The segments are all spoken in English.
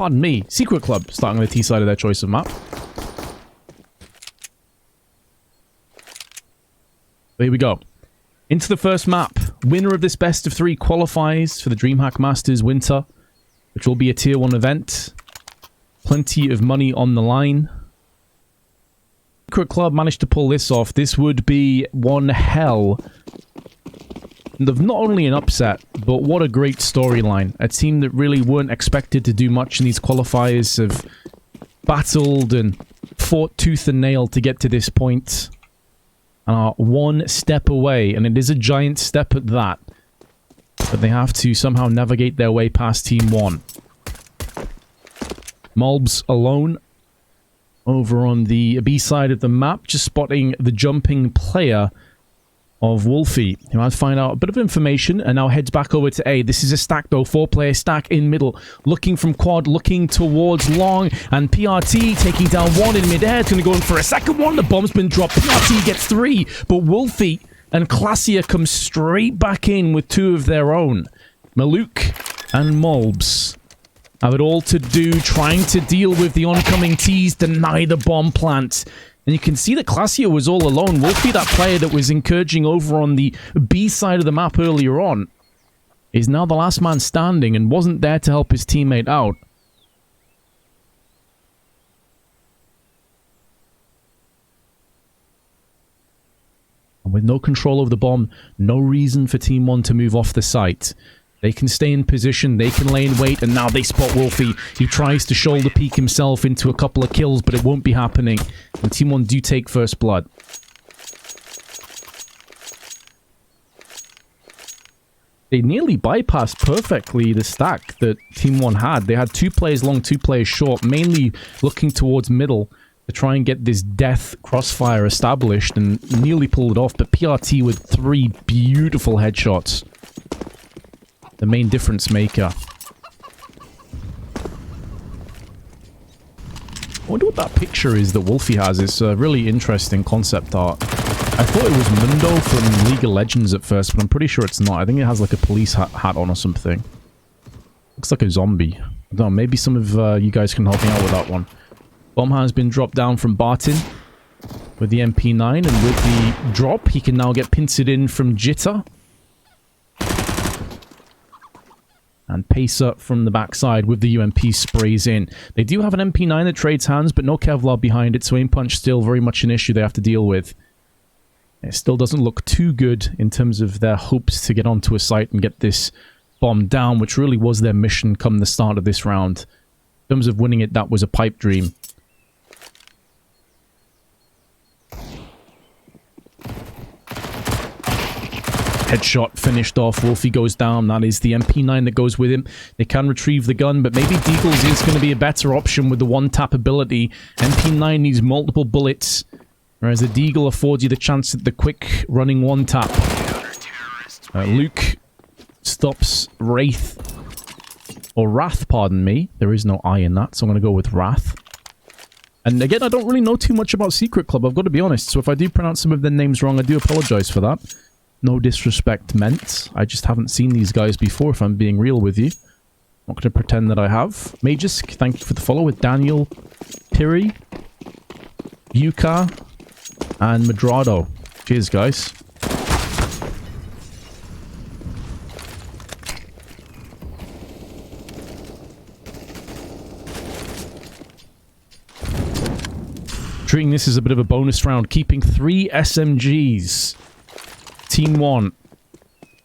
pardon me, Secret Club starting on the T side of their choice of map. There we go. Into the first map. Winner of this best of 3 qualifies for the DreamHack Masters Winter, which will be a tier 1 event. Plenty of money on the line. Secret Club managed to pull this off. This would be one hell of not only an upset, but what a great storyline. A team that really weren't expected to do much in these qualifiers have battled and fought tooth and nail to get to this point. And are one step away, and it is a giant step at that. But they have to somehow navigate their way past Team 1. Mulbs alone over on the B side of the map, just spotting the jumping player of Wolfie. You might find out a bit of information and now heads back over to A. This is a stack though, 4-player stack in middle, looking from quad, looking towards long, and PRT taking down one in midair. It's going to go in for a second one. The bomb's been dropped. PRT gets 3, but Wolfie and Classier come straight back in with 2 of their own. Maluk and Mulbs have it all to do, trying to deal with the oncoming T's, deny the bomb plant. And you can see that Classier was all alone. Wolfie, that player that was encouraging over on the B side of the map earlier on, is now the last man standing and wasn't there to help his teammate out. And with no control of the bomb, no reason for Team 1 to move off the site. They can stay in position, they can lay in wait, and now they spot Wolfie. He tries to shoulder peek himself into a couple of kills, but it won't be happening. And Team 1 do take first blood. They nearly bypassed perfectly the stack that Team 1 had. They had 2 players long, 2 players short, mainly looking towards middle to try and get this death crossfire established, and nearly pulled it off. But PRT with 3 beautiful headshots. The main difference maker. I wonder what that picture is that Wolfie has. It's a really interesting concept art. I thought it was Mundo from League of Legends at first, but I'm pretty sure it's not. I think it has like a police hat on or something. Looks like a zombie. I don't know, maybe some of you guys can help me out with that one. Bomb has been dropped down from Barton with the MP9, and with the drop, he can now get pincered in from Jitter. And Pacer from the backside with the UMP sprays in. They do have an MP9 that trades hands, but no Kevlar behind it, so aim punch still very much an issue they have to deal with. It still doesn't look too good in terms of their hopes to get onto a site and get this bomb down, which really was their mission come the start of this round. In terms of winning it, that was a pipe dream. Headshot finished off. Wolfie goes down. That is the MP9 that goes with him. They can retrieve the gun, but maybe Deagles is going to be a better option with the one-tap ability. MP9 needs multiple bullets, whereas the Deagle affords you the chance at the quick running one-tap. Luke stops Wraith. Or Wrath, pardon me. There is no I in that, so I'm going to go with Wrath. And again, I don't really know too much about Secret Club, I've got to be honest. So if I do pronounce some of their names wrong, I do apologize for that. No disrespect meant. I just haven't seen these guys before, if I'm being real with you. Not going to pretend that I have. Magisk, thank you for the follow with Daniel, Piri, Yuka, and Madrado. Cheers, guys. Treating this as a bit of a bonus round, keeping 3 SMGs. Team 1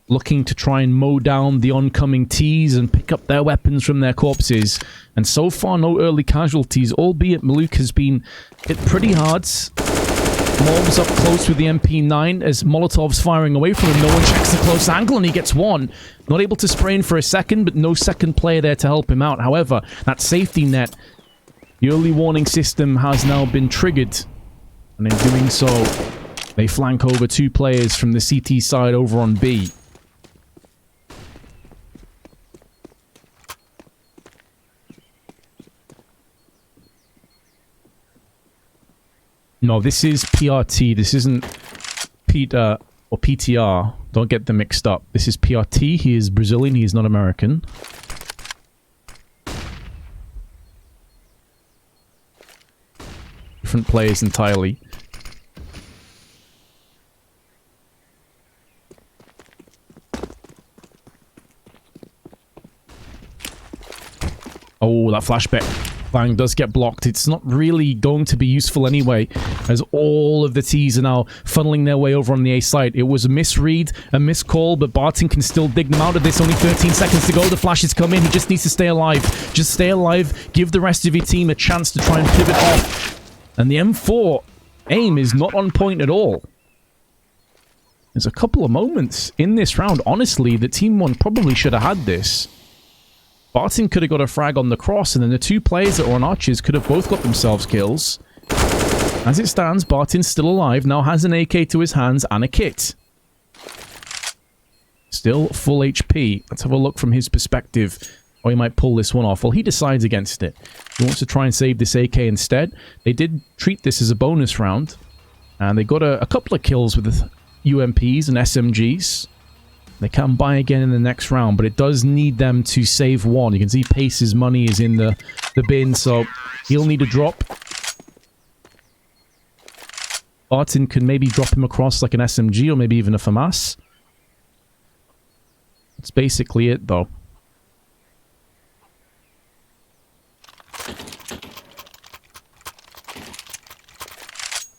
looking to try and mow down the oncoming T's and pick up their weapons from their corpses. And so far, no early casualties, albeit Maluk has been hit pretty hard. Mulbs up close with the MP9 as Molotov's firing away from him. No one checks the close angle and he gets one. Not able to spray in for a second, but no second player there to help him out. However, that safety net, the early warning system has now been triggered. And in doing so, they flank over 2 players from the CT side over on B. No, this is PRT. This isn't Peter or PTR. Don't get them mixed up. This is PRT. He is Brazilian. He is not American. different players entirely. Oh, that flashback bang does get blocked. It's not really going to be useful anyway, as all of the T's are now funneling their way over on the A side. It was a misread, a miscall, but Barton can still dig them out of this. Only 13 seconds to go. The flashes come in. He just needs to stay alive. Just stay alive. Give the rest of your team a chance to try and pivot off. And the M4 aim is not on point at all. There's a couple of moments in this round, honestly, that Team 1 probably should have had this. Barton could have got a frag on the cross, and then the two players that were on arches could have both got themselves kills. As it stands, Barton's still alive, now has an AK to his hands and a kit. Still full HP. Let's have a look from his perspective. Or he might pull this one off. Well, he decides against it. He wants to try and save this AK instead. They did treat this as a bonus round, and they got a couple of kills with the UMPs and SMGs. They can buy again in the next round, but it does need them to save one. You can see Pace's money is in the bin, so he'll need a drop. Barton can maybe drop him across like an SMG or maybe even a FAMAS. That's basically it, though.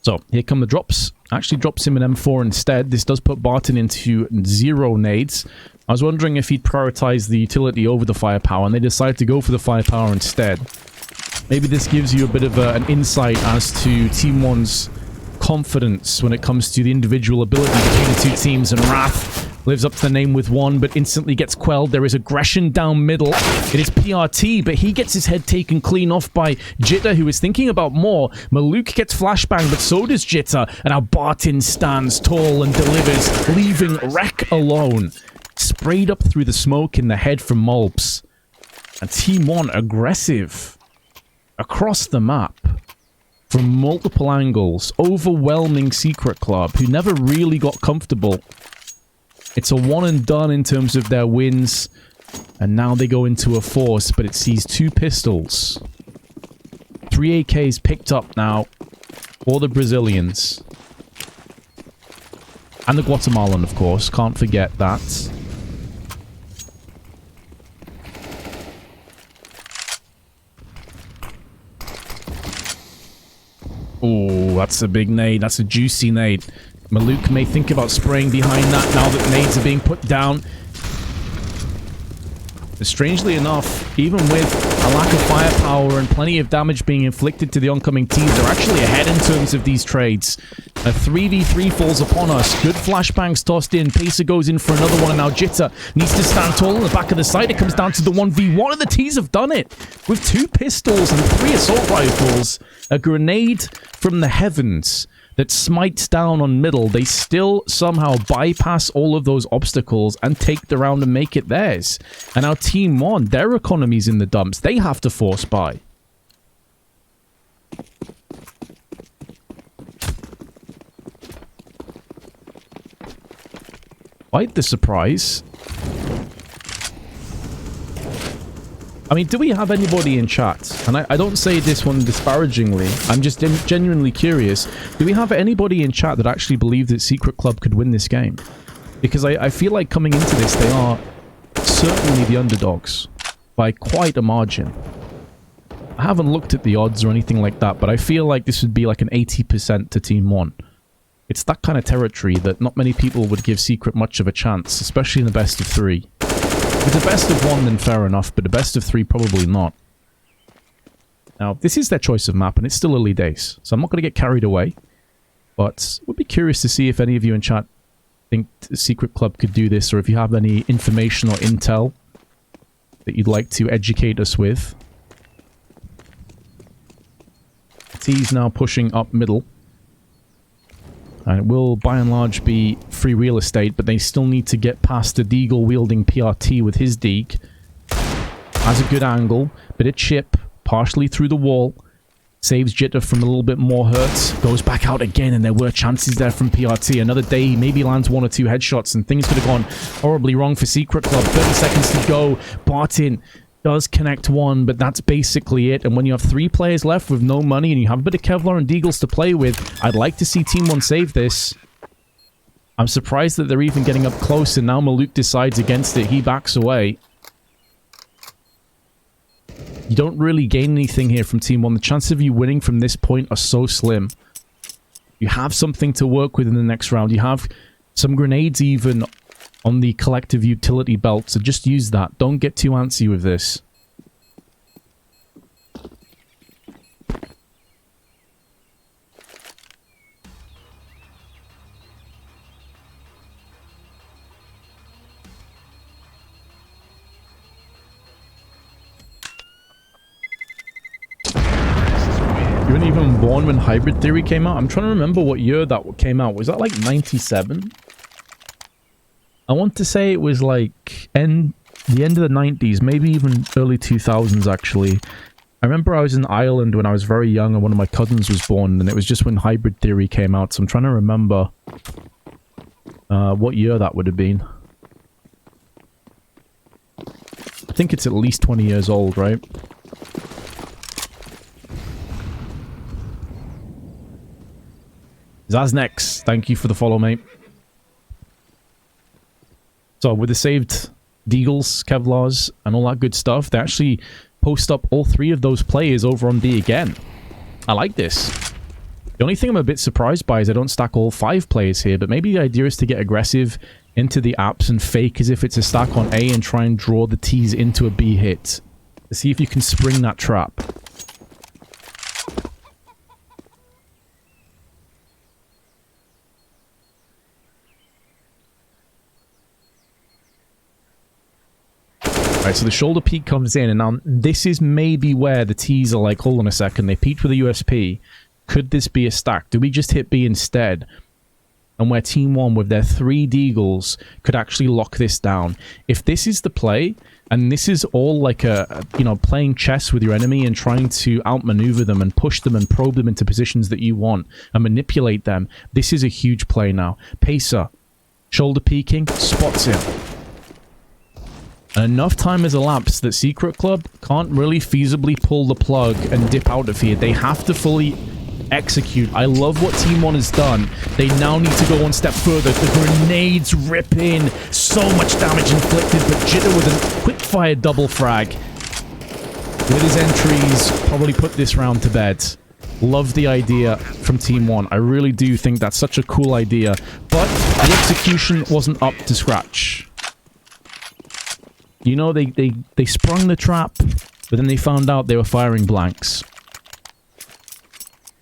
So, here come the drops. Actually drops him an M4 instead. This does put Barton into 0 nades. I was wondering if he'd prioritize the utility over the firepower, and they decided to go for the firepower instead. Maybe this gives you a bit of an insight as to Team 1's confidence when it comes to the individual ability between the two teams, and Wrath lives up to the name with one, but instantly gets quelled. There is aggression down middle. It is PRT, but he gets his head taken clean off by Jitter, who is thinking about more. Maluk gets flashbang, but so does Jitter, and now Barton stands tall and delivers, leaving Wreck alone. Sprayed up through the smoke in the head from Mulbs. And Team 1 aggressive across the map from multiple angles, overwhelming Secret Club, who never really got comfortable. It's a one and done in terms of their wins, and now they go into a force, but it sees 2 pistols. 3 AKs picked up now for the Brazilians. And the Guatemalan, of course, can't forget that. Oh, that's a big nade. That's a juicy nade. Maluk may think about spraying behind that now that nades are being put down. But strangely enough, even with a lack of firepower and plenty of damage being inflicted to the oncoming teams, they're actually ahead in terms of these trades. A 3v3 falls upon us. Good flashbangs tossed in. Pacer goes in for another one, and now Jitter needs to stand tall in the back of the side. It comes down to the 1v1, and the T's have done it with 2 pistols and 3 assault rifles. A grenade from the heavens that smites down on middle. They still somehow bypass all of those obstacles and take the round and make it theirs. And now Team 1, their economy's in the dumps. They have to force buy. Quite the surprise. I mean, do we have anybody in chat? And I don't say this one disparagingly. I'm just genuinely curious. Do we have anybody in chat that actually believed that Secret Club could win this game? Because I feel like coming into this, they are certainly the underdogs by quite a margin. I haven't looked at the odds or anything like that, but I feel like this would be like an 80% to Team 1. It's that kind of territory that not many people would give Secret much of a chance, especially in the best of 3. If it's a best of 1, then fair enough, but a best of 3, probably not. Now, this is their choice of map, and it's still early days, so I'm not going to get carried away. But would be curious to see if any of you in chat think Secret Club could do this, or if you have any information or intel that you'd like to educate us with. T's now pushing up middle. And it will, by and large, be free real estate, but they still need to get past the Deagle-wielding PRT with his Deeg. Has a good angle, bit of chip, partially through the wall. Saves Jitter from a little bit more hurt. Goes back out again, and there were chances there from PRT. Another day, he maybe lands 1 or 2 headshots, and things could have gone horribly wrong for Secret Club. 30 seconds to go. Barton does connect one, but that's basically it. And when you have 3 players left with no money and you have a bit of Kevlar and Deagles to play with, I'd like to see Team 1 save this. I'm surprised that they're even getting up close, and now Maluk decides against it. He backs away. You don't really gain anything here from Team 1. The chances of you winning from this point are so slim. You have something to work with in the next round. You have some grenades even on the collective utility belt, so just use that. Don't get too antsy with this. You weren't even born when Hybrid Theory came out? I'm trying to remember what year that came out. Was that like 97? I want to say it was like the end of the 90s, maybe even early 2000s actually. I remember I was in Ireland when I was very young and one of my cousins was born, and it was just when Hybrid Theory came out, so I'm trying to remember what year that would have been. I think it's at least 20 years old, right? Zaznex, thank you for the follow, mate. So with the saved Deagles, Kevlars, and all that good stuff, they actually post up all 3 of those players over on B again. I like this. The only thing I'm a bit surprised by is I don't stack all 5 players here, but maybe the idea is to get aggressive into the apps and fake as if it's a stack on A and try and draw the T's into a B hit. To see if you can spring that trap. Right, so the shoulder peek comes in, and now this is maybe where the T's are like, hold on a second, they peeked with a USP. Could this be a stack? Do we just hit B instead? And where Team 1 with their 3 Deagles could actually lock this down. If this is the play, and this is all like you know, playing chess with your enemy and trying to outmaneuver them and push them and probe them into positions that you want and manipulate them, this is a huge play now. Pacer, shoulder peeking, spots him. And enough time has elapsed that Secret Club can't really feasibly pull the plug and dip out of here. They have to fully execute. I love what Team 1 has done. They now need to go one step further. The grenades rip in. So much damage inflicted, but Jitter with a quick-fire double frag. With his entries, probably put this round to bed. Love the idea from Team 1. I really do think that's such a cool idea. But the execution wasn't up to scratch. You know, they sprung the trap, but then they found out they were firing blanks.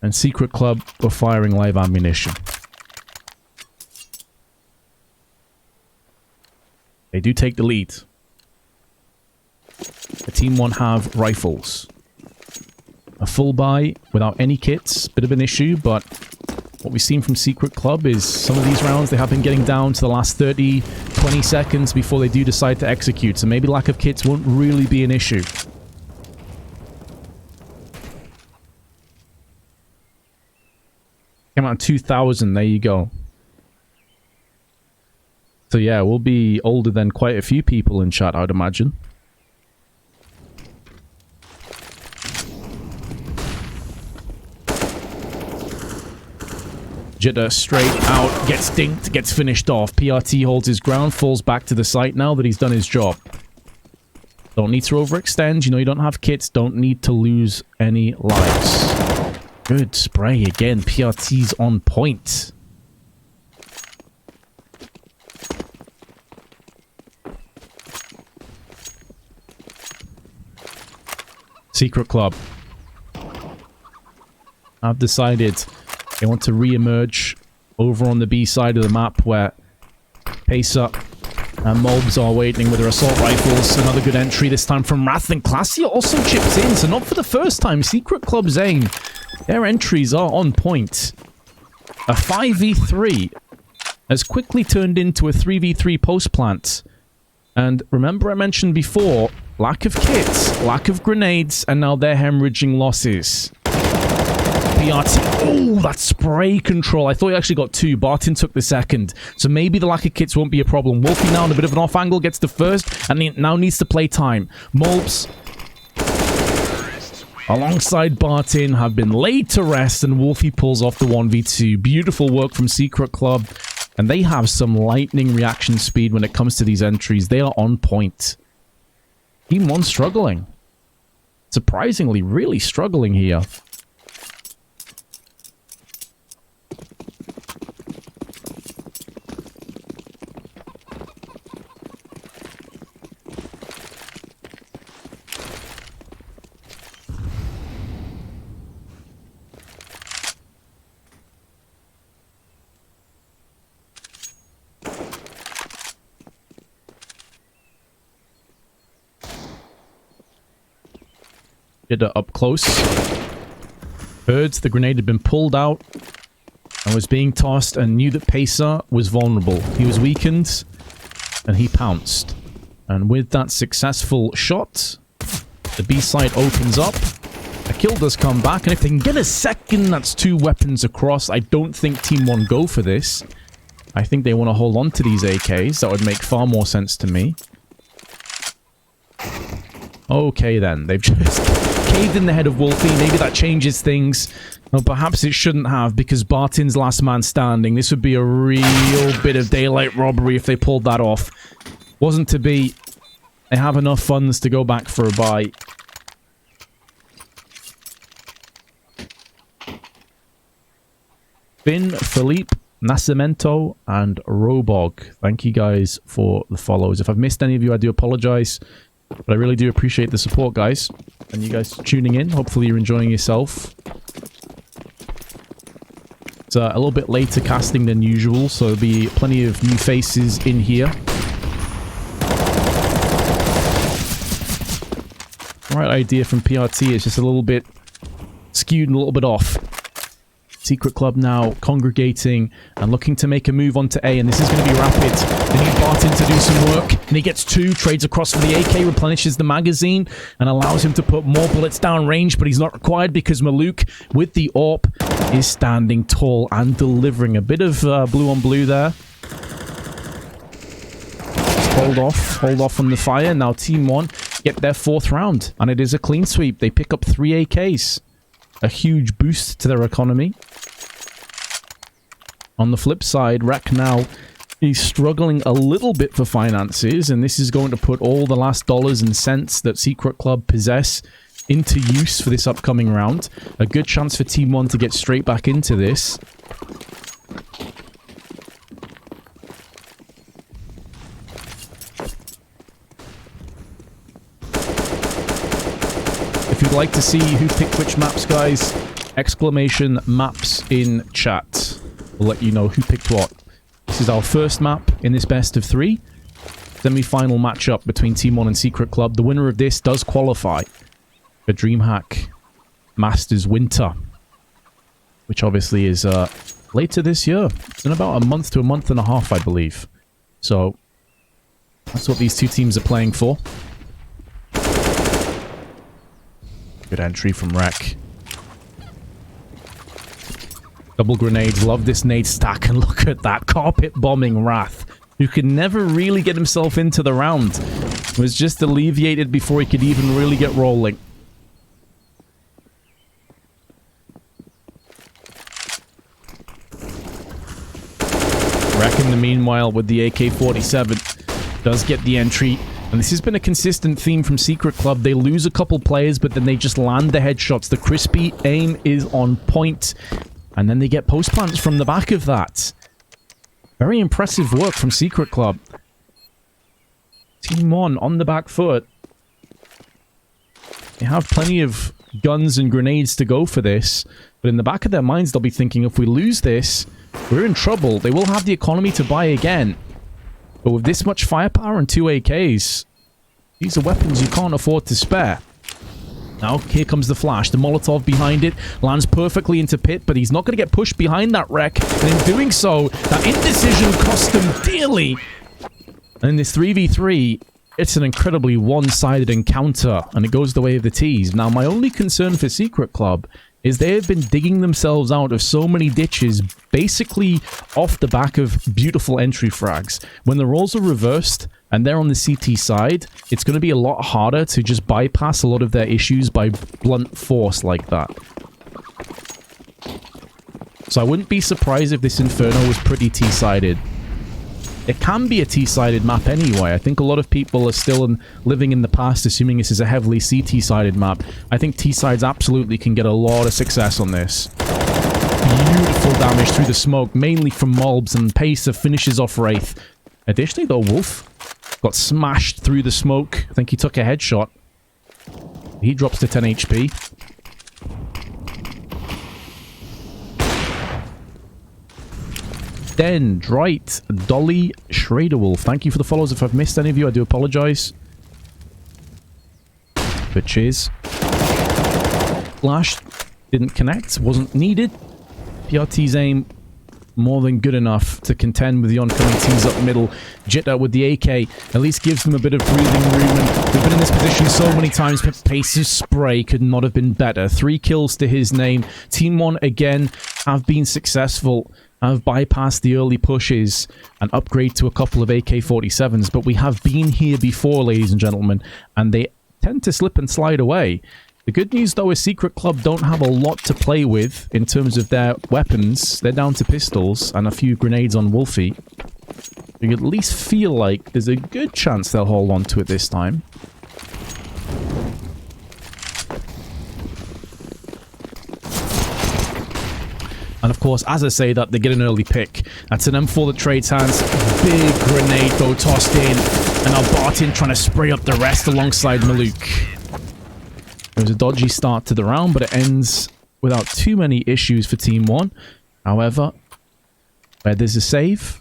And Secret Club were firing live ammunition. They do take the lead. The Team 1 have rifles. A full buy without any kits, bit of an issue, but what we've seen from Secret Club is some of these rounds they have been getting down to the last 30, 20 seconds before they do decide to execute, so maybe lack of kits won't really be an issue. Came out in 2000, there you go. So yeah, we'll be older than quite a few people in chat, I would imagine. Jitter straight out, gets dinked, gets finished off. PRT holds his ground, falls back to the site now that he's done his job. Don't need to overextend, you know you don't have kits, don't need to lose any lives. Good spray again, PRT's on point. Secret Club. I've decided they want to re-emerge over on the B side of the map where Pacer and Mobs are waiting with their assault rifles. Another good entry, this time from Wrath, and Classier also chips in, so not for the first time. Secret Club's aim, their entries are on point. A 5v3 has quickly turned into a 3v3 post-plant. And remember I mentioned before, lack of kits, lack of grenades, and now they're hemorrhaging losses. PRT. Oh, that spray control. I thought he actually got 2. Barton took the second. So maybe the lack of kits won't be a problem. Wolfie now in a bit of an off angle, gets the first, and he now needs to play time. Molbs, alongside Barton, have been laid to rest, and Wolfie pulls off the 1v2. Beautiful work from Secret Club. And they have some lightning reaction speed when it comes to these entries. They are on point. Team 1 struggling. Surprisingly, really struggling here. Did it up close. Heard the grenade had been pulled out and was being tossed, and knew that Pacer was vulnerable. He was weakened and he pounced. And with that successful shot, the B side opens up. A kill does come back, and if they can get a second, that's 2 weapons across. I don't think Team 1 go for this. I think they want to hold on to these AKs. That would make far more sense to me. Okay then, they've just caved in the head of Wolfie. Maybe that changes things. Or perhaps it shouldn't have, because Barton's last man standing. This would be a real bit of daylight robbery if they pulled that off. Wasn't to be. They have enough funds to go back for a buy. Finn, Philippe, Nascimento, and Robog. Thank you guys for the follows. If I've missed any of you, I do apologize. But I really do appreciate the support, guys. And you guys tuning in. Hopefully you're enjoying yourself. It's a little bit later casting than usual, so there'll be plenty of new faces in here. The right idea from PRT is just a little bit skewed and a little bit off. Secret Club now congregating and looking to make a move onto A, and this is going to be rapid. They need Barton to do some work, and he gets 2, trades across for the AK, replenishes the magazine, and allows him to put more bullets down range, but he's not required because Maluk, with the AWP, is standing tall and delivering a bit of blue on blue there. Just hold off on the fire. Now Team 1 get their 4th round, and it is a clean sweep. They pick up 3 AKs. A huge boost to their economy. On the flip side, Rek now is struggling a little bit for finances, and this is going to put all the last dollars and cents that Secret Club possess into use for this upcoming round. A good chance for Team 1 to get straight back into this. If you'd like to see who picked which maps, guys, exclamation maps in chat. We'll let you know who picked what. This is our first map in this best of 3. Semi-final matchup between Team 1 and Secret Club. The winner of this does qualify for DreamHack Masters Winter, which obviously is later this year. It's in about a month to a month and a half, I believe. So that's what these 2 teams are playing for. Good entry from Rek. Double grenades. Love this nade stack. And look at that. Carpet bombing Wrath, who could never really get himself into the round. Was just alleviated before he could even really get rolling. Rek, in the meanwhile, with the AK-47, does get the entry. And this has been a consistent theme from Secret Club. They lose a couple players, but then they just land the headshots. The crispy aim is on point. And then they get post plants from the back of that. Very impressive work from Secret Club. Team 1 on the back foot. They have plenty of guns and grenades to go for this. But in the back of their minds, they'll be thinking, if we lose this, we're in trouble. They will have the economy to buy again. But with this much firepower and 2 AKs, these are weapons you can't afford to spare. Now, here comes the flash. The Molotov behind it lands perfectly into Pit, but he's not going to get pushed behind that Rek. And in doing so, that indecision cost him dearly. And in this 3v3, it's an incredibly one-sided encounter, and it goes the way of the T's. Now, my only concern for Secret Club is they have been digging themselves out of so many ditches, basically off the back of beautiful entry frags. When the roles are reversed and they're on the CT side, it's going to be a lot harder to just bypass a lot of their issues by blunt force like that. So I wouldn't be surprised if this Inferno was pretty T-sided. It can be a T-sided map anyway. I think a lot of people are still living in the past assuming this is a heavily CT-sided map. I think T-sides absolutely can get a lot of success on this. Beautiful damage through the smoke, mainly from Mobs, and Pacer finishes off Wraith. Additionally though, Wolf got smashed through the smoke. I think he took a headshot. He drops to 10 HP. Den, Drite, Dolly, Schraderwolf. Thank you for the follows. If I've missed any of you, I do apologize. But cheers. Flash didn't connect, wasn't needed. PRT's aim more than good enough to contend with the oncoming teams up middle. Jitter with the AK at least gives them a bit of breathing room, and we've been in this position so many times, but Pace's spray could not have been better. 3 kills to his name. Team 1 again have been successful, have bypassed the early pushes and upgrade to a couple of AK-47s, but we have been here before, ladies and gentlemen, and they tend to slip and slide away. The good news, though, is Secret Club don't have a lot to play with in terms of their weapons. They're down to pistols and a few grenades on Wolfie. You at least feel like there's a good chance they'll hold on to it this time. And of course, as I say that, they get an early pick. That's an M4 that trades hands. Big grenade, though, tossed in. And now Barton trying to spray up the rest alongside Maluk. It was a dodgy start to the round, but it ends without too many issues for Team 1. However, where there's a save,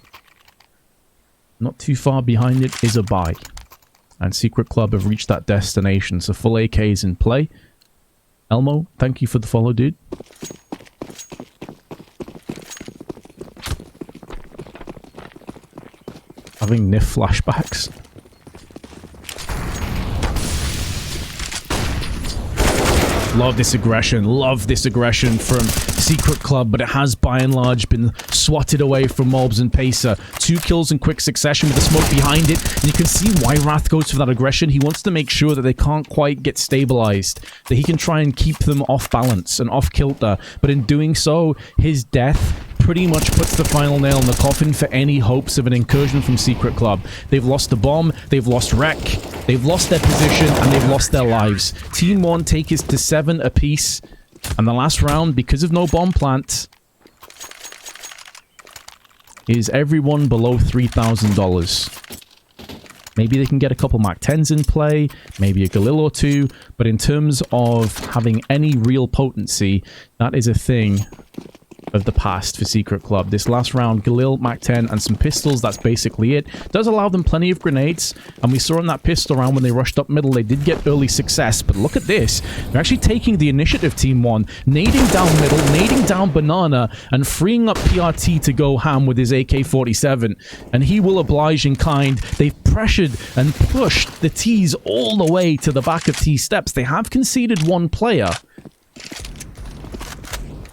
not too far behind it is a buy. And Secret Club have reached that destination, so full AKs in play. Elmo, thank you for the follow, dude. Having Niff flashbacks. Love this aggression from Secret Club, but it has by and large been swatted away from Mobs and Pacer. 2 kills in quick succession with the smoke behind it, and you can see why Wrath goes for that aggression. He wants to make sure that they can't quite get stabilized, that he can try and keep them off balance and off kilter, but in doing so, his death pretty much puts the final nail in the coffin for any hopes of an incursion from Secret Club. They've lost the bomb, they've lost Wreck, they've lost their position, and they've lost their lives. Team 1 take us to 7 apiece, and the last round, because of no bomb plant, is everyone below $3,000. Maybe they can get a couple Mark 10s in play, maybe a Galil or 2, but in terms of having any real potency, that is a thing of the past for Secret Club. This last round, Galil, Mac 10, and some pistols, that's basically it. Does allow them plenty of grenades, and we saw in that pistol round when they rushed up middle, they did get early success, but look at this. They're actually taking the initiative, Team 1, nading down middle, nading down Banana, and freeing up PRT to go ham with his AK-47, and he will oblige in kind. They've pressured and pushed the T's all the way to the back of T steps. They have conceded 1 player.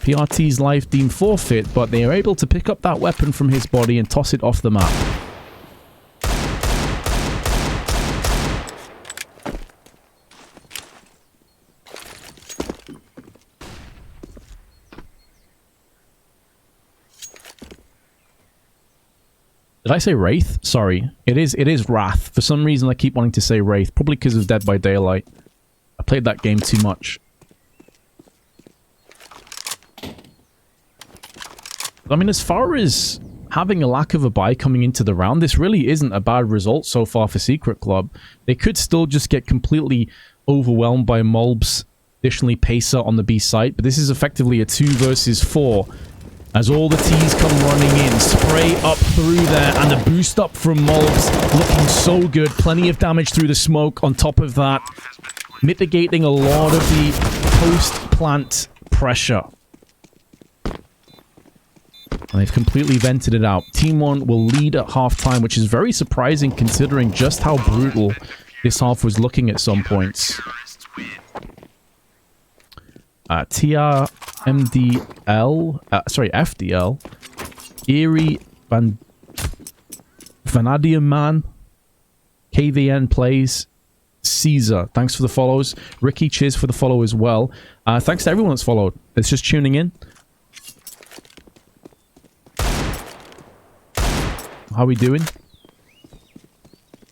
PRT's life deemed forfeit, but they are able to pick up that weapon from his body and toss it off the map. Did I say Wraith? Sorry. It is Wrath. For some reason I keep wanting to say Wraith, probably because of Dead by Daylight. I played that game too much. I mean, as far as having a lack of a buy coming into the round, this really isn't a bad result so far for Secret Club. They could still just get completely overwhelmed by Mobs, additionally Pacer on the B site, but this is effectively a 2 versus 4. As all the T's come running in, spray up through there, and the boost up from Mobs looking so good. Plenty of damage through the smoke on top of that, mitigating a lot of the post-plant pressure. And they've completely vented it out. Team 1 will lead at halftime, which is very surprising considering just how brutal this half was looking at some points. FDL, Erie Vanadium Man, KVN Plays, Caesar, thanks for the follows. Ricky, cheers for the follow as well. Thanks to everyone that's followed. That's just tuning in. How are we doing?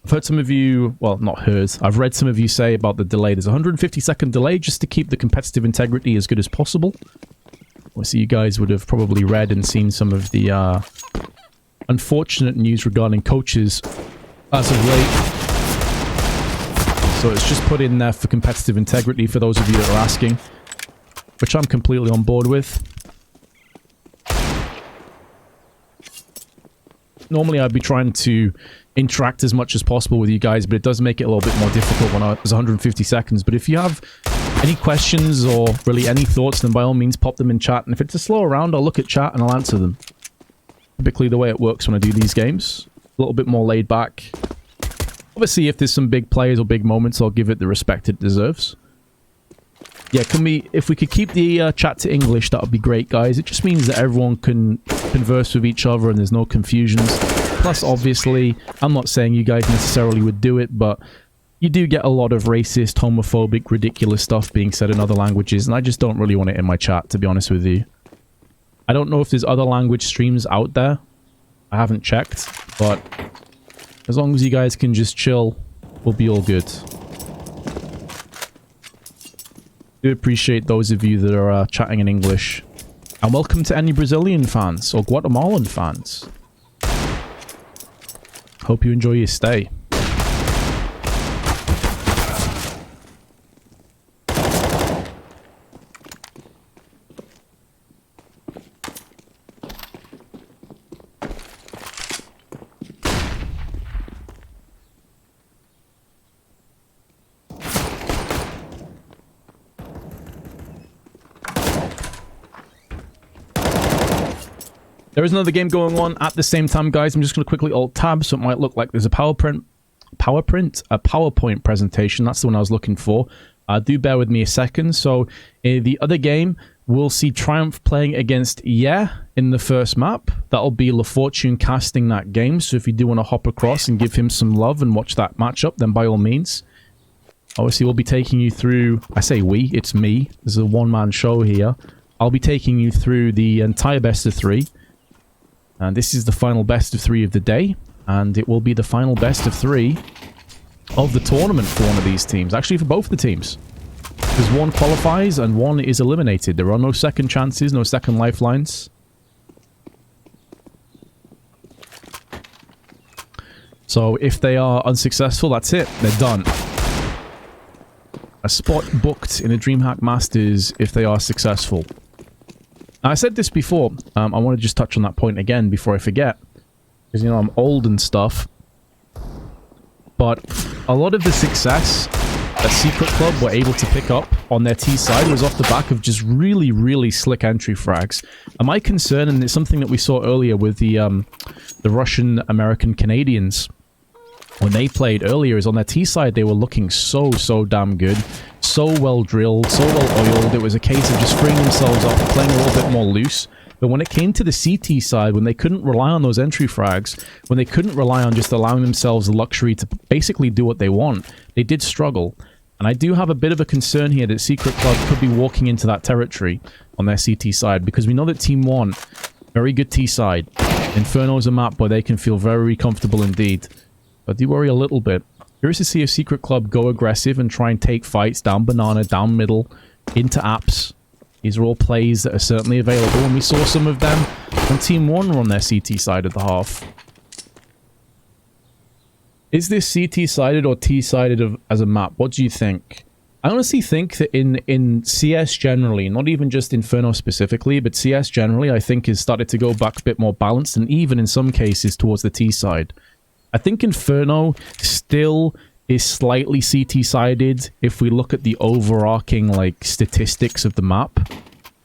I've heard some of you, well, not heard, I've read some of you say about the delay. There's a 150-second delay just to keep the competitive integrity as good as possible. Obviously, you guys would have probably read and seen some of the unfortunate news regarding coaches as of late. So it's just put in there for competitive integrity for those of you that are asking, which I'm completely on board with. Normally, I'd be trying to interact as much as possible with you guys, but it does make it a little bit more difficult when there's 150 seconds. But if you have any questions or really any thoughts, then by all means pop them in chat. And if it's a slow round, I'll look at chat and I'll answer them. Typically the way it works when I do these games. A little bit more laid back. Obviously, if there's some big plays or big moments, I'll give it the respect it deserves. Yeah, if we could keep the chat to English, that would be great, guys. It just means that everyone can converse with each other and there's no confusions. Plus, obviously, I'm not saying you guys necessarily would do it, but you do get a lot of racist, homophobic, ridiculous stuff being said in other languages, and I just don't really want it in my chat, to be honest with you. I don't know if there's other language streams out there. I haven't checked, but as long as you guys can just chill, we'll be all good. I do appreciate those of you that are chatting in English. And welcome to any Brazilian fans or Guatemalan fans. Hope you enjoy your stay. There is another game going on at the same time, guys. I'm just going to quickly alt-tab, so it might look like there's a PowerPoint presentation. That's the one I was looking for. Do bear with me a second. So, the other game, we'll see Triumph playing against in the first map. That'll be LaFortune casting that game. So if you do want to hop across and give him some love and watch that matchup, then by all means. Obviously, we'll be taking you through... I say we, it's me. There's a one-man show here. I'll be taking you through the entire best of 3. And this is the final best of 3 of the day. And it will be the final best of 3 of the tournament for one of these teams. Actually, for both the teams. Because one qualifies and one is eliminated. There are no second chances, no second lifelines. So if they are unsuccessful, that's it. They're done. A spot booked in a DreamHack Masters if they are successful. Now, I said this before. I want to just touch on that point again before I forget. Because, you know, I'm old and stuff. But a lot of the success that Secret Club were able to pick up on their T side was off the back of just really, really slick entry frags. And my concern, and it's something that we saw earlier with the Russian, American, Canadians, when they played earlier, is on their T side, they were looking so damn good. So well drilled, so well oiled. It was a case of just freeing themselves up and playing a little bit more loose. But when it came to the CT side, when they couldn't rely on those entry frags, when they couldn't rely on just allowing themselves the luxury to basically do what they want, they did struggle. And I do have a bit of a concern here that Secret Club could be walking into that territory on their CT side, because we know that Team 1, very good T side. Inferno's a map where they can feel very comfortable indeed. But I do worry a little bit. Curious to see if Secret Club go aggressive and try and take fights down banana, down middle, into apps. These are all plays that are certainly available, and we saw some of them when Team 1 were on their CT side of the half. Is this CT-sided or T-sided as a map? What do you think? I honestly think that in CS generally, not even just Inferno specifically, but CS generally, I think has started to go back a bit more balanced, and even in some cases towards the T side. I think Inferno still is slightly CT-sided if we look at the overarching, like, statistics of the map.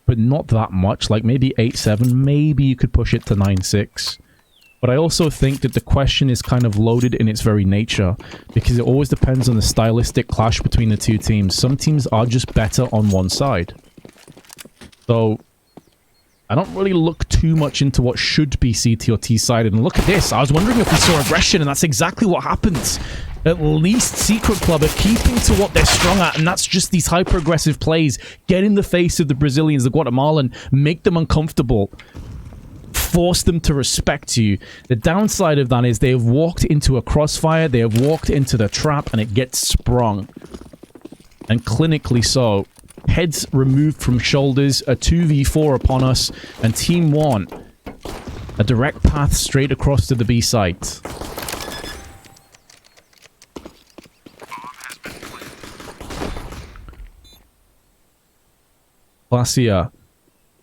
But not that much, like maybe 8-7, maybe you could push it to 9-6. But I also think that the question is kind of loaded in its very nature, because it always depends on the stylistic clash between the two teams. Some teams are just better on one side. So I don't really look too much into what should be CT or T-sided. And look at this. I was wondering if we saw aggression, and that's exactly what happens. At least Secret Club are keeping to what they're strong at, and that's just these hyper-aggressive plays. Get in the face of the Brazilians, the Guatemalan, make them uncomfortable. Force them to respect you. The downside of that is they have walked into a crossfire, they have walked into the trap, and it gets sprung. And clinically so. Heads removed from shoulders, a 2v4 upon us, and Team 1, a direct path straight across to the B site. Glacier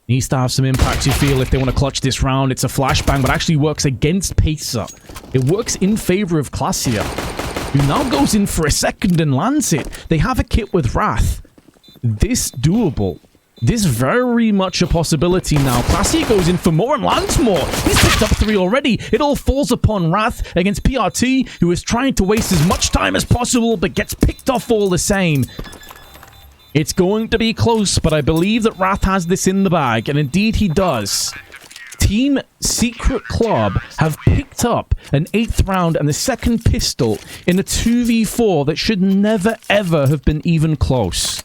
needs to have some impact, you feel, if they want to clutch this round. It's a flashbang, but actually works against Pacer. It works in favor of Glacier, who now goes in for a second and lands it. They have a kit with Wrath. This doable. This very much a possibility now. Glacier goes in for more and lands more. He's picked up 3 already. It all falls upon Wrath against PRT, who is trying to waste as much time as possible, but gets picked off all the same. It's going to be close, but I believe that Wrath has this in the bag, and indeed he does. Team Secret Club have picked up an 8th round and the 2nd pistol in a 2v4 that should never ever have been even close.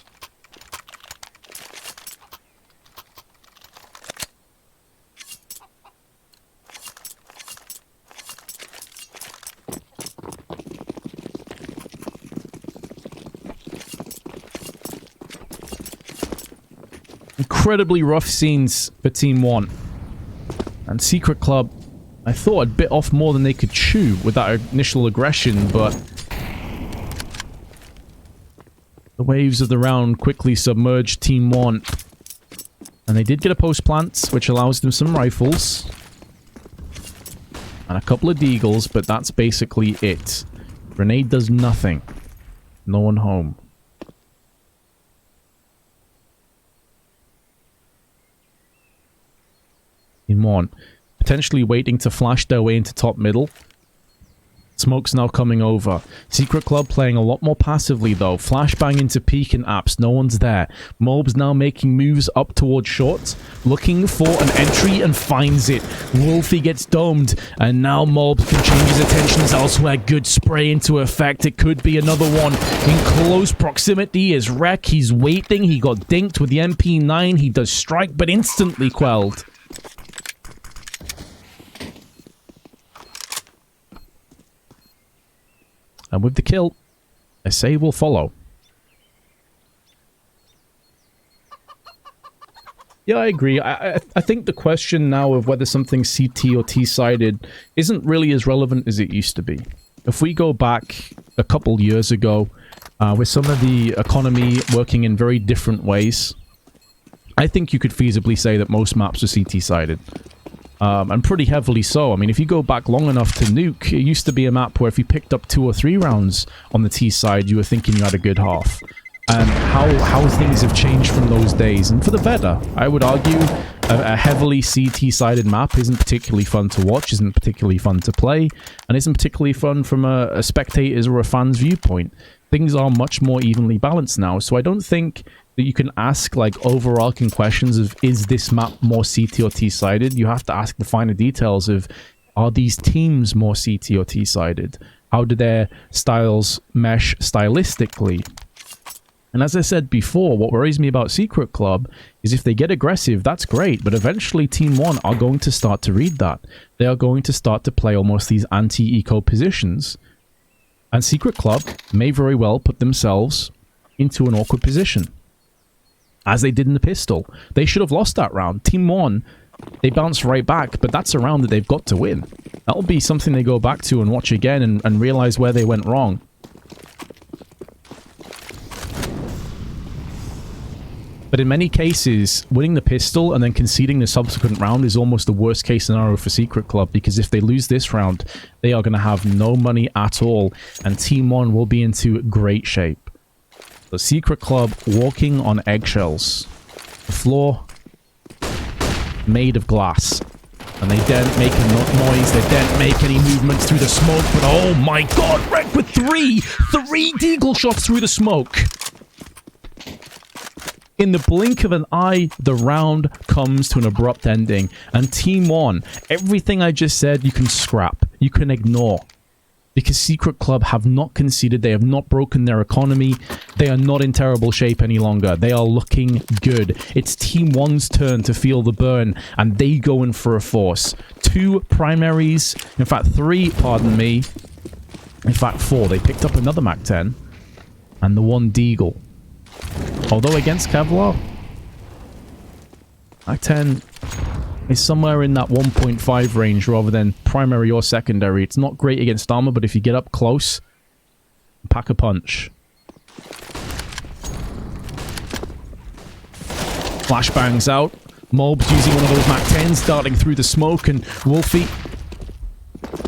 Incredibly rough scenes for Team 1. And Secret Club, I thought had bit off more than they could chew with that initial aggression, but the waves of the round quickly submerged Team 1. And they did get a post-plant, which allows them some rifles. And a couple of deagles, but that's basically it. Grenade does nothing. No one home. Team 1, potentially waiting to flash their way into top middle. Smoke's now coming over. Secret Club playing a lot more passively though. Flashbang into peak and apps. No one's there. Mob's now making moves up towards short. Looking for an entry and finds it. Wolfie gets domed. And now Mob can change his attentions elsewhere. Good spray into effect. It could be another one. In close proximity is Rek. He's waiting. He got dinked with the MP9. He does strike but instantly quelled. And with the kill, a save will follow. Yeah, I agree. I think the question now of whether something's CT or T-sided isn't really as relevant as it used to be. If we go back a couple years ago, with some of the economy working in very different ways, I think you could feasibly say that most maps are CT-sided. And pretty heavily so. I mean, if you go back long enough to Nuke, it used to be a map where if you picked up 2 or 3 rounds on the T side, you were thinking you had a good half. And how things have changed from those days, and for the better. I would argue a heavily CT-sided map isn't particularly fun to watch, isn't particularly fun to play, and isn't particularly fun from a spectator's or a fan's viewpoint. Things are much more evenly balanced now, so I don't think that you can ask like overarching questions of is this map more CT or T-sided. You have to ask the finer details of are these teams more CT or T-sided? How do their styles mesh stylistically? And as I said before, what worries me about Secret Club is if they get aggressive, that's great, but eventually Team 1 are going to start to read that. They are going to start to play almost these anti-eco positions. And Secret Club may very well put themselves into an awkward position. As they did in the pistol. They should have lost that round. Team 1, they bounce right back, but that's a round that they've got to win. That'll be something they go back to and watch again and realize where they went wrong. But in many cases, winning the pistol and then conceding the subsequent round is almost the worst case scenario for Secret Club, because if they lose this round, they are going to have no money at all, and Team 1 will be into great shape. The Secret Club walking on eggshells. The floor made of glass. And they daren't make a noise, they daren't make any movements through the smoke, but oh my god, Rek with 3 deagle shots through the smoke. In the blink of an eye, the round comes to an abrupt ending. And Team 1, everything I just said, you can scrap. You can ignore. Because Secret Club have not conceded. They have not broken their economy. They are not in terrible shape any longer. They are looking good. It's Team 1's turn to feel the burn. And they go in for a force. 2 primaries. In fact, 3, pardon me. In fact, 4. They picked up another MAC-10. And the 1 Deagle. Although against Kevlar, MAC-10 is somewhere in that 1.5 range rather than primary or secondary. It's not great against armor, but if you get up close, pack a punch. Flashbangs out. Mob's using one of those MAC-10s, darting through the smoke, and Wolfie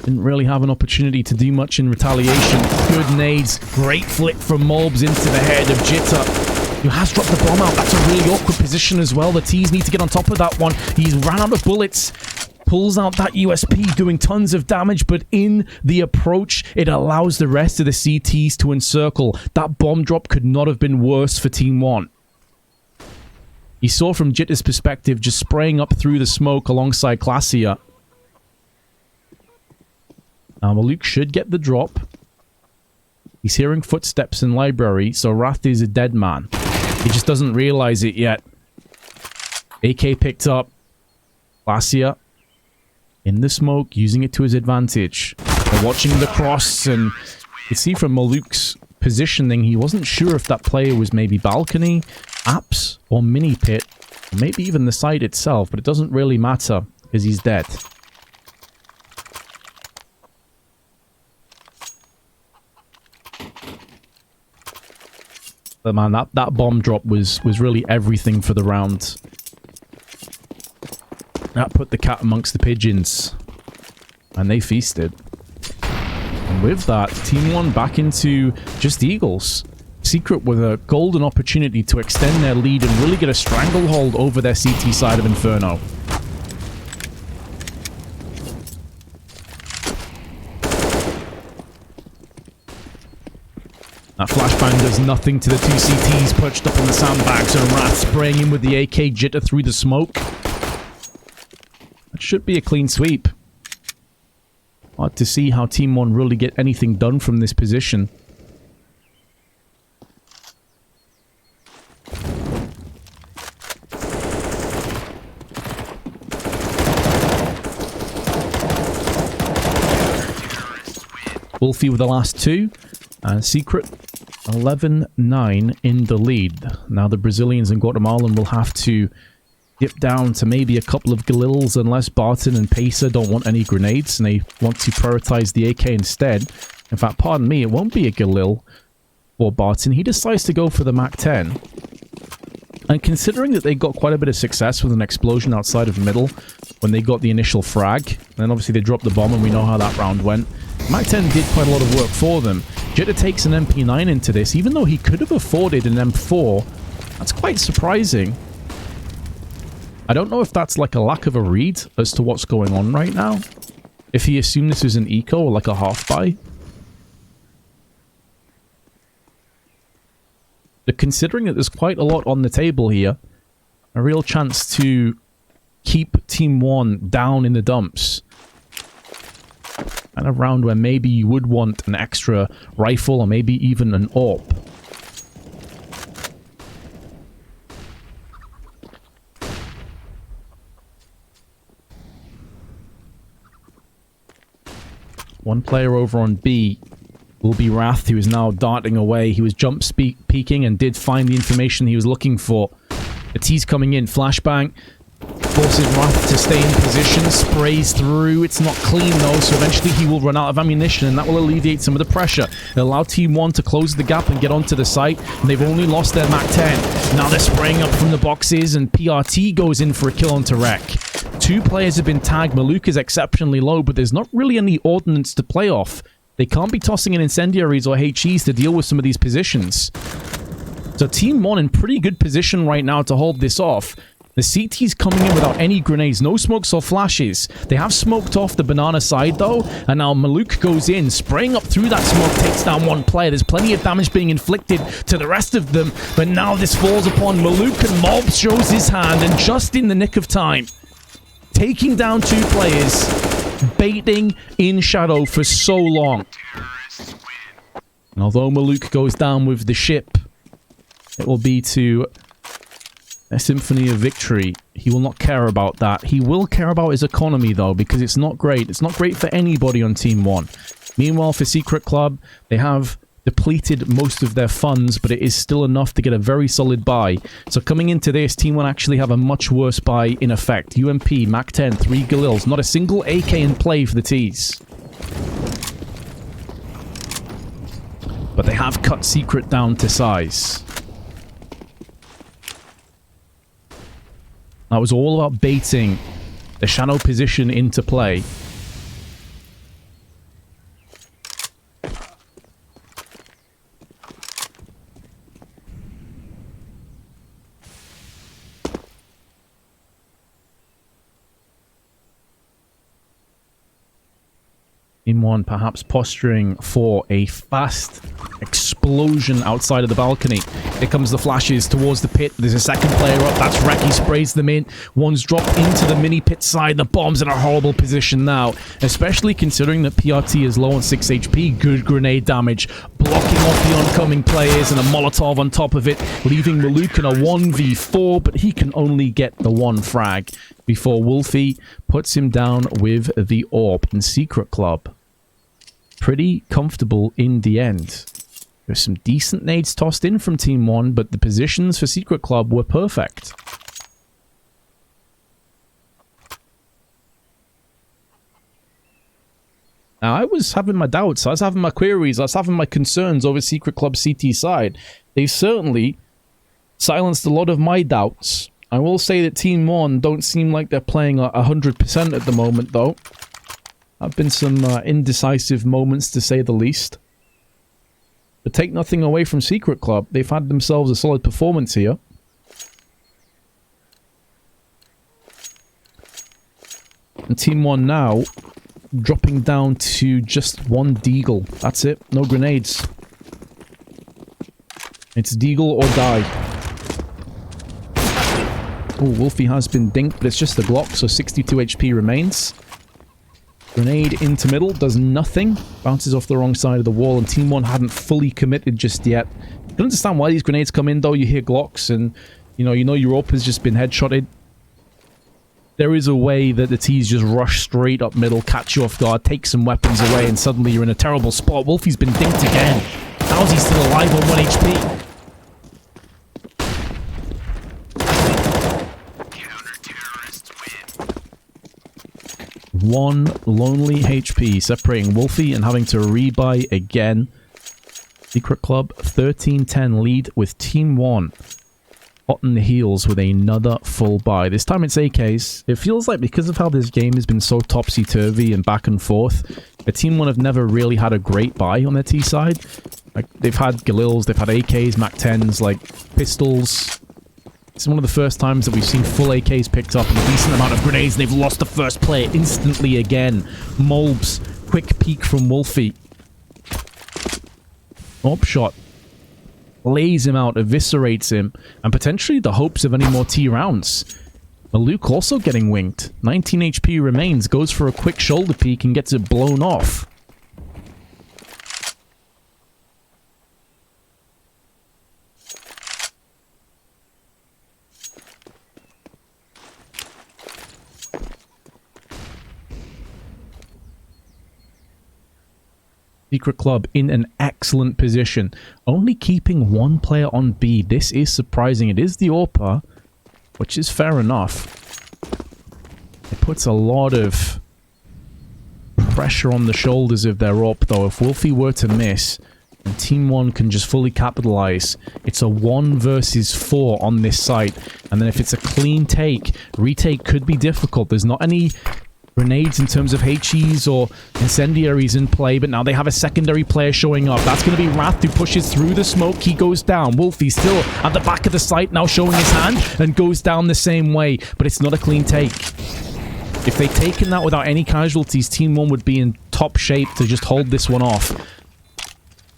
didn't really have an opportunity to do much in retaliation. Good nades. Great flick from Mobs into the head of Jitter, who has dropped the bomb out. That's a really awkward position as well. The T's need to get on top of that one. He's ran out of bullets. Pulls out that USP, doing tons of damage, but in the approach, it allows the rest of the CTs to encircle. That bomb drop could not have been worse for Team 1. You saw from Jitter's perspective, just spraying up through the smoke alongside Classier. Now, Maluk should get the drop. He's hearing footsteps in library, so Wrath is a dead man. He just doesn't realize it yet. AK picked up. Classier in the smoke, using it to his advantage. They're watching the cross, and you see from Maluk's positioning, he wasn't sure if that player was maybe balcony, apps, or mini pit, or maybe even the site itself, but it doesn't really matter, because he's dead. But man, that bomb drop was really everything for the round. That put the cat amongst the pigeons. And they feasted. And with that, Team 1 back into just Eagles. Secret with a golden opportunity to extend their lead and really get a stranglehold over their CT side of Inferno. That flashbang does nothing to the 2 CTs perched up on the sandbags, and Wrath spraying in with the AK Jitter through the smoke. That should be a clean sweep. Hard to see how Team 1 really get anything done from this position. Wolfie with the last 2. And Secret 11-9 in the lead. Now the Brazilians and Guatemalan will have to dip down to maybe a couple of Galils unless Barton and Pacer don't want any grenades and they want to prioritize the AK instead. In fact, pardon me, it won't be a Galil for Barton. He decides to go for the MAC-10. And considering that they got quite a bit of success with an explosion outside of middle when they got the initial frag, and then obviously they dropped the bomb and we know how that round went, MAC-10 did quite a lot of work for them. Jitter takes an MP9 into this, even though he could have afforded an M4. That's quite surprising. I don't know if that's like a lack of a read as to what's going on right now. If he assumed this was an eco or like a half-buy. But considering that there's quite a lot on the table here, a real chance to keep Team 1 down in the dumps. And a round where maybe you would want an extra rifle or maybe even an AWP. One player over on B will be Wrath, who is now darting away. He was jump peeking and did find the information he was looking for. The T's coming in. Flashbang forces Wrath to stay in position. Sprays through. It's not clean though, so eventually he will run out of ammunition, and that will alleviate some of the pressure. It'll allow Team 1 to close the gap and get onto the site, and they've only lost their MAC-10. Now they're spraying up from the boxes, and PRT goes in for a kill onto Wreck. 2 players have been tagged. Maluk is exceptionally low, but there's not really any ordnance to play off. They can't be tossing in incendiaries or HEs to deal with some of these positions. So Team 1 in pretty good position right now to hold this off. The CT's coming in without any grenades, no smokes or flashes. They have smoked off the banana side though, and now Maluk goes in, spraying up through that smoke, takes down one player. There's plenty of damage being inflicted to the rest of them, but now this falls upon Maluk, and Mob shows his hand, and just in the nick of time, taking down 2 players, baiting in shadow for so long. And although Maluk goes down with the ship, it will be to a symphony of victory. He will not care about that. He will care about his economy, though, because it's not great. It's not great for anybody on Team 1. Meanwhile, for Secret Club, they have depleted most of their funds, but it is still enough to get a very solid buy. So coming into this, Team 1 actually have a much worse buy in effect. UMP, MAC-10, 3 Galils, not a single AK in play for the Ts. But they have cut Secret down to size. That was all about baiting the shadow position into play. Team 1 perhaps posturing for a fast explosion outside of the balcony. Here comes the flashes towards the pit. There's a second player up. That's Rek. He sprays them in. One's dropped into the mini pit side. The bomb's in a horrible position now, especially considering that PRT is low on 6 HP. Good grenade damage, blocking off the oncoming players, and a Molotov on top of it, leaving Maluk in a 1v4, but he can only get the 1 frag before Wolfie puts him down with the AWP. And Secret Club, pretty comfortable in the end. There's some decent nades tossed in from Team 1, but the positions for Secret Club were perfect. Now, I was having my doubts, I was having my queries, I was having my concerns over Secret Club's CT side. They certainly silenced a lot of my doubts. I will say that Team 1 don't seem like they're playing 100% at the moment, though. Have been some indecisive moments, to say the least. But take nothing away from Secret Club. They've had themselves a solid performance here. And Team 1 now dropping down to just 1 deagle. That's it. No grenades. It's deagle or die. Oh, Wolfie has been dinked, but it's just a Glock, so 62 HP remains. Grenade into middle, does nothing. Bounces off the wrong side of the wall, and Team 1 hadn't fully committed just yet. I don't understand why these grenades come in, though. You hear Glocks, and you know your AWP has just been headshotted. There is a way that the T's just rush straight up middle, catch you off guard, take some weapons away, and suddenly you're in a terrible spot. Wolfie's been dinked again. How is he still alive on 1 HP? One lonely HP separating Wolfie and having to rebuy again. Secret Club 13-10 lead with Team 1 hot on the heels with another full buy. This time it's AKs. It feels like because of how this game has been so topsy-turvy and back and forth, the Team 1 have never really had a great buy on their T side. Like, they've had Galils, they've had AKs, MAC-10s, like pistols. It's one of the first times that we've seen full AKs picked up and a decent amount of grenades. They've lost the first player instantly again. Molbs, quick peek from Wolfie. Op shot. Lays him out, eviscerates him, and potentially the hopes of any more T rounds. Maluk also getting winged. 19 HP remains, goes for a quick shoulder peek and gets it blown off. Secret Club in an excellent position, only keeping 1 player on B. This is surprising. It is the AWPer, which is fair enough. It puts a lot of pressure on the shoulders of their AWP, though. If Wolfie were to miss, and Team 1 can just fully capitalize, it's a 1 versus 4 on this site. And then if it's a clean take, retake could be difficult. There's not any grenades in terms of HEs or incendiaries in play, but now they have a secondary player showing up. That's going to be Wrath, who pushes through the smoke. He goes down. Wolfie still at the back of the site, now showing his hand, and goes down the same way, but it's not a clean take. If they'd taken that without any casualties, Team 1 would be in top shape to just hold this one off.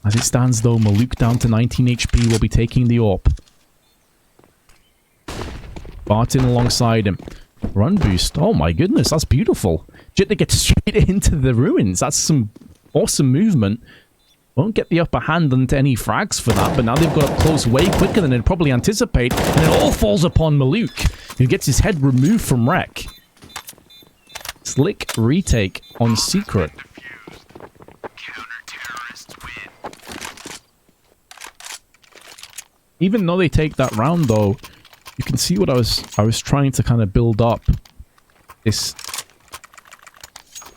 As it stands, though, Maluk down to 19 HP will be taking the AWP. Barton alongside him. Run boost. Oh my goodness, that's beautiful. Jitter gets straight into the ruins. That's some awesome movement. Won't get the upper hand onto any frags for that, but now they've got up close way quicker than they'd probably anticipate, and it all falls upon Maluk, who gets his head removed from Wreck. Slick retake on Secret. Even though they take that round, though, you can see what I was trying to kind of build up. This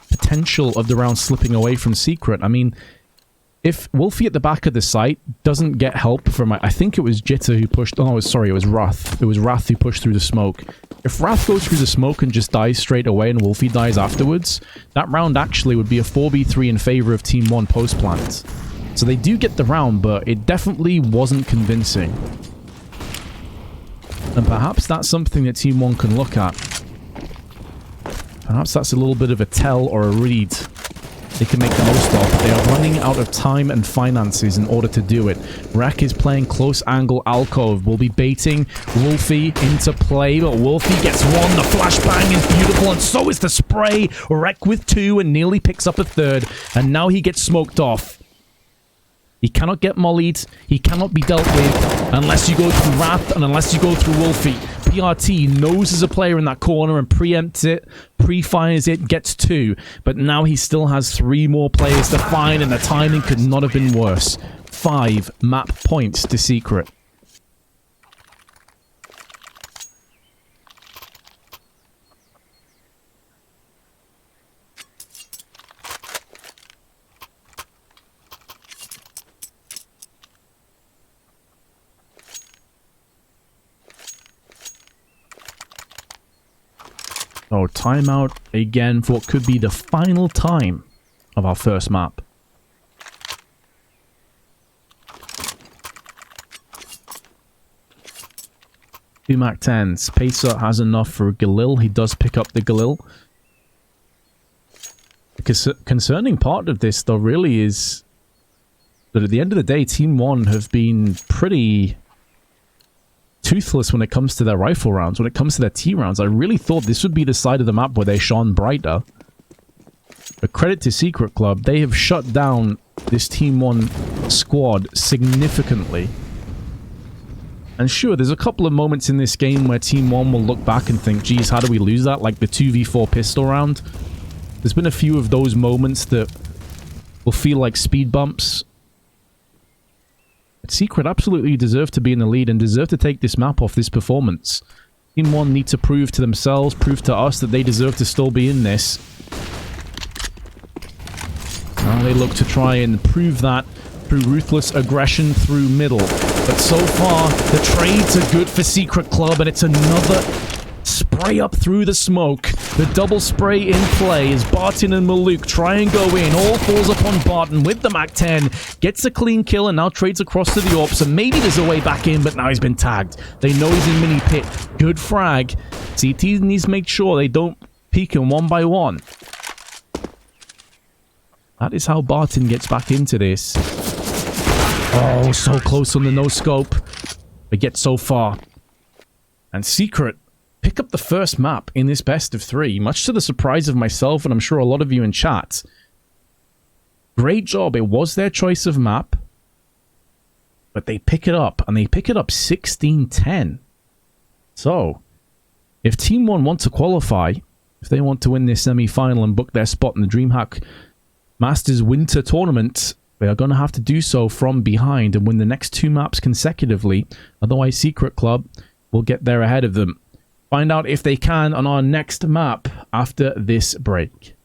potential of the round slipping away from Secret. I mean, if Wolfie at the back of the site doesn't get help from... I think it was Jitter who pushed... Oh, sorry, it was Wrath. It was Wrath who pushed through the smoke. If Wrath goes through the smoke and just dies straight away and Wolfie dies afterwards, that round actually would be a 4v3 in favor of Team 1 post-plant. So they do get the round, but it definitely wasn't convincing. And perhaps that's something that Team 1 can look at. Perhaps that's a little bit of a tell or a read they can make the most of. They are running out of time and finances in order to do it. Wreck is playing close angle alcove. Will be baiting Wolfie into play, but Wolfie gets one. The flashbang is beautiful, and so is the spray. Wreck with two and nearly picks up a third, and now he gets smoked off. He cannot get mollied. He cannot be dealt with unless you go through Wrath and unless you go through Wolfie. PRT knows there's a player in that corner and preempts it, pre-fires it, gets two. But now he still has three more players to find, and the timing could not have been worse. 5 map points to Secret. So, timeout again for what could be the final time of our first map. Two Mac 10s. Pacer has enough for Galil. He does pick up the Galil. The concerning part of this, though, really is that at the end of the day, Team 1 have been pretty toothless when it comes to their rifle rounds, when it comes to their T rounds. I really thought this would be the side of the map where they shone brighter. But credit to Secret Club, they have shut down this Team 1 squad significantly. And sure, there's a couple of moments in this game where Team 1 will look back and think, geez, how do we lose that? Like the 2v4 pistol round. There's been a few of those moments that will feel like speed bumps. Secret absolutely deserve to be in the lead and deserve to take this map off this performance. Team 1 need to prove to themselves, prove to us that they deserve to still be in this. Now they look to try and prove that through ruthless aggression through middle. But so far, the trades are good for Secret Club, and it's another spray up through the smoke. The double spray in play as Barton and Maluk try and go in. All falls upon Barton with the Mac 10. Gets a clean kill and now trades across to the AWP. So maybe there's a way back in, but now he's been tagged. They know he's in mini pit. Good frag. CT needs to make sure they don't peek him one by one. That is how Barton gets back into this. Oh, so close on the no-scope. But get so far. And Secret pick up the first map in this best of 3, much to the surprise of myself and I'm sure a lot of you in chat. Great job. It was their choice of map. But they pick it up, and they pick it up 16-10. So, if Team 1 want to qualify, if they want to win this semi-final and book their spot in the DreamHack Masters Winter Tournament, they are going to have to do so from behind and win the next 2 maps consecutively. Otherwise, Secret Club will get there ahead of them. Find out if they can on our next map after this break.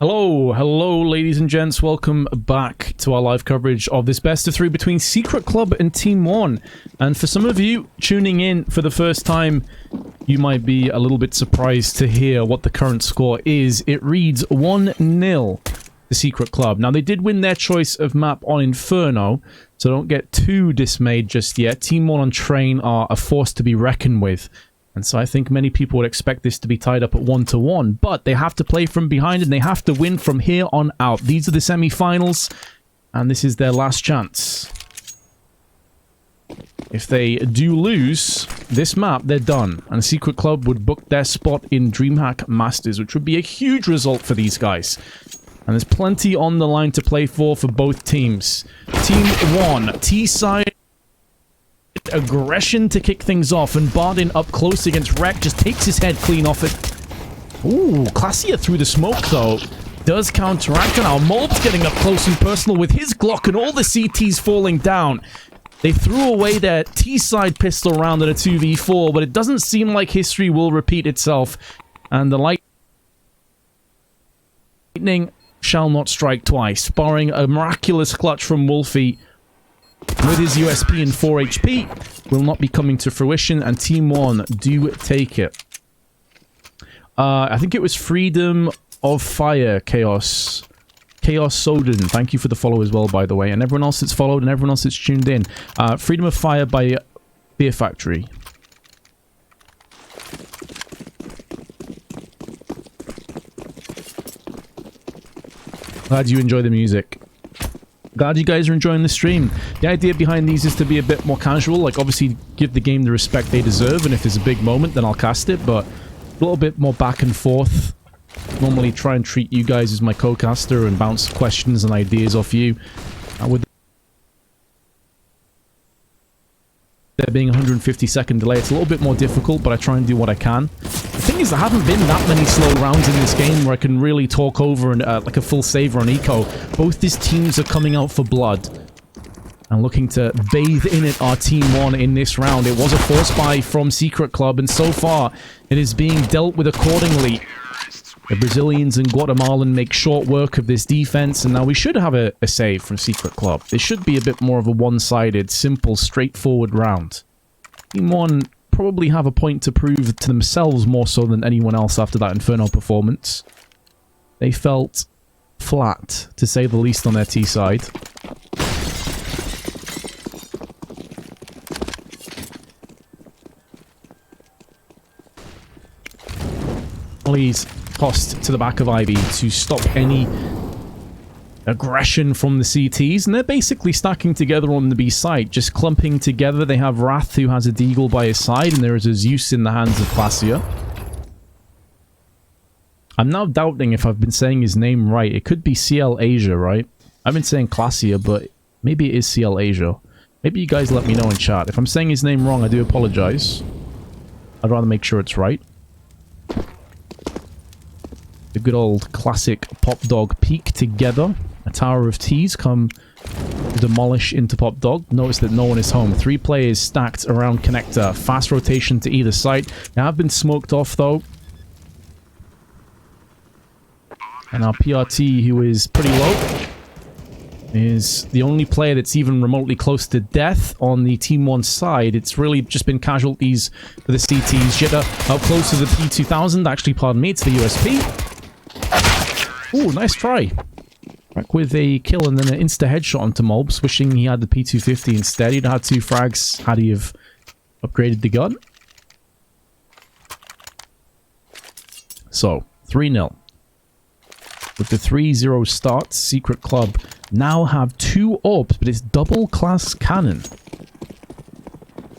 Hello, ladies and gents. Welcome back to our live coverage of this best of 3 between Secret Club and Team 1. And for some of you tuning in for the first time, you might be a little bit surprised to hear what the current score is. It reads 1-0 to Secret Club. Now, they did win their choice of map on Inferno, so don't get too dismayed just yet. Team 1 on Train are a force to be reckoned with. And so I think many people would expect this to be tied up at 1-1, but they have to play from behind and they have to win from here on out. These are the semi-finals, and this is their last chance. If they do lose this map, they're done, and Secret Club would book their spot in DreamHack Masters, which would be a huge result for these guys. And there's plenty on the line to play for both teams. Team 1, T-side. Aggression to kick things off, and Bardin up close against Rek just takes his head clean off it. Ooh, Classier through the smoke though does counteract, and now Molb's getting up close and personal with his Glock and all the CTs falling down. They threw away their T-side pistol round at a 2v4, but it doesn't seem like history will repeat itself, and the lightning shall not strike twice, barring a miraculous clutch from Wolfie with his USP and 4 HP, will not be coming to fruition, and Team 1 do take it. I think it was Freedom of Fire, Chaos Soden. Thank you for the follow as well, by the way, and everyone else that's followed and everyone else that's tuned in. Freedom of Fire by Beer Factory. Glad you enjoy the music. Glad you guys are enjoying the stream. The idea behind these is to be a bit more casual, like obviously give the game the respect they deserve, and if there's a big moment then I'll cast it, but a little bit more back and forth. Normally try and treat you guys as my co-caster and bounce questions and ideas off you. With there being a 150-second delay, it's a little bit more difficult, but I try and do what I can. The thing is, there haven't been that many slow rounds in this game where I can really talk over and like a full saver on eco. Both these teams are coming out for blood and looking to bathe in it. Our Team 1 in this round. It was a force buy from Secret Club, and so far it is being dealt with accordingly. The Brazilians and Guatemalan make short work of this defense, and now we should have a save from Secret Club. This should be a bit more of a one-sided, simple, straightforward round. Team 1 probably have a point to prove to themselves more so than anyone else after that Inferno performance. They felt flat, to say the least, on their T side. Please tossed to the back of Ivy to stop any aggression from the CTs, and they're basically stacking together on the B side, just clumping together. They have Wrath, who has a Deagle by his side, and there is a Zeus in the hands of Classier. I'm now doubting if I've been saying his name right. It could be CL Asia, right? I've been saying Classier, but maybe it is CL Asia. Maybe you guys let me know in chat. If I'm saying his name wrong, I do apologize. I'd rather make sure it's right. The good old classic Pop Dog peek together. A tower of T's come demolish into Pop Dog. Notice that no one is home. 3 players stacked around connector. Fast rotation to either side. They have been smoked off though. And our PRT, who is pretty low, is the only player that's even remotely close to death on the Team 1 side. It's really just been casualties for the CTs. Jitter up close to the P2000. Actually, pardon me, it's the USP. Ooh, nice try. Back with a kill and then an insta-headshot onto Molbs, wishing he had the P250 instead. He'd had 2 frags had he have upgraded the gun. So, 3-0. With the 3-0 start, Secret Club now have 2 orbs, but it's double-class cannon.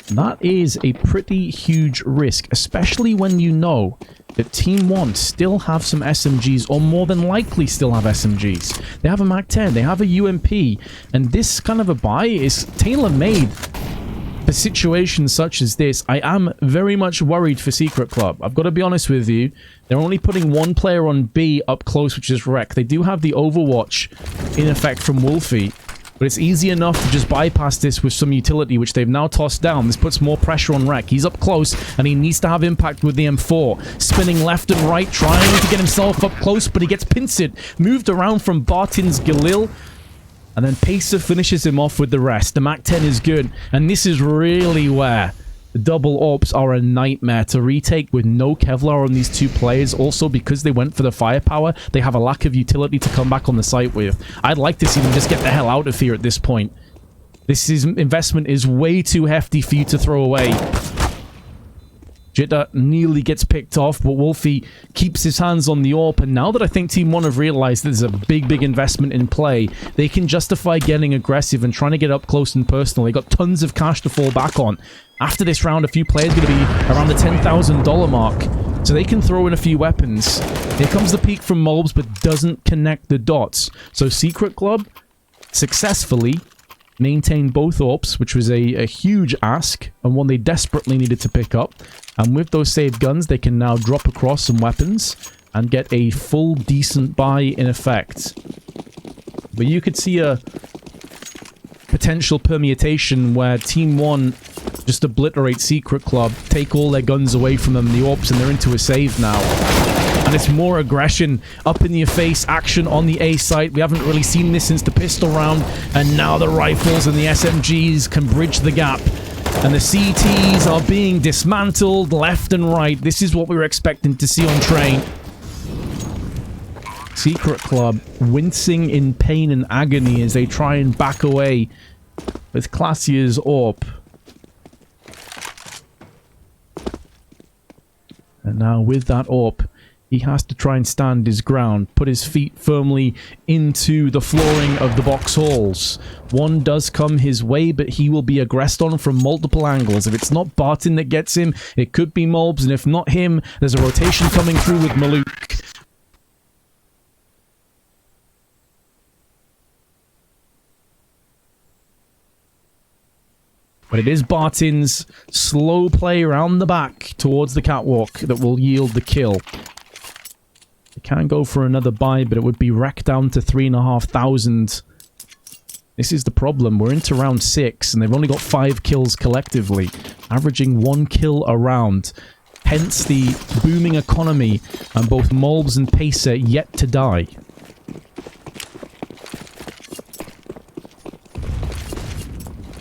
That is a pretty huge risk, especially when you know that Team 1 still have some SMGs, or more than likely still have SMGs. They have a MAC-10, they have a UMP, and this kind of a buy is tailor-made for situations such as this. I am very much worried for Secret Club. I've got to be honest with you. They're only putting 1 player on B up close, which is Rek. They do have the Overwatch in effect from Wolfie. But it's easy enough to just bypass this with some utility, which they've now tossed down. This puts more pressure on Rek. He's up close, and he needs to have impact with the M4. Spinning left and right, trying to get himself up close, but he gets pincered. Moved around from Bartin's Galil, and then Pacer finishes him off with the rest. The MAC-10 is good, and this is really where the double AWPs are a nightmare to retake with no Kevlar on these two players. Also, because they went for the firepower, they have a lack of utility to come back on the site with. I'd like to see them just get the hell out of here at this point. This investment is way too hefty for you to throw away. Jitta nearly gets picked off, but Wolfie keeps his hands on the AWP, and now that I think Team 1 have realized there's a big investment in play, they can justify getting aggressive and trying to get up close and personal. They got tons of cash to fall back on. After this round, a few players are going to be around the $10,000 mark, so they can throw in a few weapons. Here comes the peek from Molbs, but doesn't connect the dots. So Secret Club successfully maintained both AWPs, which was a huge ask, and one they desperately needed to pick up. And with those saved guns, they can now drop across some weapons and get a full decent buy in effect. But you could see a potential permutation where Team 1 just obliterate Secret Club, take all their guns away from them, the AWPs, and they're into a save now. And it's more aggression, up in your face, action on the A site. We haven't really seen this since the pistol round, and now the rifles and the SMGs can bridge the gap. And the CTs are being dismantled left and right. This is what we were expecting to see on Train. Secret Club wincing in pain and agony as they try and back away with Classier's AWP. And now with that AWP, he has to try and stand his ground, put his feet firmly into the flooring of the box halls. One does come his way, but he will be aggressed on from multiple angles. If it's not Barton that gets him, it could be Molbs, and if not him, there's a rotation coming through with Maluk. But it is Barton's slow play around the back towards the catwalk that will yield the kill. They can go for another buy, but it would be Rek down to 3,500. This is the problem. We're into round 6, and they've only got 5 kills collectively, averaging 1 kill a round. Hence the booming economy, and both Molbs and Pacer yet to die.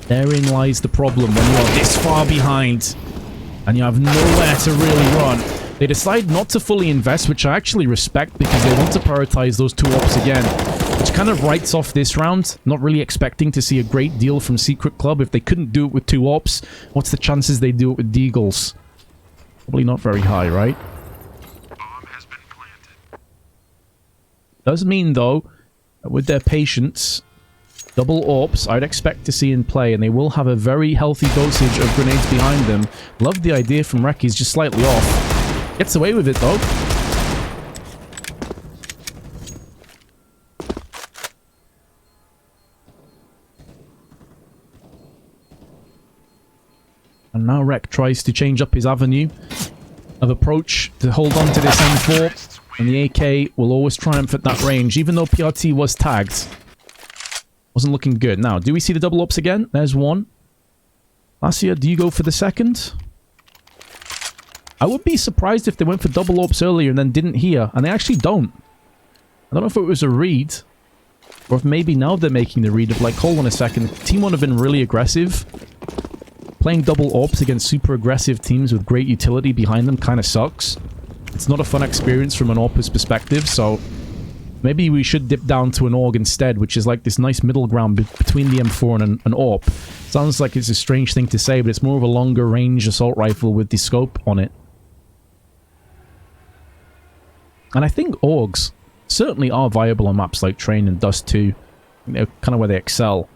Therein lies the problem when you are this far behind, and you have nowhere to really run. They decide not to fully invest, which I actually respect because they want to prioritize those 2 AWPs again, which kind of writes off this round. Not really expecting to see a great deal from Secret Club. If they couldn't do it with 2 AWPs, what's the chances they do it with Deagles? Probably not very high, right? Bomb has been planted. Does mean, though, that with their patience, double AWPs I'd expect to see in play, and they will have a very healthy dosage of grenades behind them. Love the idea from Rek, he's just slightly off. Gets away with it, though. And now Rek tries to change up his avenue of approach to hold on to this M4. And the AK will always triumph at that range, even though PRT was tagged. Wasn't looking good. Now, do we see the double ups again? There's one. Lasia, do you go for the second? I would be surprised if they went for double ops earlier and then didn't here. And they actually don't. I don't know if it was a read. Or if maybe now they're making the read of like, hold on a second. Team 1 have been really aggressive. Playing double ops against super aggressive teams with great utility behind them kind of sucks. It's not a fun experience from an AWPer's perspective, so maybe we should dip down to an AUG instead, which is like this nice middle ground between the M4 and an AWP. Sounds like it's a strange thing to say, but it's more of a longer range assault rifle with the scope on it. And I think AUGs certainly are viable on maps like Train and Dust 2. They're kind of where they excel.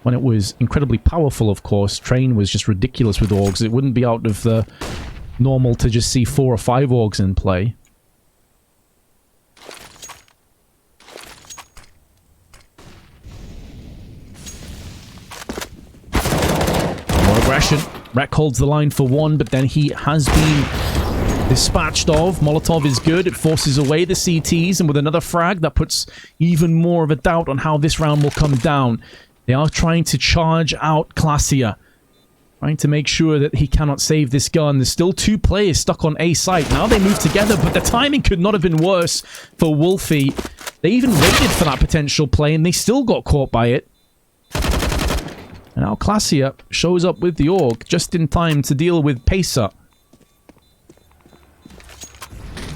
When it was incredibly powerful, of course, Train was just ridiculous with AUGs. It wouldn't be out of the normal to just see 4 or 5 AUGs in play. More aggression. Rek holds the line for 1, but then he has been dispatched of. Molotov is good. It forces away the CTs, and with another frag, that puts even more of a doubt on how this round will come down. They are trying to charge out Classier. Trying to make sure that he cannot save this gun. There's still 2 players stuck on A site. Now they move together, but the timing could not have been worse for Wolfie. They even waited for that potential play, and they still got caught by it. And now Classier shows up with the AUG just in time to deal with Pacer.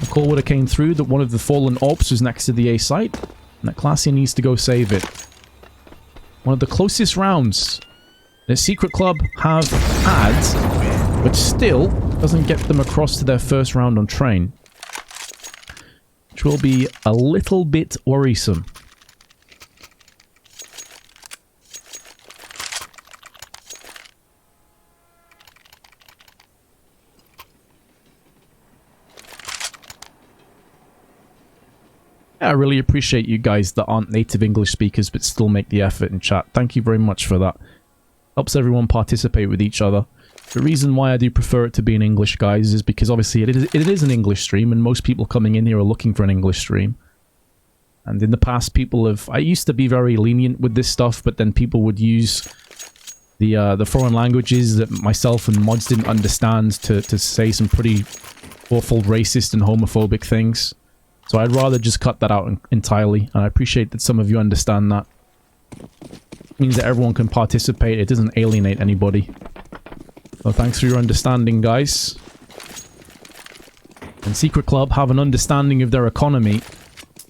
The call would have came through that one of the fallen ops was next to the A site, and that Classier needs to go save it. One of the closest rounds the Secret Club have had, but still doesn't get them across to their first round on train. Which will be a little bit worrisome. I really appreciate you guys that aren't native English speakers but still make the effort in chat. Thank you very much for that. Helps everyone participate with each other. The reason why I do prefer it to be in English, guys, is because obviously it is an English stream, and most people coming in here are looking for an English stream. And in the past, I used to be very lenient with this stuff, but then people would use the foreign languages that myself and mods didn't understand to say some pretty awful racist and homophobic things. So I'd rather just cut that out entirely, and I appreciate that some of you understand that. It means that everyone can participate, it doesn't alienate anybody. So thanks for your understanding, guys. And Secret Club have an understanding of their economy,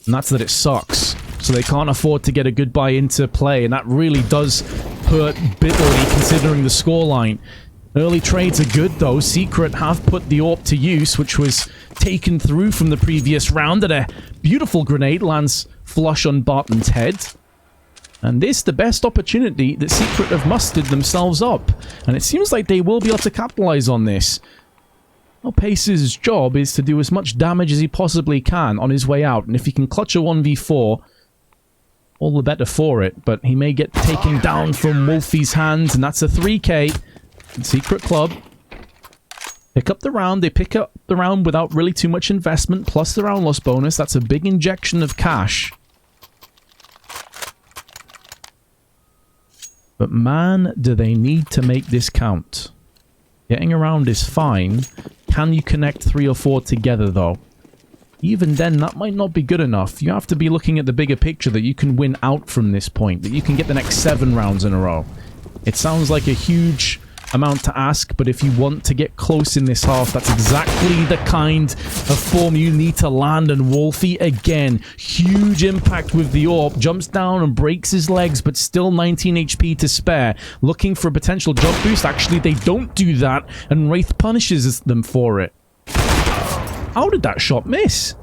and that's that it sucks. So they can't afford to get a good buy into play, and that really does hurt bitterly considering the scoreline. Early trades are good though. Secret have put the AWP to use, which was taken through from the previous round, and a beautiful grenade lands flush on Barton's head. And this the best opportunity that Secret have mustered themselves up, and it seems like they will be able to capitalize on this. Well, Pace's job is to do as much damage as he possibly can on his way out, and if he can clutch a 1v4, all the better for it. But he may get taken down from Wolfie's hands, and that's a 3k. And Secret Club pick up the round. They pick up the round without really too much investment, plus the round loss bonus. That's a big injection of cash. But man, do they need to make this count. Getting around is fine. Can you connect 3 or 4 together, though? Even then, that might not be good enough. You have to be looking at the bigger picture that you can win out from this point, that you can get the next 7 rounds in a row. It sounds like a huge amount to ask, but if you want to get close in this half, that's exactly the kind of form you need to land. And Wolfie, again, huge impact with the AWP, jumps down and breaks his legs, but still 19 HP to spare, looking for a potential jump boost. Actually, they don't do that, and Wraith punishes them for it. How did that shot miss?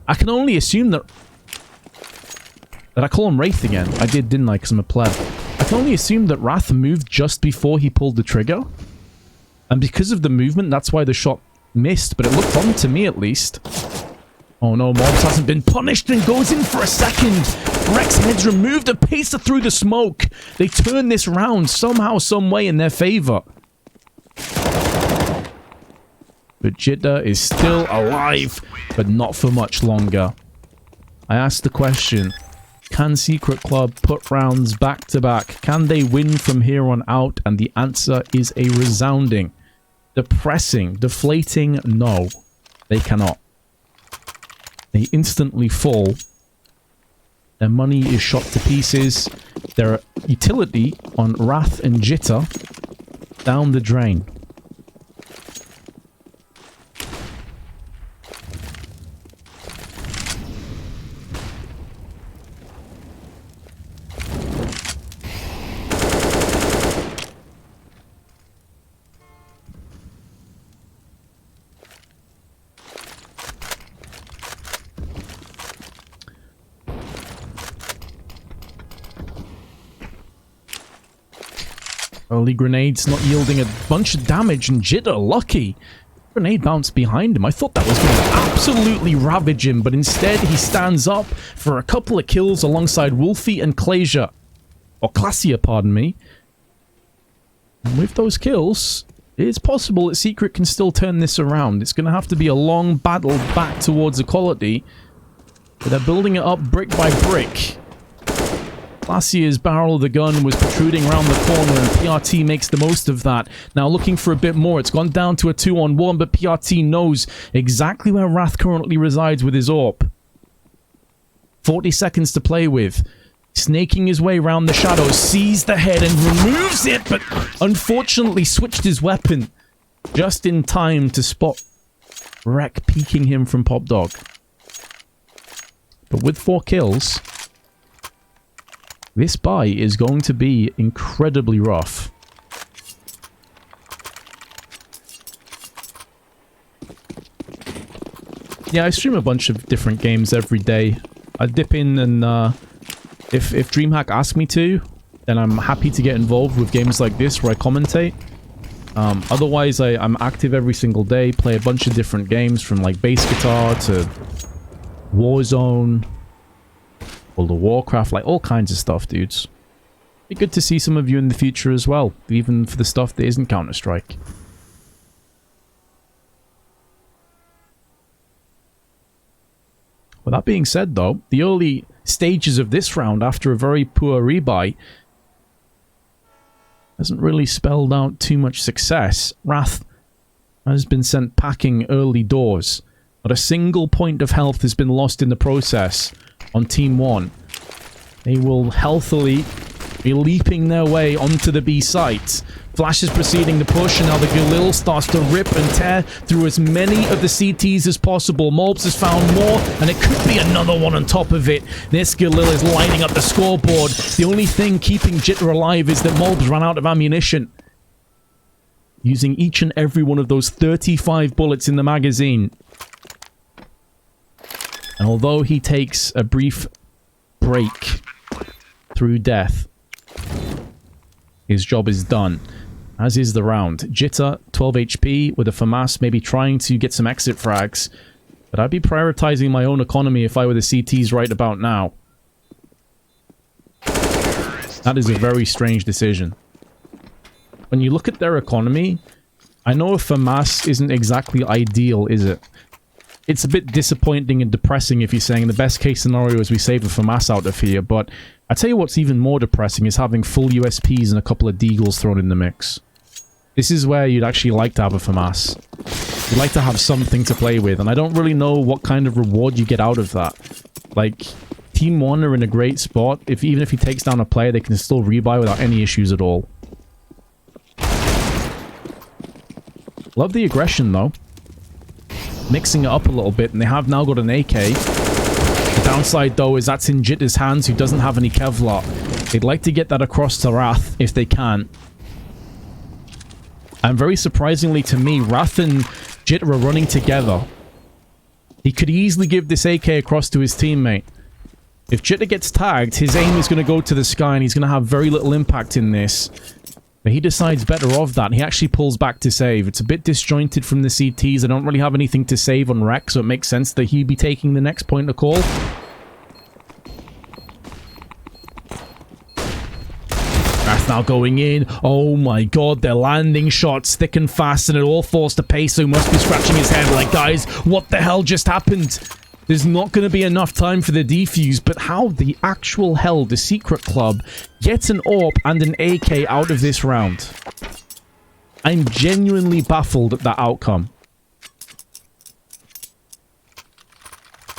I can only assume that I call him Wraith again. I did, didn't I, because I'm a pleb. I can only assume that Wrath moved just before he pulled the trigger. And because of the movement, that's why the shot missed. But it looked on to me, at least. Oh no, Mobs hasn't been punished and goes in for a second. Rex heads removed and Pacer through the smoke. They turn this round somehow, some way in their favor. But Jitter is still alive, but not for much longer. I asked the question, can Secret Club put rounds back to back? Can they win from here on out? And the answer is a resounding, depressing, deflating no. They cannot. They instantly fall. Their money is shot to pieces. Their utility on Wrath and Jitter down the drain. Early grenades not yielding a bunch of damage, and Jitter lucky. Grenade bounced behind him. I thought that was going to absolutely ravage him, but instead he stands up for a couple of kills alongside Wolfie and Classier. Or Classier, pardon me. And with those kills, it's possible that Secret can still turn this around. It's going to have to be a long battle back towards equality. But they're building it up brick by brick. Last year's barrel of the gun was protruding around the corner, and PRT makes the most of that. Now looking for a bit more. It's gone down to a 2-on-1, but PRT knows exactly where Wrath currently resides with his AWP. 40 seconds to play with. Snaking his way around the shadows, sees the head and removes it, but unfortunately switched his weapon just in time to spot Rek peeking him from Pop Dog. But with 4 kills, this buy is going to be incredibly rough. Yeah, I stream a bunch of different games every day. I dip in and if DreamHack asks me to, then I'm happy to get involved with games like this where I commentate. Otherwise, I'm active every single day, play a bunch of different games from like bass guitar to Warzone, World of Warcraft, like all kinds of stuff, dudes. Be good to see some of you in the future as well, even for the stuff that isn't Counter-Strike. With that being said though, the early stages of this round after a very poor rebuy hasn't really spelled out too much success. Wrath has been sent packing early doors. Not a single point of health has been lost in the process on Team 1. They will healthily be leaping their way onto the B site. Flash is proceeding to push, and now the Galil starts to rip and tear through as many of the CTs as possible. Molbs has found more, and it could be another one on top of it. This Galil is lighting up the scoreboard. The only thing keeping Jitter alive is that Molbs ran out of ammunition. Using each and every one of those 35 bullets in the magazine. And although he takes a brief break through death, his job is done. As is the round. Jitter, 12 HP with a FAMAS, maybe trying to get some exit frags. But I'd be prioritizing my own economy if I were the CTs right about now. That is a very strange decision. When you look at their economy, I know a FAMAS isn't exactly ideal, is it? It's a bit disappointing and depressing if you're saying the best case scenario is we save a FAMAS out of here, but I tell you what's even more depressing is having full USPs and a couple of deagles thrown in the mix. This is where you'd actually like to have a FAMAS. You'd like to have something to play with, and I don't really know what kind of reward you get out of that. Like, Team 1 are in a great spot. Even if he takes down a player, they can still rebuy without any issues at all. Love the aggression, though. Mixing it up a little bit, and they have now got an AK. The downside, though, is that's in Jitter's hands, who doesn't have any Kevlar. They'd like to get that across to Wrath, if they can. And very surprisingly to me, Wrath and Jitter are running together. He could easily give this AK across to his teammate. If Jitter gets tagged, his aim is going to go to the sky, and he's going to have very little impact in this. But he decides better of that. He actually pulls back to save. It's a bit disjointed from the CTs. I don't really have anything to save on Rek, so it makes sense that he'd be taking the next point of call. Wrath now going in. Oh my god, they're landing shots thick and fast, and it all falls to Peso, who must be scratching his head like, guys, what the hell just happened? There's not going to be enough time for the defuse, but how the actual hell does Secret Club get an AWP and an AK out of this round? I'm genuinely baffled at that outcome.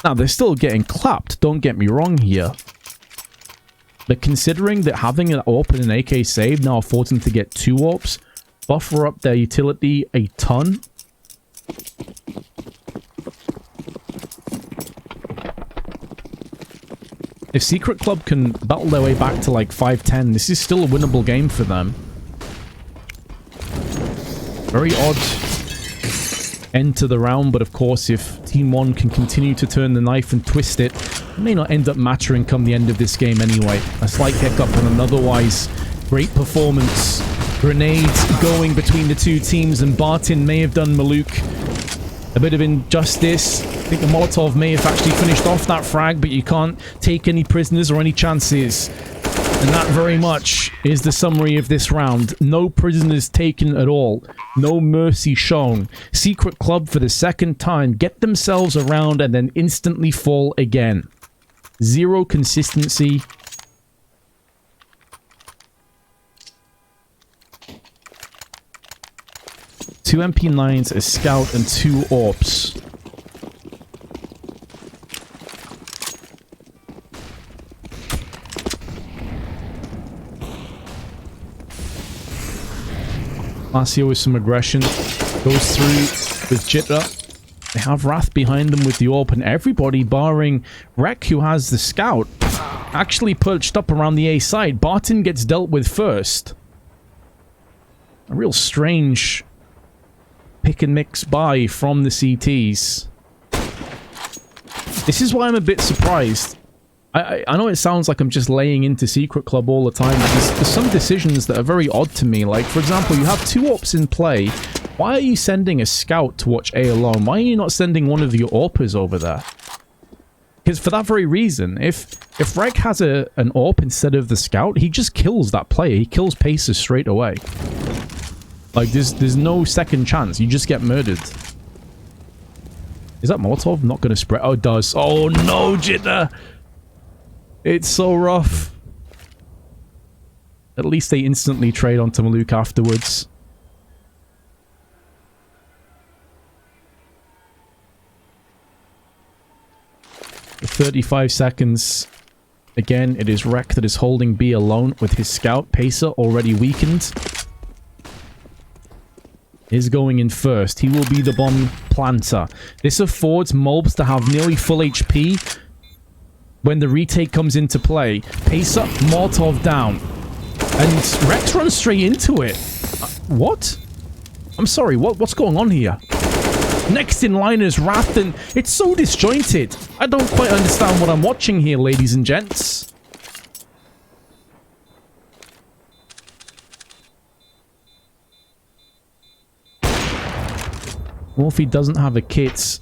Now, they're still getting clapped, don't get me wrong here. But considering that having an AWP and an AK saved now forced them to get 2 AWPs, buffer up their utility a ton. If Secret Club can battle their way back to like 5-10, this is still a winnable game for them. Very odd end to the round, but of course if Team 1 can continue to turn the knife and twist it, it may not end up mattering come the end of this game anyway. A slight hiccup on an otherwise great performance. Grenades going between the two teams, and Bartin may have done Maluk a bit of injustice. I think the Molotov may have actually finished off that frag, but you can't take any prisoners or any chances. And that very much is the summary of this round. No prisoners taken at all. No mercy shown. Secret Club for the second time get themselves around and then instantly fall again. Zero consistency. 2 MP9s, a scout, and 2 AWPs. Lassio with some aggression. Goes through with Jitter. They have Wrath behind them with the AWP, and everybody barring Rek, who has the scout, actually perched up around the A side. Barton gets dealt with first. A real strange pick and mix buy from the CTs. This is why I'm a bit surprised. I know it sounds like I'm just laying into Secret Club all the time, but there's some decisions that are very odd to me. Like, for example, you have 2 AWPs in play. Why are you sending a scout to watch A alone? Why are you not sending one of your AWPers over there? Because for that very reason, if Reg has an AWP instead of the scout, he just kills that player. He kills Pacer straight away. Like, there's no second chance. You just get murdered. Is that Molotov not going to spread? Oh, it does. Oh, no, Jitter! It's so rough. At least they instantly trade onto Maluk afterwards. For 35 seconds. Again, it is Rek that is holding B alone with his scout. Pacer already weakened. Is going in first. He will be the bomb planter. This affords Mobs to have nearly full HP when the retake comes into play. Pacer, Molotov down. And Rex runs straight into it. What? I'm sorry, what's going on here? Next in line is Wrath, and it's so disjointed. I don't quite understand what I'm watching here, ladies and gents. Wolfie doesn't have a kit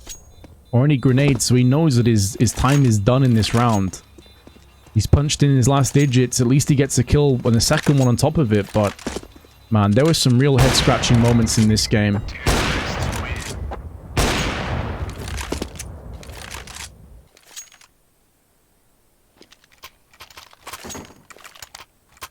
or any grenades, so he knows that his time is done in this round. He's punched in his last digits. At least he gets a kill on the second one on top of it, but man, there were some real head-scratching moments in this game.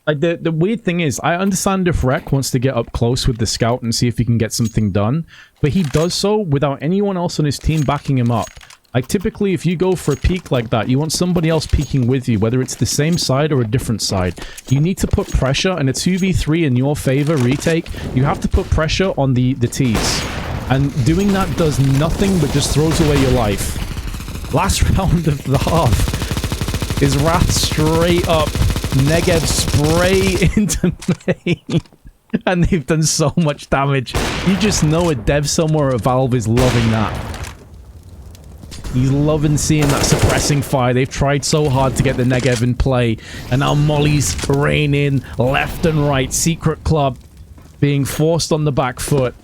Like, the weird thing is, I understand if Rek wants to get up close with the scout and see if he can get something done, but he does so without anyone else on his team backing him up. Like, typically, if you go for a peek like that, you want somebody else peeking with you, whether it's the same side or a different side. You need to put pressure, and a 2v3 in your favor retake, you have to put pressure on the Ts. And doing that does nothing but just throws away your life. Last round of the half is Wrath straight up. Negev spray into main. And they've done so much damage. You just know a dev somewhere at Valve is loving that. He's loving seeing that suppressing fire. They've tried so hard to get the Negev in play. And now Molly's raining left and right. Secret Club being forced on the back foot.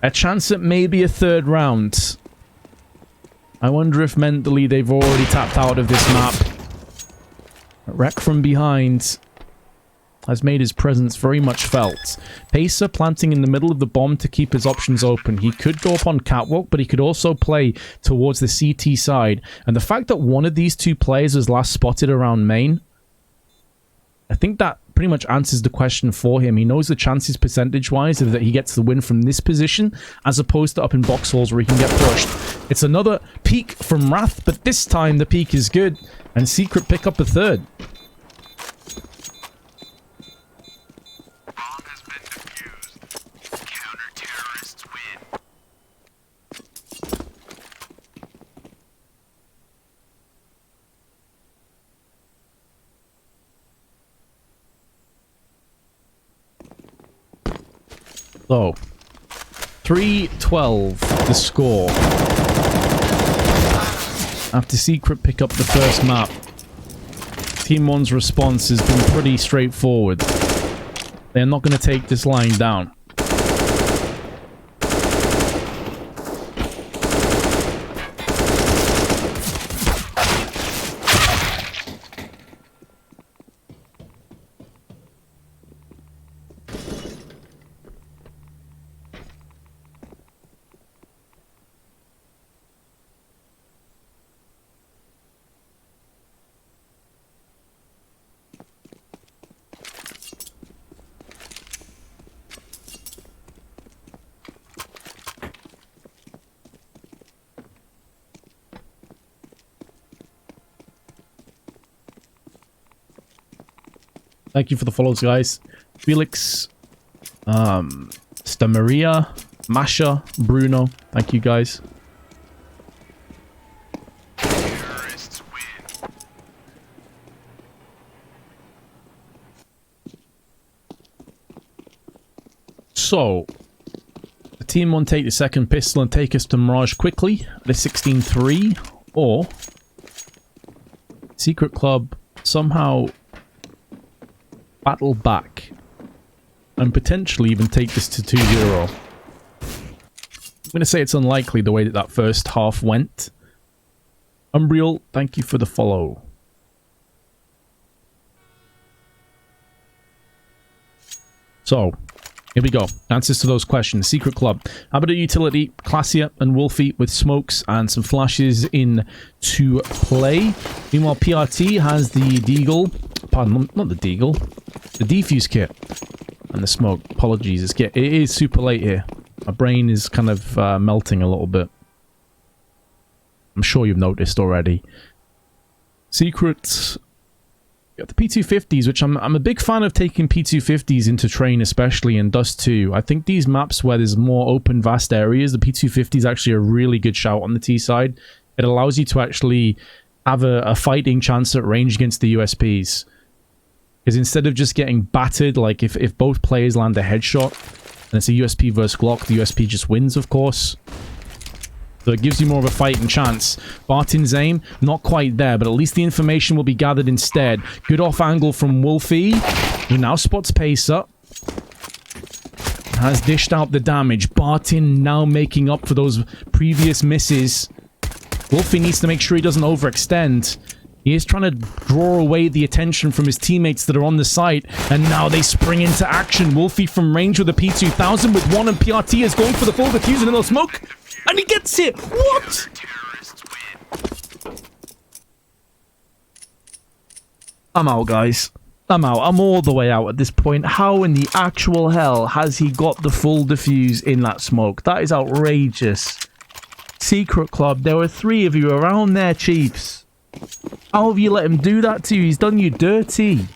A chance at maybe a third round. I wonder if mentally they've already tapped out of this map. Rek from behind has made his presence very much felt. Pacer planting in the middle of the bomb to keep his options open. He could go up on Catwalk, but he could also play towards the CT side. And the fact that one of these two players was last spotted around main, I think that pretty much answers the question for him. He knows the chances percentage-wise that he gets the win from this position, as opposed to up in box holes where he can get pushed. It's another peek from Wrath, but this time the peek is good. And Secret pick up a third. Bomb has been defused. Counter-terrorists win. So, 3-12 the score. After Secret pick up the first map, Team 1's response has been pretty straightforward. They're not going to take this lying down. Thank you for the follows, guys. Felix, Stamaria, Masha, Bruno. Thank you, guys. Terrorists win. So, the team 1 take the second pistol and take us to Mirage quickly. The 16-3, or Secret Club somehow battle back and potentially even take this to 2-0. I'm going to say it's unlikely the way that that first half went. Umbriel, thank you for the follow. So, here we go. Answers to those questions. Secret Club. Habitat Utility, Classier and Wolfie with smokes and some flashes in to play. Meanwhile, PRT has the Deagle. Pardon, not the Deagle. The defuse kit. And the smoke. Apologies. It is super late here. My brain is kind of melting a little bit. I'm sure you've noticed already. Secrets. Got the P250s, which I'm a big fan of taking P250s into train, especially in Dust 2. I think these maps where there's more open, vast areas, the P250 is actually a really good shout on the T side. It allows you to actually have a fighting chance at range against the USPs. Because instead of just getting battered, like if both players land a headshot, and it's a USP versus Glock, the USP just wins, of course. So it gives you more of a fighting chance. Barton's aim, not quite there, but at least the information will be gathered instead. Good off angle from Wolfie, who now spots Pacer. Has dished out the damage. Barton now making up for those previous misses. Wolfie needs to make sure he doesn't overextend. He is trying to draw away the attention from his teammates that are on the site, and now they spring into action. Wolfie from range with a P2000 with 1, and PRT is going for the full diffusion and no smoke. And he gets it! What?! I'm out, guys. I'm out. I'm all the way out at this point. How in the actual hell has he got the full diffuse in that smoke? That is outrageous. Secret Club, there were 3 of you around there, Chiefs. How have you let him do that to you? He's done you dirty.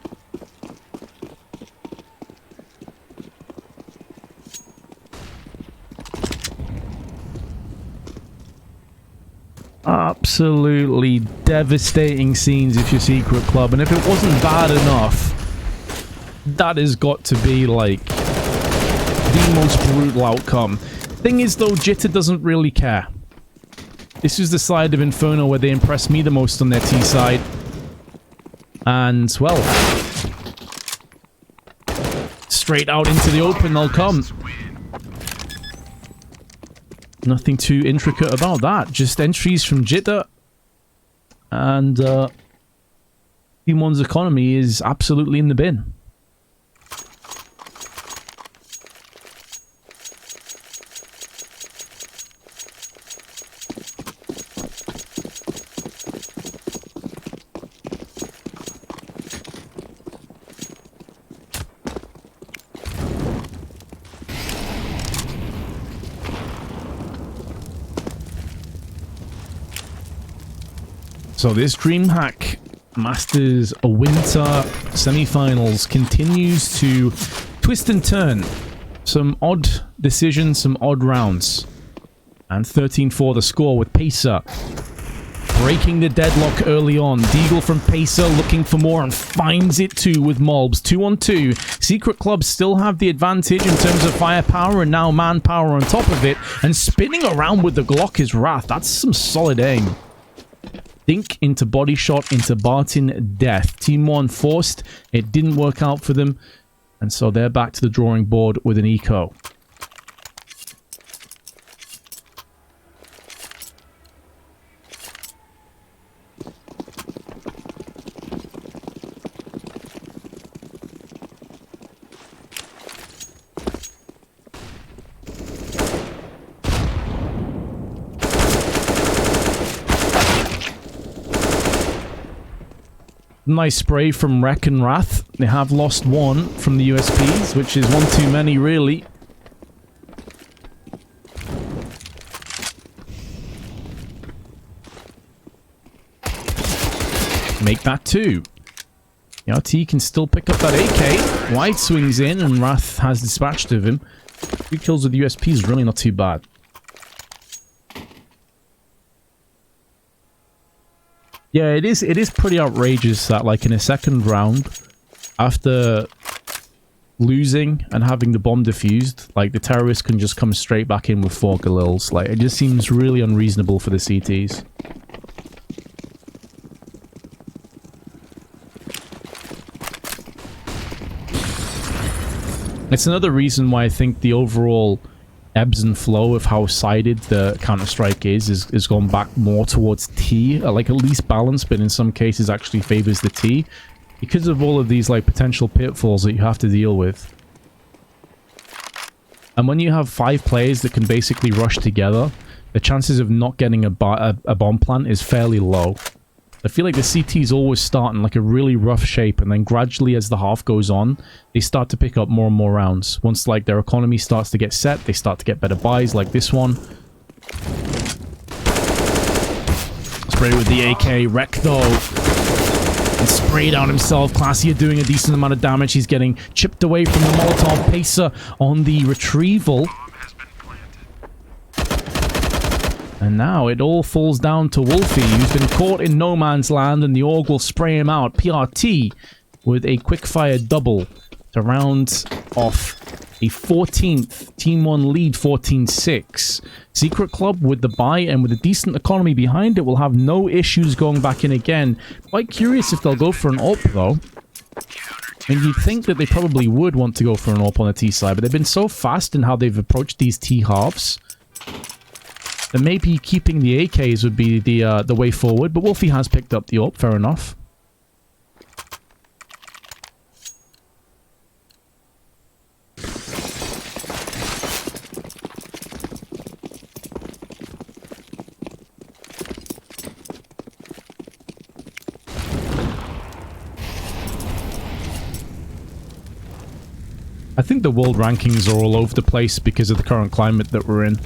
Absolutely devastating scenes if you're Secret Club. And if it wasn't bad enough, that has got to be like the most brutal outcome. Thing is though, Jitter doesn't really care. This is the side of Inferno where they impressed me the most on their T side. And, well, straight out into the open they'll come. Nothing too intricate about that. Just entries from Jitter. And Team 1's economy is absolutely in the bin. So this DreamHack Masters Winter Semi-Finals continues to twist and turn. Some odd decisions, some odd rounds. And 13-4 the score with Pacer breaking the deadlock early on. Deagle from Pacer looking for more and finds it too with Molbs. 2-on-2. Secret Club still have the advantage in terms of firepower and now manpower on top of it. And spinning around with the Glock is Wrath. That's some solid aim. Dink into body shot into Barton death. Team 1 forced. It didn't work out for them. And so they're back to the drawing board with an eco. Nice spray from Wreck and Wrath. They have lost 1 from the USPs, which is 1 too many, really. Make that 2. The RT can still pick up that AK. White swings in and Wrath has dispatched of him. 3 kills with USP is really not too bad. Yeah, it is pretty outrageous that, like, in a second round, after losing and having the bomb defused, like, the terrorists can just come straight back in with 4 Galils. Like, it just seems really unreasonable for the CTs. It's another reason why I think the overall ebbs and flow of how sided the Counter-Strike is gone back more towards T, like at least balanced, but in some cases actually favors the T, because of all of these like potential pitfalls that you have to deal with. And when you have 5 players that can basically rush together, the chances of not getting a bomb plant is fairly low. I feel like the CTs always start in like a really rough shape, and then gradually as the half goes on, they start to pick up more and more rounds. Once like their economy starts to get set, they start to get better buys like this one. Spray with the AK, Wreck though. And sprayed out himself. Classier doing a decent amount of damage. He's getting chipped away from the Molotov. Pacer on the retrieval. And now it all falls down to Wolfie, who's been caught in no man's land, and the AUG will spray him out. PRT with a quick-fire double to round off a 14th Team 1 lead, 14-6. Secret Club with the buy and with a decent economy behind it will have no issues going back in again. Quite curious if they'll go for an AWP, though. And you'd think that they probably would want to go for an AWP on the T side, but they've been so fast in how they've approached these T halves. And maybe keeping the AKs would be the way forward, but Wolfie has picked up the AWP, fair enough. I think the world rankings are all over the place because of the current climate that we're in.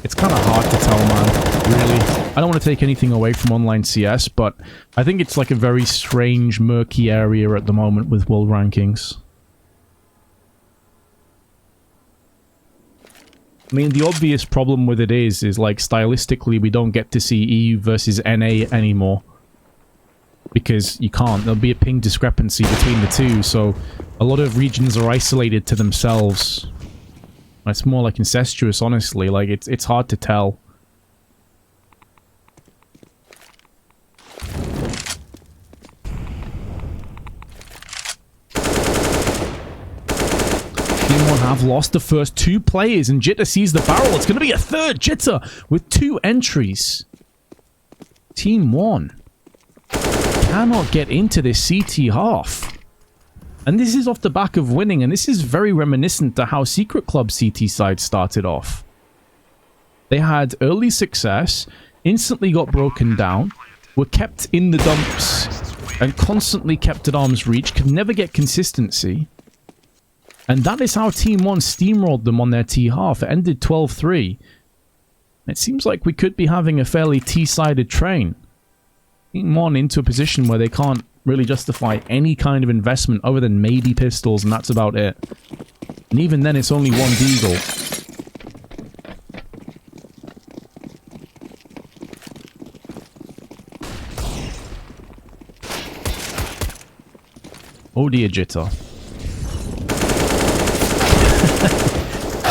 It's kind of hard to tell, man, really. I don't want to take anything away from online CS, but I think it's like a very strange, murky area at the moment with world rankings. I mean, the obvious problem with it is like stylistically we don't get to see EU versus NA anymore. Because you can't. There'll be a ping discrepancy between the two, so a lot of regions are isolated to themselves. It's more like incestuous, honestly. Like, it's hard to tell. Team 1 have lost the first 2 players, and Jitter sees the barrel. It's going to be a third Jitter with 2 entries. Team 1 cannot get into this CT half. And this is off the back of winning, and this is very reminiscent to how Secret Club CT side started off. They had early success, instantly got broken down, were kept in the dumps, and constantly kept at arm's reach, could never get consistency. And that is how Team 1 steamrolled them on their T half. It ended 12-3. It seems like we could be having a fairly T-sided train. Team 1 into a position where they can't really justify any kind of investment other than maybe pistols, and that's about it. And even then, it's only 1 Deagle. Oh dear, Jitter.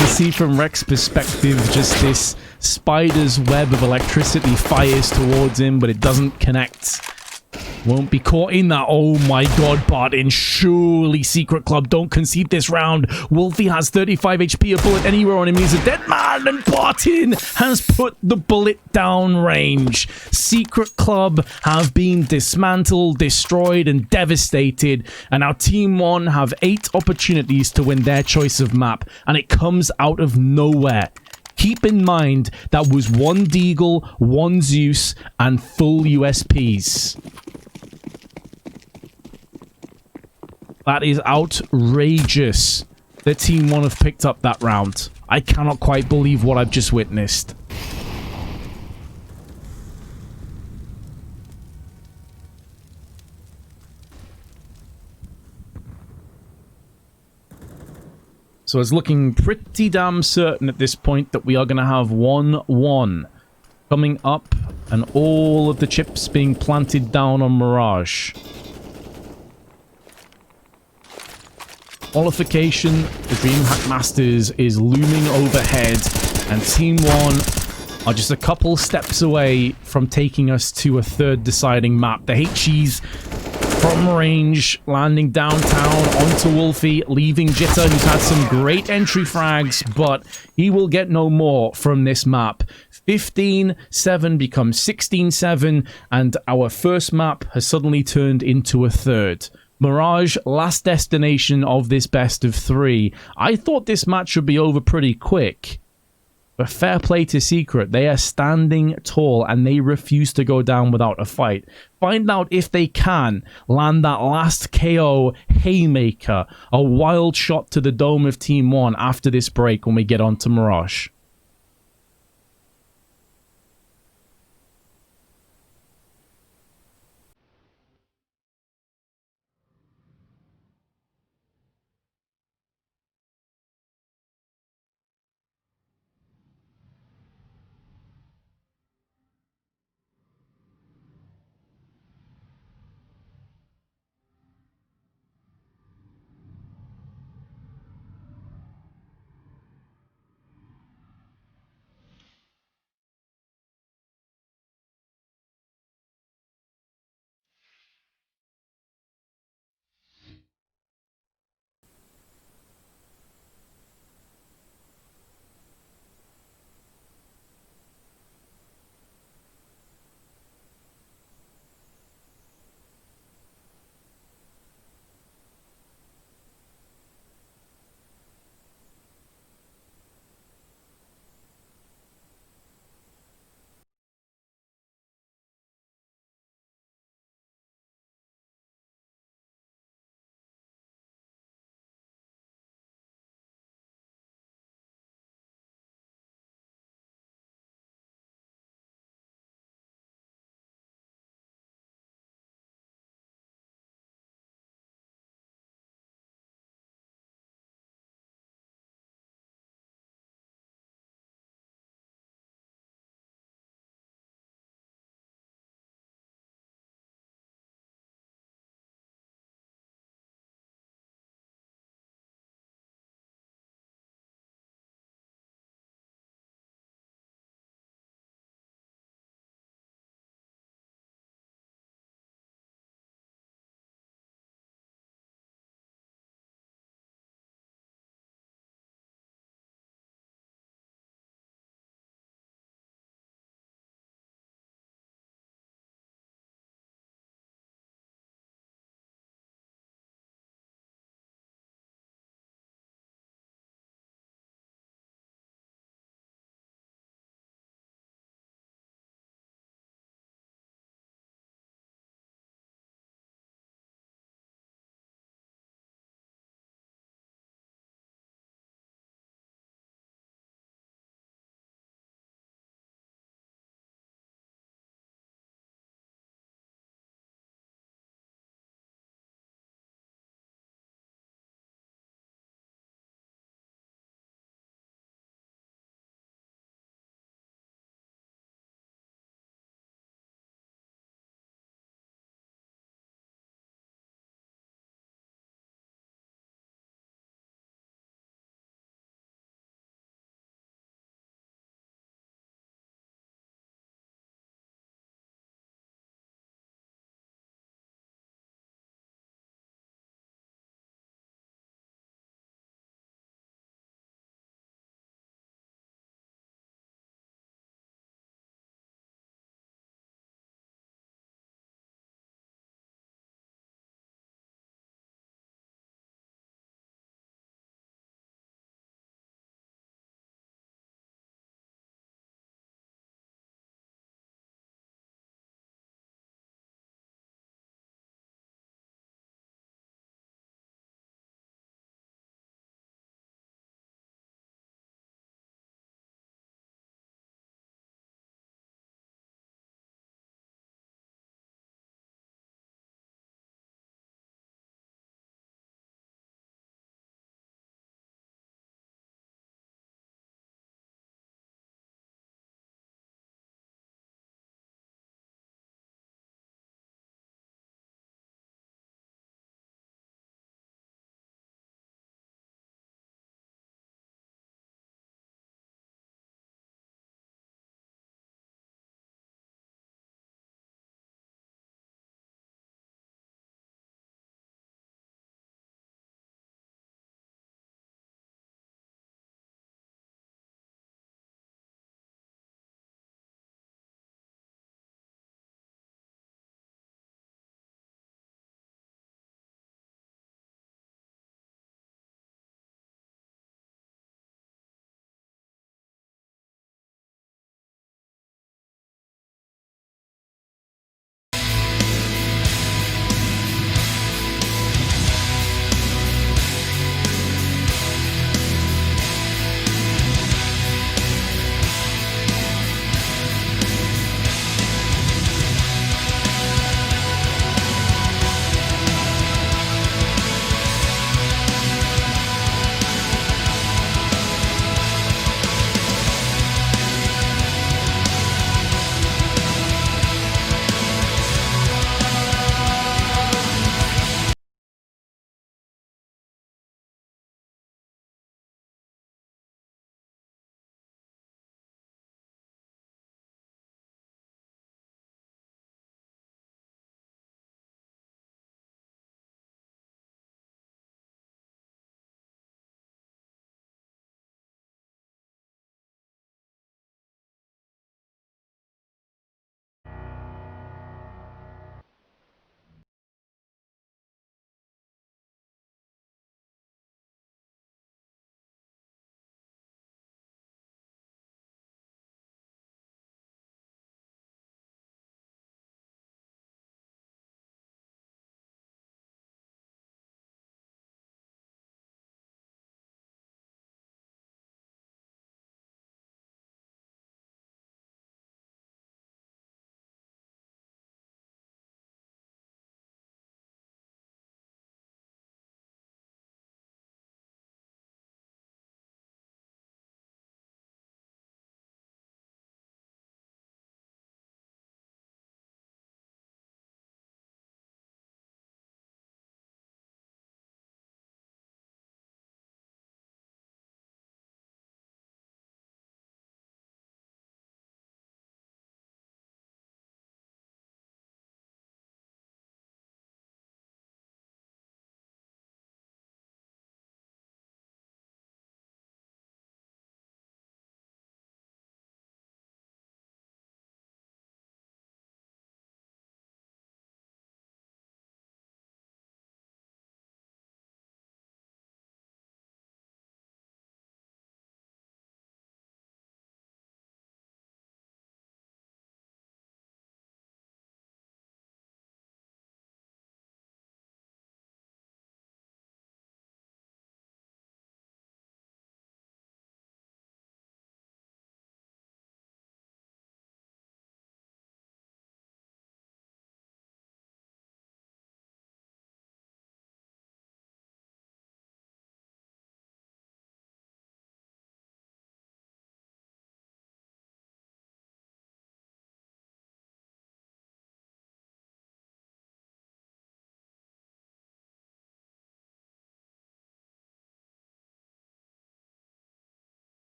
You see from Rex's perspective, just this spider's web of electricity fires towards him, but it doesn't connect. Won't be caught in that. Oh my god, Barton. Surely Secret Club don't concede this round. Wolfie has 35 HP. A bullet anywhere on him. He's a dead man. And Barton has put the bullet down range. Secret Club have been dismantled, destroyed, and devastated. And now Team 1 have 8 opportunities to win their choice of map. And it comes out of nowhere. Keep in mind, that was 1 Deagle, 1 Zeus, and full USPs. That is outrageous that Team 1 have picked up that round. I cannot quite believe what I've just witnessed. So it's looking pretty damn certain at this point that we are going to have 1-1 coming up, and all of the chips being planted down on Mirage. Qualification, the DreamHack Masters is looming overhead, and Team 1 are just a couple steps away from taking us to a third deciding map. The HEs from range, landing downtown onto Wolfie, leaving Jitter, who's had some great entry frags, but he will get no more from this map. 15-7 becomes 16-7, and our first map has suddenly turned into a third. Mirage, last destination of this best of 3. I thought this match would be over pretty quick. But fair play to Secret, they are standing tall and they refuse to go down without a fight. Find out if they can land that last KO haymaker, a wild shot to the dome of Team 1 after this break when we get on to Mirage.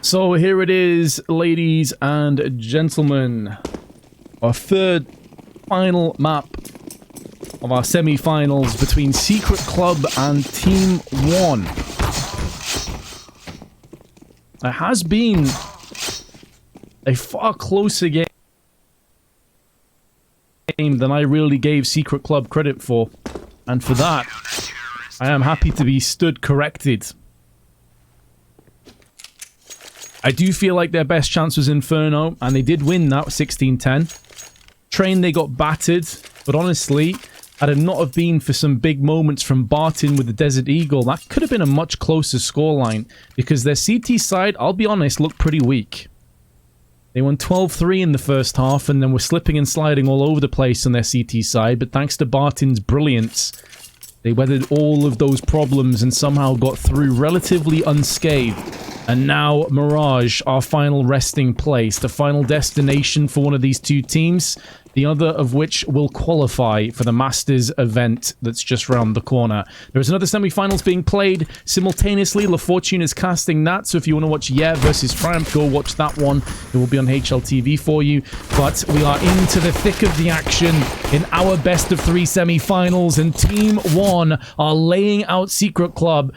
So here it is, ladies and gentlemen. Our third final map of our semi-finals between Secret Club and Team 1. It has been a far closer game than I really gave Secret Club credit for. And for that, I am happy to be stood corrected. I do feel like their best chance was Inferno, and they did win that 16-10. Train, they got battered, but honestly, had it not have been for some big moments from Barton with the Desert Eagle, that could have been a much closer scoreline, because their CT side, I'll be honest, looked pretty weak. They won 12-3 in the first half, and then were slipping and sliding all over the place on their CT side, but thanks to Barton's brilliance, they weathered all of those problems and somehow got through relatively unscathed. And now, Mirage, our final resting place, the final destination for one of these two teams, the other of which will qualify for the Masters event that's just round the corner. There's another semi-finals being played simultaneously. La Fortune is casting that, so if you want to watch Yeah versus Triumph, go watch that one. It will be on HLTV for you. But we are into the thick of the action in our best of 3 semi-finals, and Team 1 are laying out Secret Club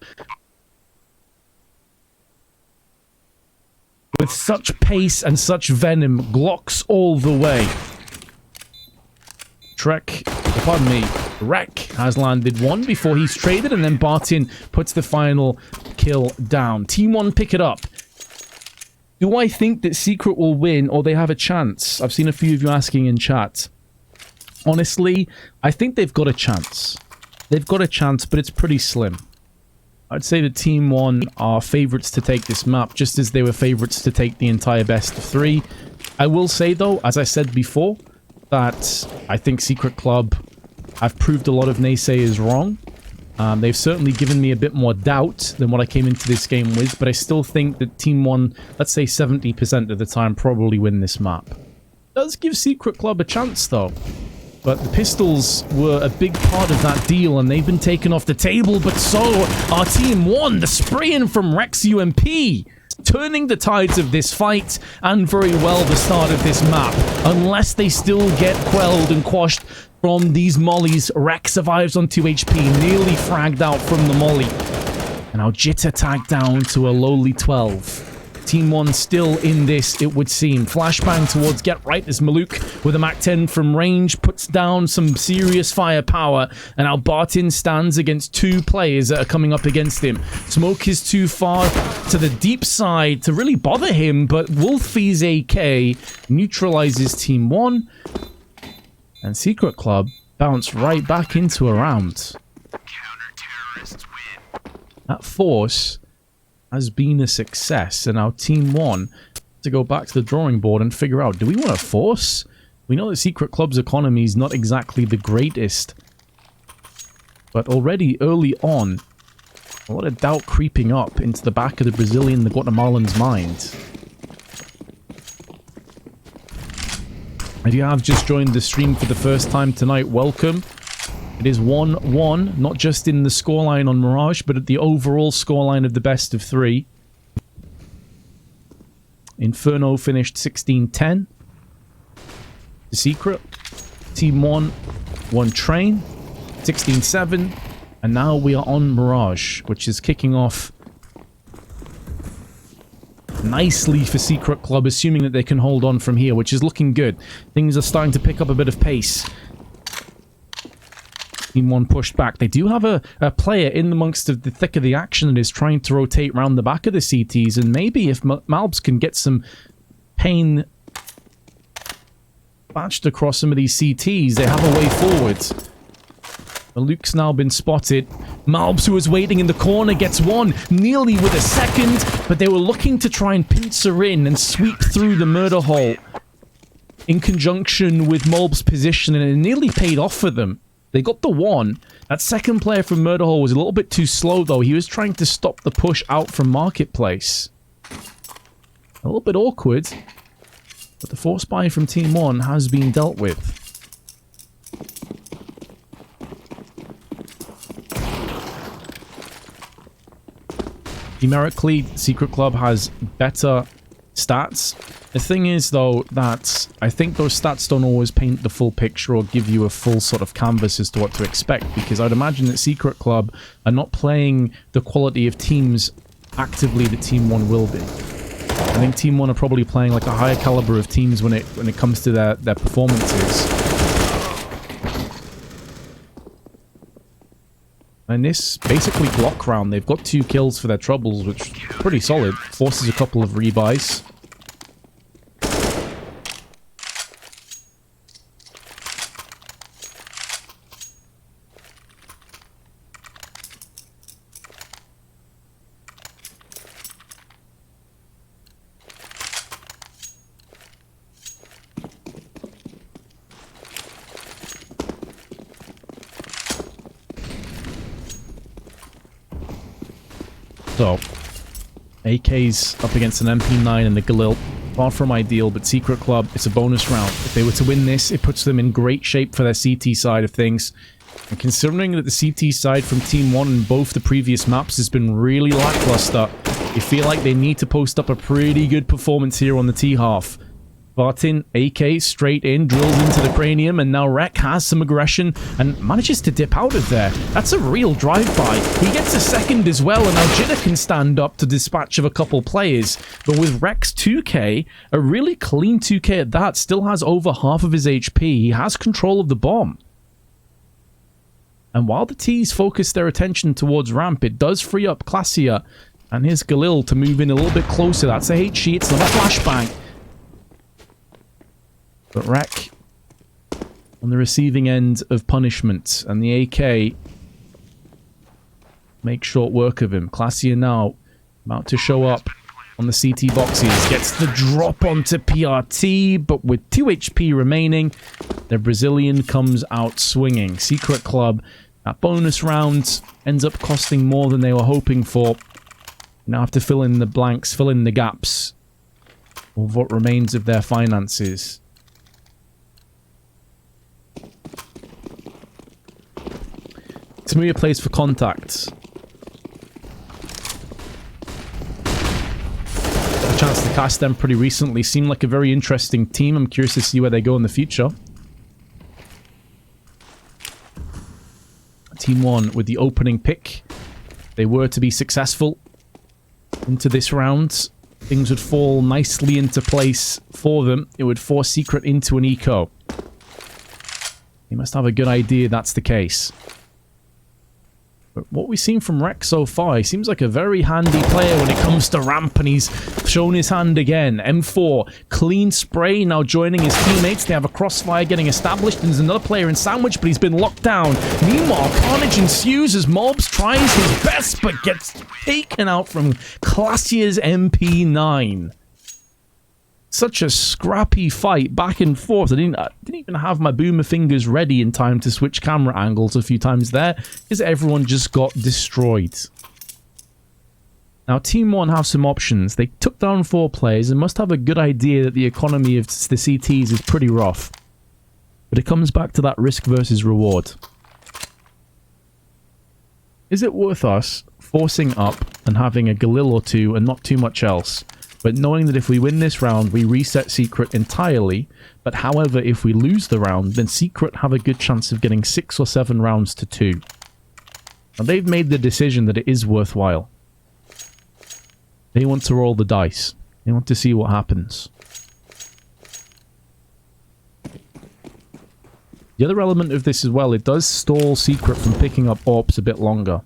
with such pace and such venom. Glocks all the way. Rek has landed one before he's traded, and then Barton puts the final kill down. Team 1 pick it up. Do I think that Secret will win, or they have a chance? I've seen a few of you asking in chat. Honestly, I think they've got a chance. They've got a chance, but it's pretty slim. I'd say that Team 1 are favourites to take this map, just as they were favourites to take the entire best of 3. I will say, though, as I said before, that I think Secret Club have proved a lot of naysayers wrong. They've certainly given me a bit more doubt than what I came into this game with, but I still think that Team 1, let's say 70% of the time, probably win this map. Does give Secret Club a chance, though. But the pistols were a big part of that deal, and they've been taken off the table, but so are Team 1, the spraying from Rex UMP, turning the tides of this fight, and very well the start of this map. Unless they still get quelled and quashed from these mollies, Rex survives on 2 HP, nearly fragged out from the molly. And now Jitter tagged down to a lowly 12. Team 1 still in this, it would seem. Flashbang towards Get Right as Maluk with a MAC-10 from range puts down some serious firepower, and now Barton stands against 2 players that are coming up against him. Smoke is too far to the deep side to really bother him, but Wolfie's AK neutralizes Team 1, and Secret Club bounce right back into a round. Counter-terrorists win. That force has been a success, and now Team 1 to go back to the drawing board and figure out, do we want to force? We know that Secret Club's economy is not exactly the greatest, but already early on, a lot of doubt creeping up into the back of the Brazilian, the Guatemalan's mind. If you have just joined the stream for the first time tonight, welcome. It is 1-1, not just in the scoreline on Mirage, but at the overall scoreline of the best of 3. Inferno finished 16-10. The Secret. Team 1 won Train, 16-7. And now we are on Mirage, which is kicking off nicely for Secret Club, assuming that they can hold on from here, which is looking good. Things are starting to pick up a bit of pace. Team 1 pushed back. They do have a player in amongst the thick of the action that is trying to rotate around the back of the CTs, and maybe if Malbs can get some pain batched across some of these CTs, they have a way forward. Luke's now been spotted. Malbs, who was waiting in the corner, gets one, nearly with a second, but they were looking to try and pincer in and sweep through the murder hole in conjunction with Malbs' position, and it nearly paid off for them. They got the one. That second player from Murder Hole was a little bit too slow, though. He was trying to stop the push out from Marketplace. A little bit awkward, but the force buy from Team 1 has been dealt with. Numerically, Secret Club has better stats. The thing is, though, that I think those stats don't always paint the full picture or give you a full sort of canvas as to what to expect, because I'd imagine that Secret Club are not playing the quality of teams actively that Team 1 will be. I think Team 1 are probably playing like a higher caliber of teams when it comes to their performances. And this basically block round, they've got 2 kills for their troubles, which is pretty solid. Forces a couple of rebuys. So, AK's up against an MP9 and the Galil. Far from ideal, but Secret Club, it's a bonus round. If they were to win this, it puts them in great shape for their CT side of things. And considering that the CT side from Team 1 in both the previous maps has been really lackluster, you feel like they need to post up a pretty good performance here on the T half. Bartin, AK, straight in, drills into the cranium, and now Rek has some aggression and manages to dip out of there. That's a real drive-by. He gets a second as well, and now Jitter can stand up to dispatch of a couple players. But with Rek's 2k, a really clean 2k at that, still has over half of his HP. He has control of the bomb. And while the T's focus their attention towards ramp, it does free up Classier and his Galil to move in a little bit closer. That's a HE, it's not a flashbang. But Rek on the receiving end of punishment, and the AK makes short work of him. Classier now about to show up on the CT boxes, gets the drop onto PRT, but with 2 HP remaining, the Brazilian comes out swinging. Secret Club, that bonus round ends up costing more than they were hoping for. Now have to fill in the blanks, fill in the gaps of what remains of their finances. Tamuya plays for contact. Got a chance to cast them pretty recently. Seemed like a very interesting team. I'm curious to see where they go in the future. Team 1 with the opening pick. They were to be successful into this round. Things would fall nicely into place for them. It would force Secret into an eco. You must have a good idea that's the case. But what we've seen from Rek so far, he seems like a very handy player when it comes to ramp, and he's shown his hand again. M4, clean spray, now joining his teammates. They have a crossfire getting established, and there's another player in sandwich, but he's been locked down. Meanwhile, carnage ensues as Mobs tries his best, but gets taken out from Classier's MP9. Such a scrappy fight, back and forth. I didn't even have my boomer fingers ready in time to switch camera angles a few times there, because everyone just got destroyed. Now, Team 1 have some options. They took down 4 players and must have a good idea that the economy of the CTs is pretty rough. But it comes back to that risk versus reward. Is it worth us forcing up and having a Galil or 2 and not too much else? But knowing that if we win this round, we reset Secret entirely. But however, if we lose the round, then Secret have a good chance of getting 6 or 7 rounds to 2. Now, they've made the decision that it is worthwhile. They want to roll the dice. They want to see what happens. The other element of this as well, it does stall Secret from picking up AWPs a bit longer.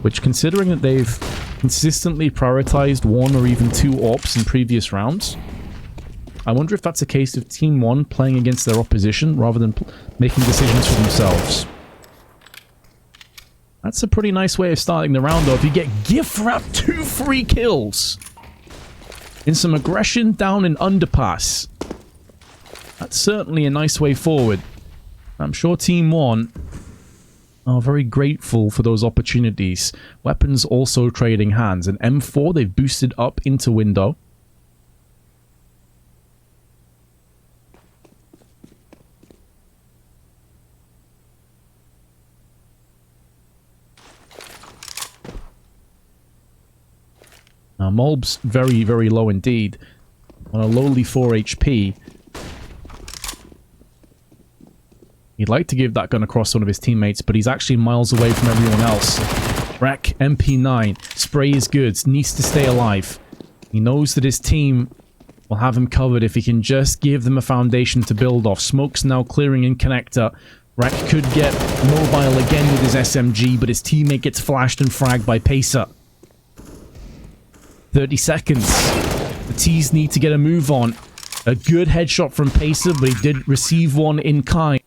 Which, considering that they've consistently prioritized 1 or even 2 AWPs in previous rounds, I wonder if that's a case of Team 1 playing against their opposition rather than making decisions for themselves. That's a pretty nice way of starting the round, though. If you get gift wrapped 2 free kills in some aggression down in underpass, that's certainly a nice way forward. I'm sure Team 1 are very grateful for those opportunities. Weapons also trading hands. And M4, they've boosted up into window. Now, Molb's very, very low indeed. On a lowly 4 HP. He'd like to give that gun across to one of his teammates, but he's actually miles away from everyone else. Wreck, MP9. Spray is good. Needs to stay alive. He knows that his team will have him covered if he can just give them a foundation to build off. Smoke's now clearing in connector. Wreck could get mobile again with his SMG, but his teammate gets flashed and fragged by Pacer. 30 seconds. The T's need to get a move on. A good headshot from Pacer, but he did receive one in kind.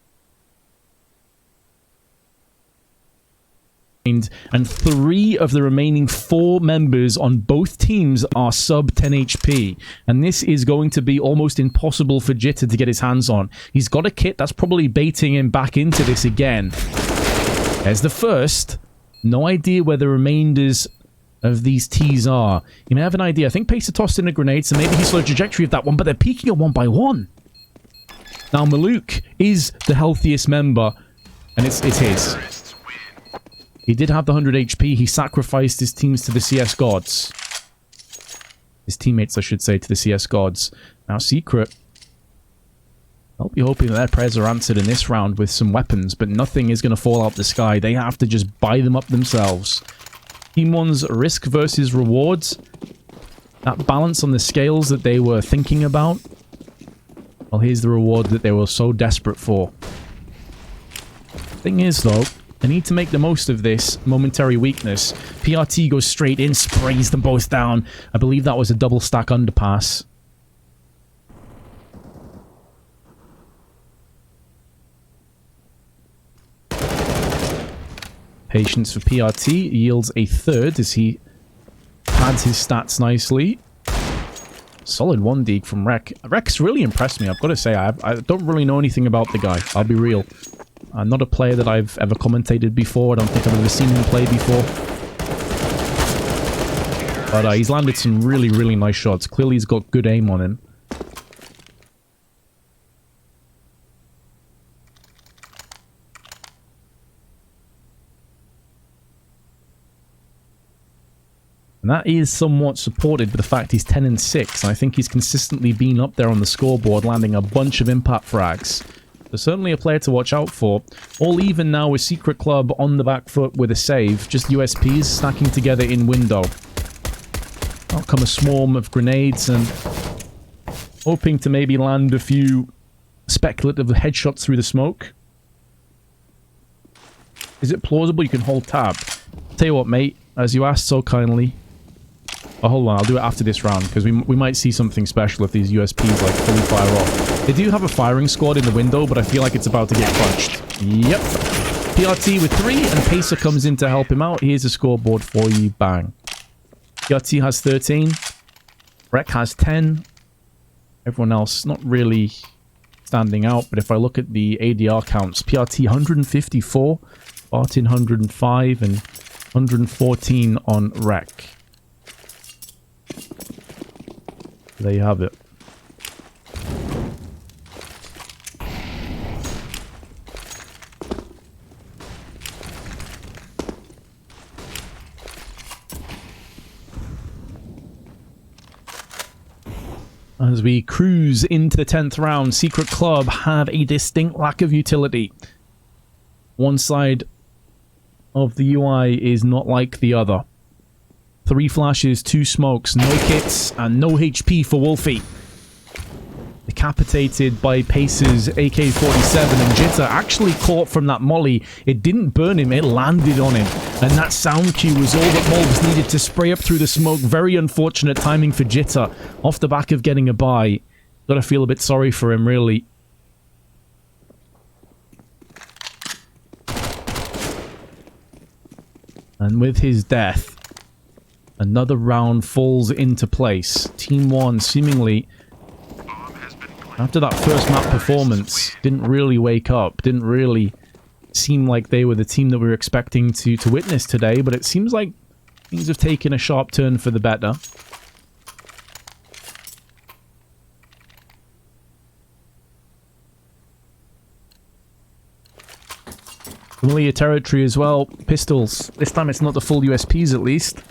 And 3 of the remaining 4 members on both teams are sub 10 HP. And this is going to be almost impossible for Jitter to get his hands on. He's got a kit that's probably baiting him back into this again. There's the first. No idea where the remainders of these T's are. You may have an idea. I think Pacer tossed in a grenade, so maybe he saw the trajectory of that one, but they're peeking it one by one. Now, Maluk is the healthiest member, and it's his. He did have the 100 HP. He sacrificed his teams to the CS gods. His teammates, I should say, to the CS gods. Now, Secret, I'll be hoping that their prayers are answered in this round with some weapons, but nothing is going to fall out the sky. They have to just buy them up themselves. Team 1's risk versus rewards. That balance on the scales that they were thinking about. Well, here's the reward that they were so desperate for. Thing is, though, they need to make the most of this momentary weakness. PRT goes straight in, sprays them both down. I believe that was a double stack underpass. Patience for PRT yields a 3rd as he pads his stats nicely. Solid 1 dig from Rek. Rek's really impressed me, I've got to say. I don't really know anything about the guy, I'll be real. Not a player that I've ever commentated before. I don't think I've ever seen him play before. But he's landed some really, really nice shots. Clearly he's got good aim on him. And that is somewhat supported by the fact he's 10 and 6. And I think he's consistently been up there on the scoreboard, landing a bunch of impact frags. So certainly a player to watch out for. All even now with Secret Club on the back foot with a save. Just USPs stacking together in window. Out come a swarm of grenades and hoping to maybe land a few speculative headshots through the smoke. Is it plausible you can hold tab? Tell you what, mate, as you asked so kindly. Oh, hold on, I'll do it after this round, because we might see something special if these USPs, like, fully fire off. They do have a firing squad in the window, but I feel like it's about to get crunched. Yep. PRT with 3, and Pacer comes in to help him out. Here's a scoreboard for you. Bang. PRT has 13. Rek has 10. Everyone else not really standing out, but if I look at the ADR counts, PRT 154, Bartin 105, and 114 on Rek. There you have it. As we cruise into the 10th round, Secret Club have a distinct lack of utility. One side of the UI is not like the other. 3 flashes, 2 smokes, no kits, and no HP for Wolfie. Decapitated by Pace's AK-47, and Jitter actually caught from that molly. It didn't burn him, it landed on him. And that sound cue was all that Molbs needed to spray up through the smoke. Very unfortunate timing for Jitter. Off the back of getting a buy. Gotta feel a bit sorry for him, really. And with his death, another round falls into place. Team 1 seemingly, after that first map performance, didn't really wake up. Didn't really seem like they were the team that we were expecting to witness today. But it seems like things have taken a sharp turn for the better. Familiar territory as well. Pistols. This time it's not the full USPs at least.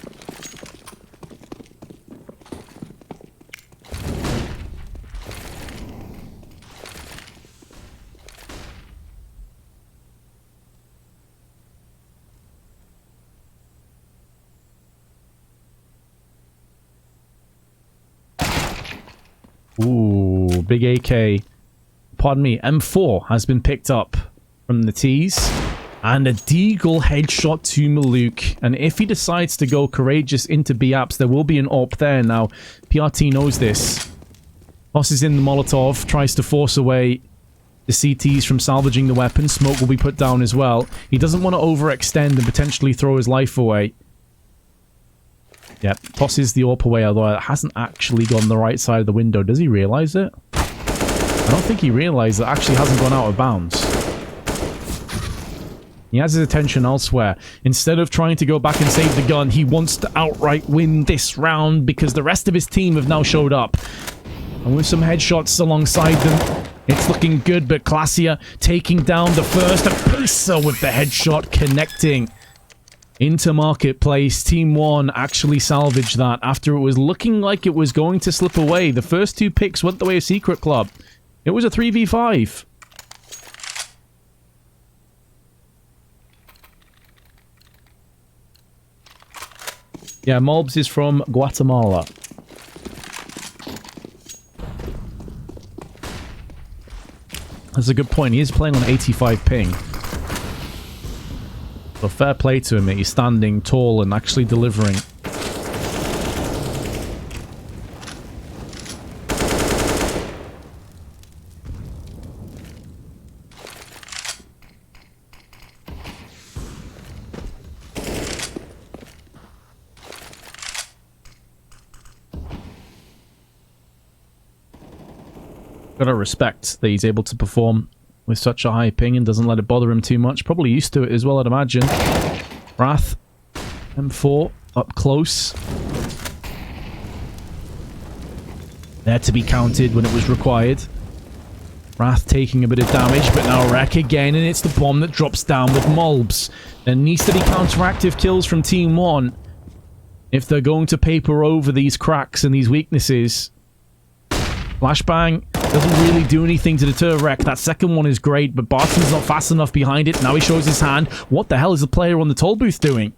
Ooh, big AK. Pardon me, M4 has been picked up from the T's. And a deagle headshot to Maluk. And if he decides to go courageous into B-Apps, there will be an AWP there. Now, PRT knows this. Tosses in the Molotov, tries to force away the CTs from salvaging the weapon. Smoke will be put down as well. He doesn't want to overextend and potentially throw his life away. Yep, tosses the AWP away, although it hasn't actually gone the right side of the window. Does he realize it? I don't think he realized it actually hasn't gone out of bounds. He has his attention elsewhere. Instead of trying to go back and save the gun, he wants to outright win this round because the rest of his team have now showed up. And with some headshots alongside them, it's looking good, but Classier taking down the first. And Pisa with the headshot connecting into Marketplace. Team 1 actually salvaged that after it was looking like it was going to slip away. The first 2 picks went the way of Secret Club. It was a 3v5. Yeah, Mobs is from Guatemala. That's a good point. He is playing on 85 ping. So fair play to him. He's standing tall and actually delivering. Gotta respect that he's able to perform with such a high ping and doesn't let it bother him too much. Probably used to it as well, I'd imagine. Wrath, M4, up close. There to be counted when it was required. Wrath taking a bit of damage, but now Wreck again, and it's the bomb that drops down with Molbs. There needs to be counteractive kills from Team 1 if they're going to paper over these cracks and these weaknesses. Flashbang doesn't really do anything to deter Wreck. That second one is great, but Barton's not fast enough behind it. Now he shows his hand. What the hell is the player on the toll booth doing?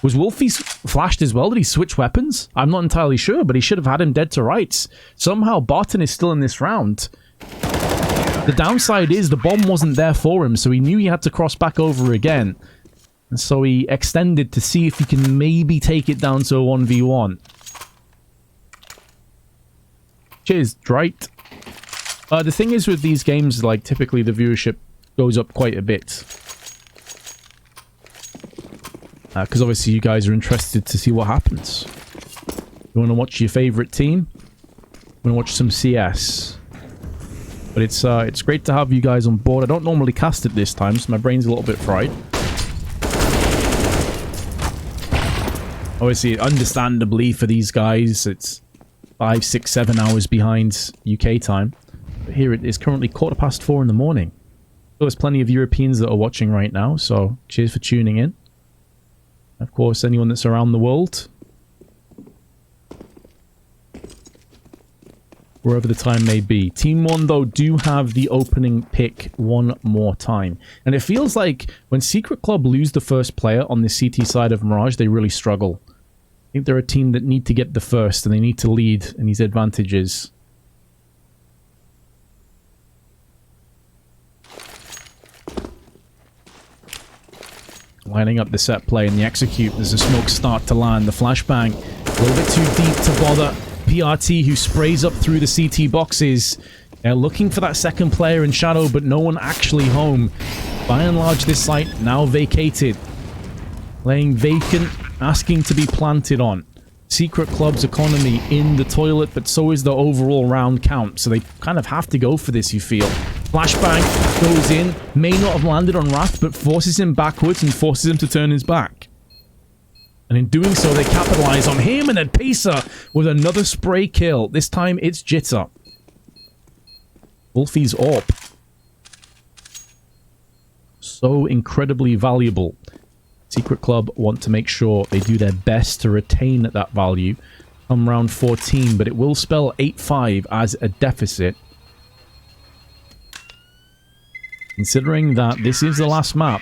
Was Wolfie flashed as well? Did he switch weapons? I'm not entirely sure, but he should have had him dead to rights. Somehow Barton is still in this round. The downside is the bomb wasn't there for him, so he knew he had to cross back over again. And so he extended to see if he can maybe take it down to a 1v1. Cheers, Drite. The thing is with these games, like, typically the viewership goes up quite a bit. Because obviously you guys are interested to see what happens. You want to watch your favorite team? You want to watch some CS? But it's great to have you guys on board. I don't normally cast it this time, so my brain's a little bit fried. Obviously, understandably for these guys, it's 5, 6, 7 hours behind UK time. But here it is currently 4:15 in the morning. So there's plenty of Europeans that are watching right now, so cheers for tuning in. Of course, anyone that's around the world, wherever the time may be. Team 1, though, do have the opening pick one more time. And it feels like when Secret Club lose the first player on the CT side of Mirage, they really struggle. I think they're a team that need to get the first, and they need to lead in these advantages. Lining up the set play and the execute as the smokes start to land. The flashbang a little bit too deep to bother PRT, who sprays up through the CT boxes. They're looking for that second player in shadow, but no one actually home. By and large, this site now vacated. Laying vacant, asking to be planted on. Secret Club's economy in the toilet, but so is the overall round count. So they kind of have to go for this, you feel. Flashbang goes in, may not have landed on Wrath, but forces him backwards and forces him to turn his back. And in doing so, they capitalize on him, and then Pisa with another spray kill. This time, it's Jitter. Wolfie's AWP. So incredibly valuable. Secret Club want to make sure they do their best to retain that value come round 14, but it will spell 8-5 as a deficit. Considering that this is the last map,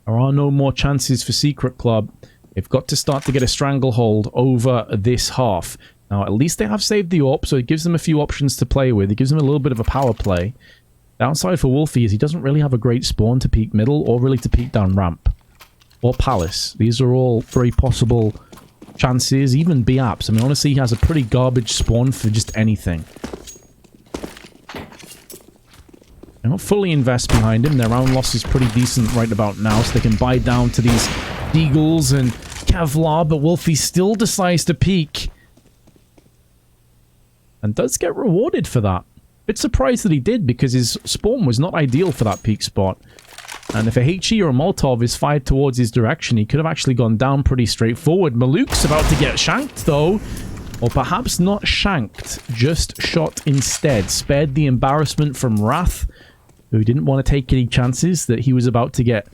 there are no more chances for Secret Club. They've got to start to get a stranglehold over this half. Now, at least they have saved the AWP, so it gives them a few options to play with. It gives them a little bit of a power play. Downside for Wolfie is he doesn't really have a great spawn to peek middle or really to peek down ramp. Or Palace. These are all very possible chances. Even B-Apps. I mean, honestly, he has a pretty garbage spawn for just anything. They don't fully invest behind him. Their round loss is pretty decent right about now, so they can buy down to these Deagles and Kevlar, but Wolfie still decides to peek. And does get rewarded for that. Bit surprised that he did, because his spawn was not ideal for that peak spot. And if a HE or a Molotov is fired towards his direction, he could have actually gone down pretty straightforward. Maluk's about to get shanked, though. Or perhaps not shanked, just shot instead. Spared the embarrassment from Wrath, who didn't want to take any chances that he was about to get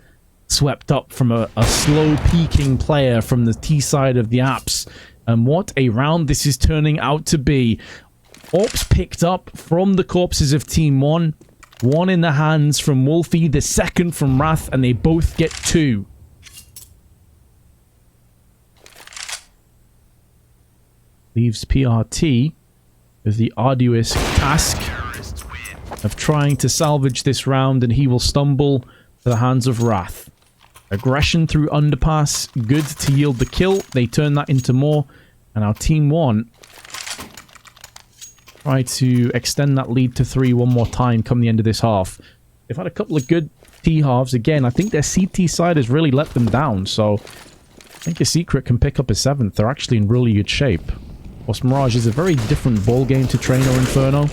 swept up from a slow peeking player from the T side of the apps. And what a round this is turning out to be. AWPs picked up from the corpses of Team 1. One in the hands from Wolfie, the second from Wrath, and they both get 2. Leaves PRT with the arduous task of trying to salvage this round, and he will stumble to the hands of Wrath. Aggression through underpass, good to yield the kill. They turn that into more, and our Team 1 try to extend that lead to 3 one more time come the end of this half. They've had a couple of good T-halves. Again, I think their CT side has really let them down, so I think a Secret can pick up a 7th. They're actually in really good shape. Whilst Mirage is a very different ball game to Train or Inferno.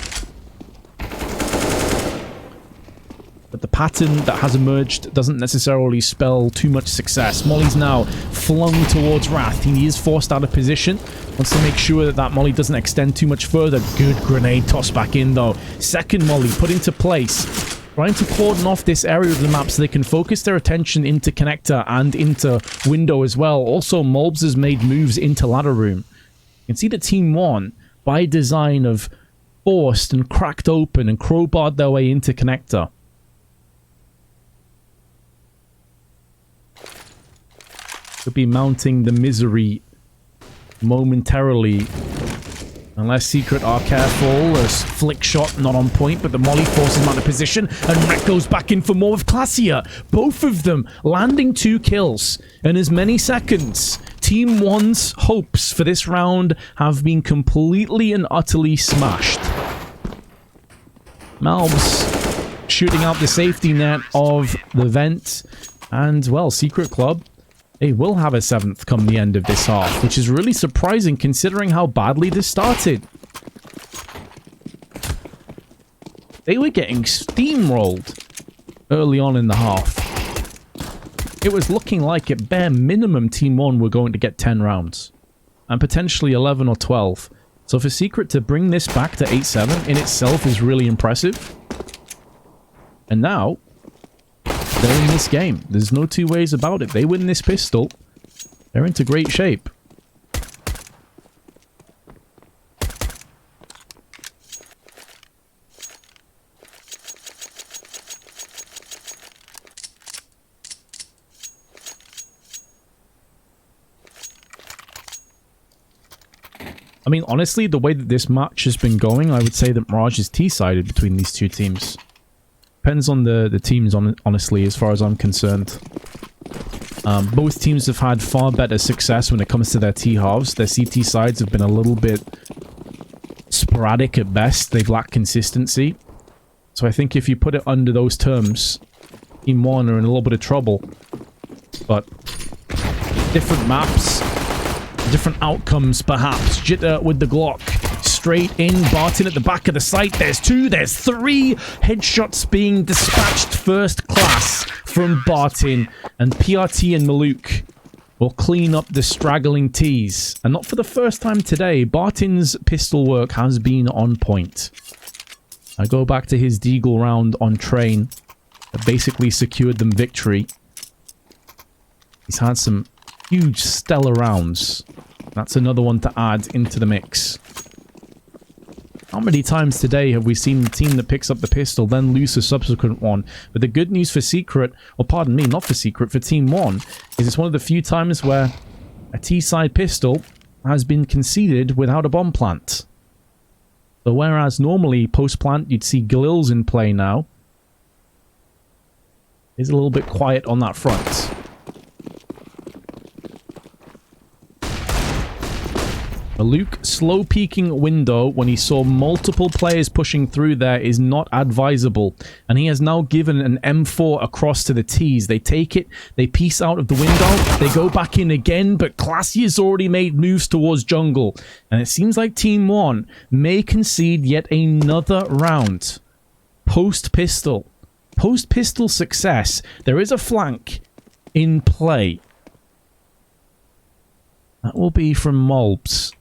But the pattern that has emerged doesn't necessarily spell too much success. Molly's now flung towards Wrath. He is forced out of position. Wants to make sure that that Molly doesn't extend too much further. Good grenade toss back in, though. Second Molly put into place. Trying to cordon off this area of the map so they can focus their attention into Connector and into Window as well. Also, Molbs has made moves into Ladder Room. You can see that Team 1, by design, have forced and cracked open and crowbarred their way into Connector. Could be mounting the misery momentarily. Unless Secret are careful. A flick shot not on point, but the Molly forces him out of position, and Rek goes back in for more with Classier. Both of them landing 2 kills in as many seconds. Team 1's hopes for this round have been completely and utterly smashed. Malbs shooting out the safety net of the vent, and, well, Secret Club, they will have a 7th come the end of this half, which is really surprising considering how badly this started. They were getting steamrolled early on in the half. It was looking like at bare minimum Team 1 were going to get 10 rounds. And potentially 11 or 12. So for Secret to bring this back to 8-7 in itself is really impressive. And now they're in this game. There's no two ways about it. They win this pistol, they're into great shape. I mean, honestly, the way that this match has been going, I would say that Mirage is T-sided between these two teams. Depends on the teams, honestly, as far as I'm concerned. Both teams have had far better success when it comes to their T-halves. Their CT sides have been a little bit sporadic at best. They've lacked consistency. So I think if you put it under those terms, Team 1 are in a little bit of trouble. But different maps, different outcomes, perhaps. Jitter with the Glock. Straight in. Barton at the back of the site. There's 2. There's 3. Headshots being dispatched first class from Barton. And PRT and Maluk will clean up the straggling T's. And not for the first time today, Barton's pistol work has been on point. I go back to his Deagle round on Train that basically secured them victory. He's had some huge stellar rounds. That's another one to add into the mix. How many times today have we seen the team that picks up the pistol then lose a subsequent one? But the good news for Secret, or pardon me, not for Secret, for Team 1, is it's one of the few times where a T-side pistol has been conceded without a bomb plant. So whereas normally post-plant you'd see Galil's in play now, it's a little bit quiet on that front. Luke slow peeking window when he saw multiple players pushing through there is not advisable, and he has now given an M4 across to the T's. They take it, they piece out of the window, they go back in again, but Classy has already made moves towards jungle, and it seems like Team 1 may concede yet another round. Post-pistol success. There is a flank in play. That will be from Molbs,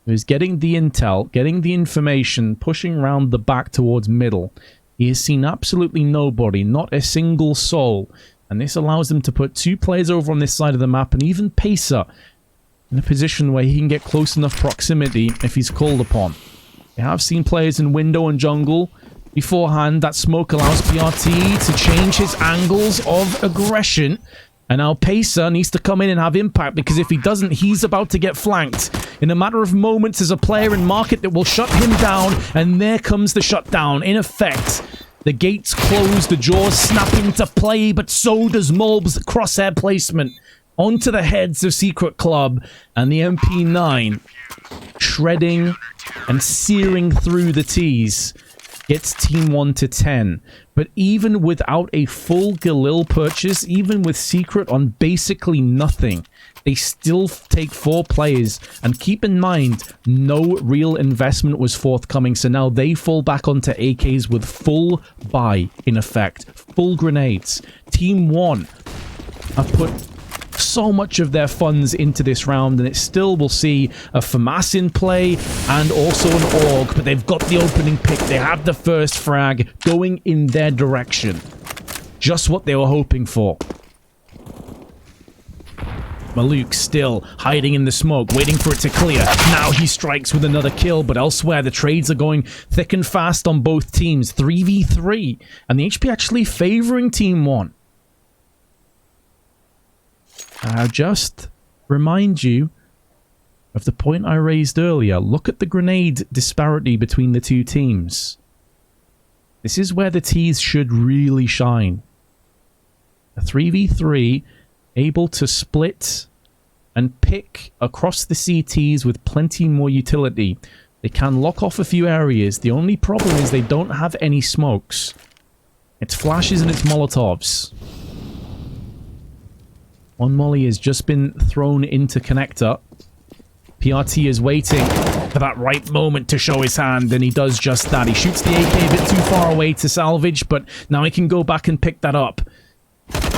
who's getting the intel, getting the information, pushing around the back towards middle. He has seen absolutely nobody, not a single soul. And this allows them to put 2 players over on this side of the map, and even Pacer in a position where he can get close enough proximity if he's called upon. We have seen players in window and jungle beforehand. That smoke allows PRT to change his angles of aggression. And now Pacer needs to come in and have impact, because if he doesn't, he's about to get flanked. In a matter of moments, there's a player in market that will shut him down, and there comes the shutdown. In effect, the gates close, the jaws snap into play, but so does Molb's crosshair placement onto the heads of Secret Club, and the MP9 shredding and searing through the T's. Gets Team 1 to 10. But even without a full Galil purchase, even with Secret on basically nothing, they still take 4 players. And keep in mind, no real investment was forthcoming, so now they fall back onto AKs with full buy, in effect. Full grenades. Team 1 have put so much of their funds into this round, and it still will see a FAMAS in play and also an AUG, but they've got the opening pick. They have the first frag going in their direction. Just what they were hoping for. Maluk still hiding in the smoke, waiting for it to clear. Now he strikes with another kill, but elsewhere the trades are going thick and fast on both teams. 3v3, and the HP actually favoring Team 1. I'll just remind you of the point I raised earlier. Look at the grenade disparity between the 2 teams. This is where the T's should really shine. A 3v3, able to split and pick across the CTs with plenty more utility. They can lock off a few areas. The only problem is they don't have any smokes. It's flashes and it's Molotovs. One molly has just been thrown into connector. PRT is waiting for that right moment to show his hand, and he does just that. He shoots the AK a bit too far away to salvage, but now he can go back and pick that up,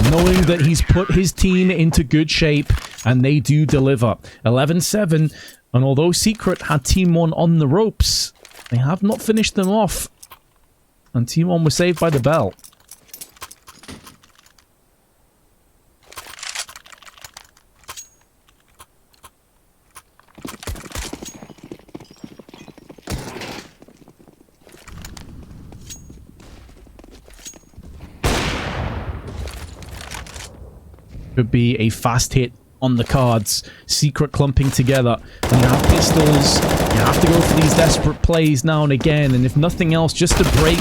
knowing that he's put his team into good shape, and they do deliver. 11-7, and although Secret had Team 1 on the ropes, they have not finished them off, and Team 1 was saved by the bell. Could be a fast hit on the cards. Secret clumping together. And you have pistols. You have to go for these desperate plays now and again. And if nothing else, just to break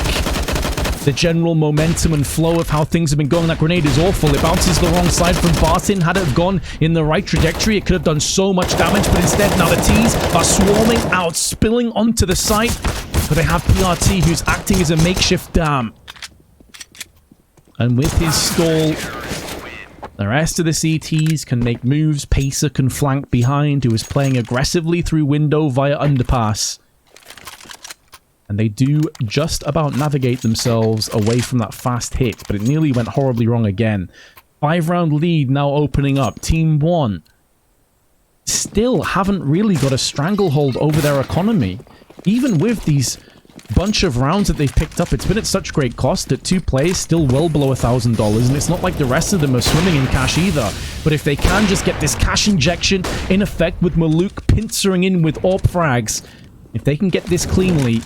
the general momentum and flow of how things have been going. That grenade is awful. It bounces the wrong side from Barton. Had it have gone in the right trajectory, it could have done so much damage. But instead, now the T's are swarming out, spilling onto the site. But they have PRT, who's acting as a makeshift dam. And with his stall, the rest of the CTs can make moves. Pacer can flank behind, who is playing aggressively through window via underpass. And they do just about navigate themselves away from that fast hit, but it nearly went horribly wrong again. 5-round lead now opening up. Team 1 still haven't really got a stranglehold over their economy. Even with these bunch of rounds that they've picked up, it's been at such great cost that 2 players still well below $1,000, and it's not like the rest of them are swimming in cash either. But if they can just get this cash injection in effect with Maluk pincering in with AWP frags, if they can get this cleanly,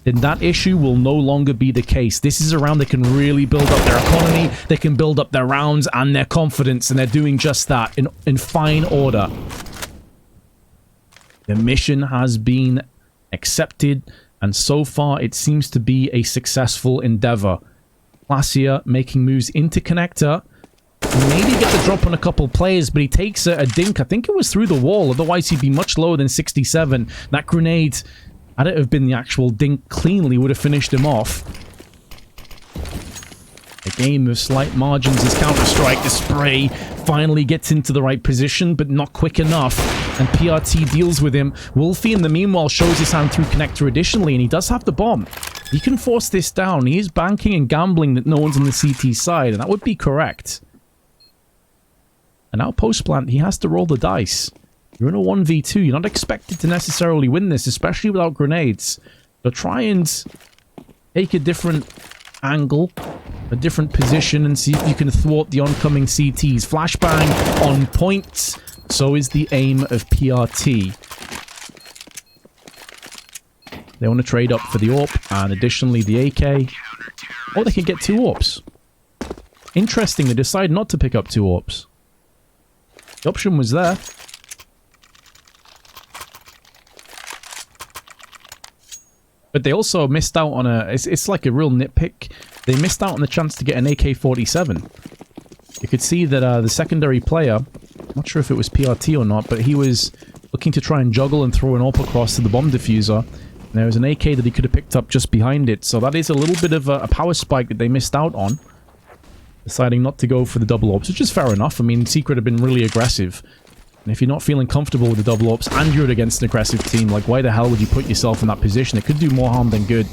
then that issue will no longer be the case. This is a round they can really build up their economy, they can build up their rounds and their confidence, and they're doing just that in fine order. The mission has been accepted, and so far it seems to be a successful endeavor. Glacier making moves into connector. Maybe get the drop on a couple players, but he takes a dink. I think it was through the wall, otherwise he'd be much lower than 67. That grenade, had it have been the actual dink cleanly, would have finished him off. A game of slight margins is Counter-Strike. The spray finally gets into the right position, but not quick enough. And PRT deals with him. Wolfie, in the meanwhile, shows his hand through connector additionally, and he does have the bomb. He can force this down. He is banking and gambling that no one's on the CT side, and that would be correct. And now post-plant, he has to roll the dice. You're in a 1v2. You're not expected to necessarily win this, especially without grenades. So try and take a different angle, a different position, and see if you can thwart the oncoming CTs. Flashbang on point. So is the aim of PRT. They want to trade up for the AWP and additionally the AK. Or they can get 2 AWPs. Interesting, they decide not to pick up 2 AWPs. The option was there. But they also missed out on a... It's like a real nitpick. They missed out on the chance to get an AK-47. You could see that the secondary player... Not sure if it was PRT or not, but he was looking to try and juggle and throw an AWP across to the bomb diffuser. And there was an AK that he could have picked up just behind it. So that is a little bit of a power spike that they missed out on. Deciding not to go for the double AWPs, which is fair enough. I mean, Secret have been really aggressive. And if you're not feeling comfortable with the double AWPs and you're against an aggressive team, like, why the hell would you put yourself in that position? It could do more harm than good.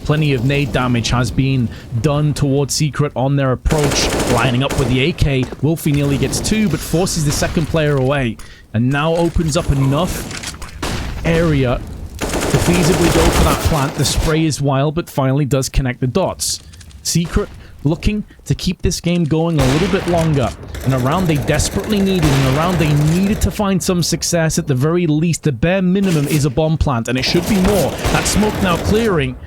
Plenty of nade damage has been done towards Secret on their approach. Lining up with the AK, Wolfie nearly gets 2, but forces the second player away. And now opens up enough area to feasibly go for that plant. The spray is wild, but finally does connect the dots. Secret looking to keep this game going a little bit longer. And a round they desperately needed, and a round they needed to find some success. At the very least, the bare minimum is a bomb plant, and it should be more. That smoke now clearing.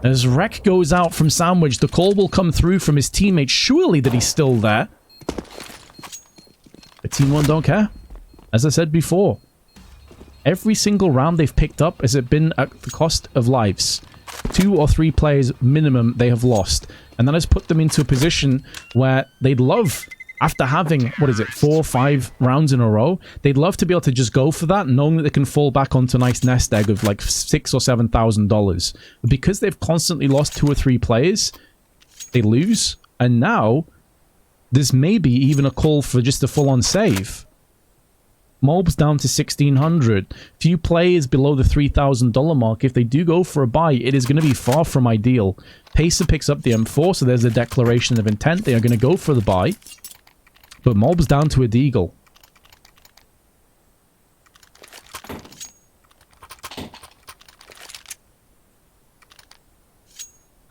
As Rek goes out from Sandwich, the call will come through from his teammates. Surely that he's still there. But Team 1 don't care. As I said before, every single round they've picked up has it been at the cost of lives. 2 or 3 players minimum they have lost. And that has put them into a position where they'd love, after having, 4 or 5 rounds in a row, they'd love to be able to just go for that, knowing that they can fall back onto a nice nest egg of like $6,000 or $7,000. But because they've constantly lost 2 or 3 players, they lose. And now, there's maybe even a call for just a full-on save. Mobs down to 1,600. Few players below the $3,000 mark. If they do go for a buy, it is going to be far from ideal. Pacer picks up the M4, so there's a declaration of intent. They are going to go for the buy. But Mob's down to a deagle.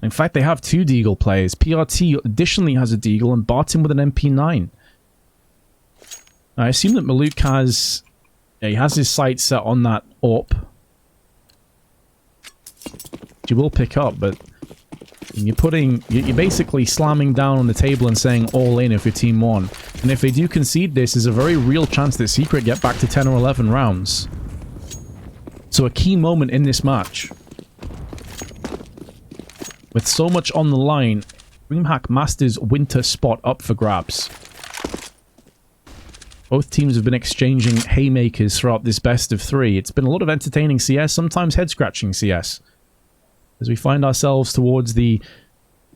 In fact, they have 2 deagle players. PRT additionally has a deagle and Barton with an MP9. I assume that Maluk has... Yeah, he has his sights set on that AWP. Which he will pick up, but... You're basically slamming down on the table and saying all in if you're Team 1. And if they do concede this, there's a very real chance that Secret get back to 10 or 11 rounds. So a key moment in this match. With so much on the line, DreamHack Masters winter spot up for grabs. Both teams have been exchanging haymakers throughout this best of 3. It's been a lot of entertaining CS, sometimes head-scratching CS. As we find ourselves towards the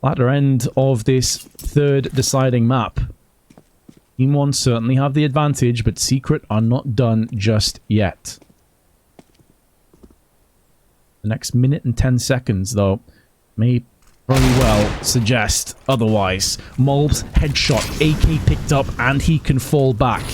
latter end of this 3rd deciding map. Team 1 certainly have the advantage, but Secret are not done just yet. The next minute and 10 seconds, though, may very well suggest otherwise. Molb's headshot, AK picked up, and he can fall back.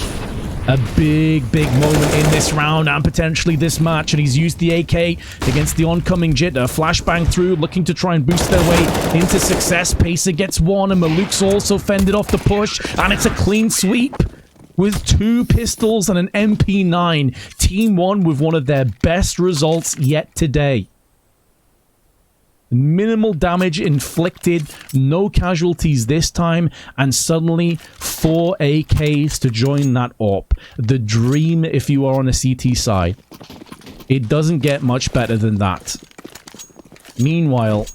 A big moment in this round and potentially this match, and he's used the AK against the oncoming Jitter. Flashbang through, looking to try and boost their way into success. Pacer gets 1, and Maluk's also fended off the push, and it's a clean sweep with 2 pistols and an MP9. Team 1 with one of their best results yet today. Minimal damage inflicted, no casualties this time, and suddenly 4 AKs to join that AWP. The dream if you are on a CT side. It doesn't get much better than that. Meanwhile,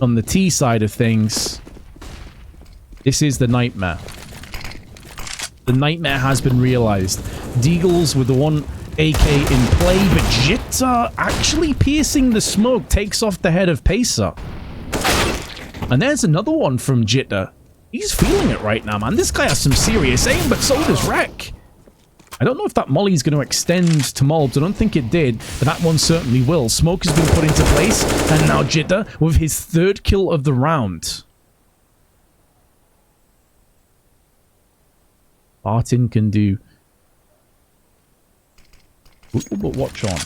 on the T side of things, this is the nightmare. The nightmare has been realized. Deagles with the 1 AK in play, but Jitter actually piercing the smoke takes off the head of Pacer. And there's another one from Jitter. He's feeling it right now, man. This guy has some serious aim, but so does Rek. I don't know if that molly's going to extend to Molbs. I don't think it did, but that one certainly will. Smoke has been put into place, and now Jitter with his 3rd kill of the round. Barton can do... But watch on.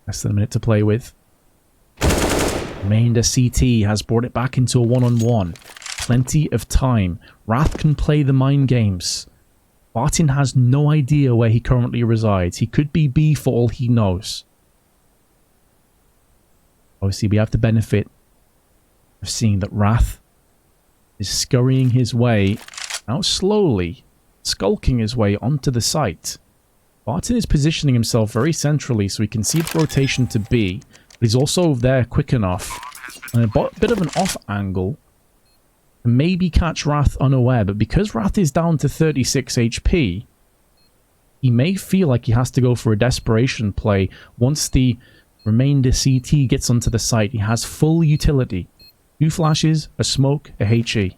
Less than a minute to play with. Remainder CT has brought it back into a one-on-one. Plenty of time. Wrath can play the mind games. Barton has no idea where he currently resides. He could be B for all he knows. Obviously, we have the benefit of seeing that Wrath is scurrying his way, now slowly, skulking his way onto the site. Barton is positioning himself very centrally so he can see the rotation to B, but he's also there quick enough, and a bit of an off angle, to maybe catch Wrath unaware, but because Wrath is down to 36 HP, he may feel like he has to go for a desperation play once the remainder CT gets onto the site. He has full utility. 2 flashes, a smoke, a HE.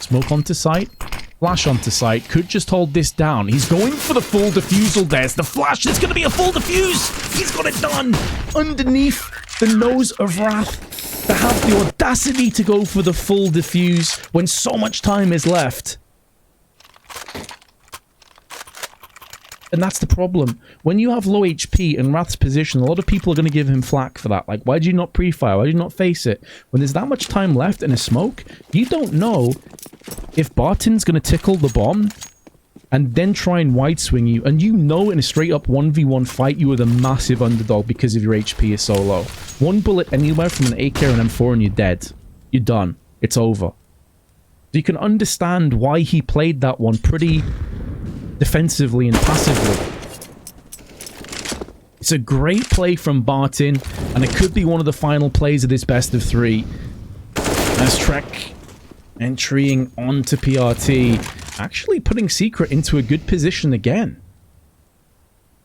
Smoke onto site, flash onto site. Could just hold this down. He's going for the full defusal. There's the flash. There's going to be a full defuse. He's got it done. Underneath the nose of Wrath. To have the audacity to go for the full defuse when so much time is left. And that's the problem. When you have low HP in Wrath's position, a lot of people are going to give him flack for that. Like, why did you not pre-fire? Why did you not face it? When there's that much time left in a smoke, you don't know if Barton's going to tickle the bomb and then try and wide swing you. And you know in a straight up 1v1 fight, you are the massive underdog because of your HP is so low. One bullet anywhere from an AK or an M4 and you're dead. You're done. It's over. So you can understand why he played that one pretty defensively and passively. It's a great play from Barton, and it could be one of the final plays of this best of 3. As Trek entering onto PRT, actually putting Secret into a good position again.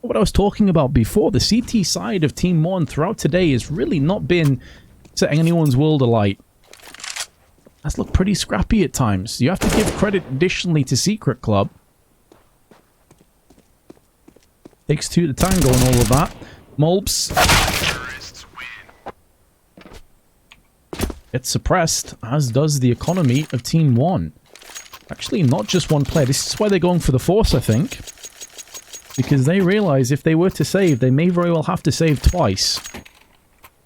What I was talking about before, the CT side of Team 1 throughout today has really not been setting anyone's world alight. That's looked pretty scrappy at times. You have to give credit additionally to Secret Club. Takes 2 to tango and all of that. Molbs gets suppressed, as does the economy of Team 1. Actually, not just one player. This is why they're going for the Force, I think. Because they realize if they were to save, they may very well have to save twice.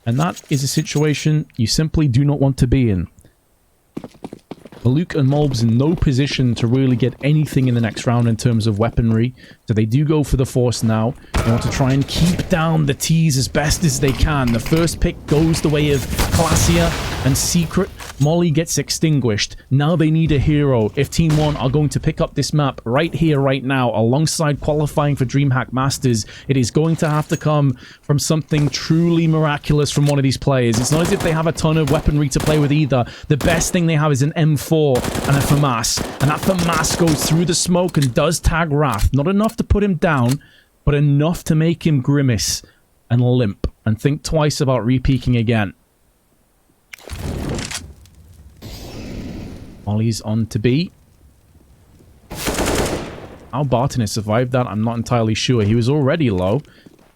And that is a situation you simply do not want to be in. Luke and Molbs in no position to really get anything in the next round in terms of weaponry. So they do go for the Force now. They want to try and keep down the T's as best as they can. The first pick goes the way of Classier and Secret. Molly gets extinguished. Now they need a hero if Team 1 are going to pick up this map right here, right now, alongside qualifying for DreamHack Masters. It is going to have to come from something truly miraculous from one of these players. It's not as if they have a ton of weaponry to play with either. The best thing they have is an M4 and a FAMAS. And that FAMAS goes through the smoke and does tag Wrath. Not enough to put him down, but enough to make him grimace and limp and think twice about re-peeking again. Molly's on to B. How Barton has survived that, I'm not entirely sure. He was already low.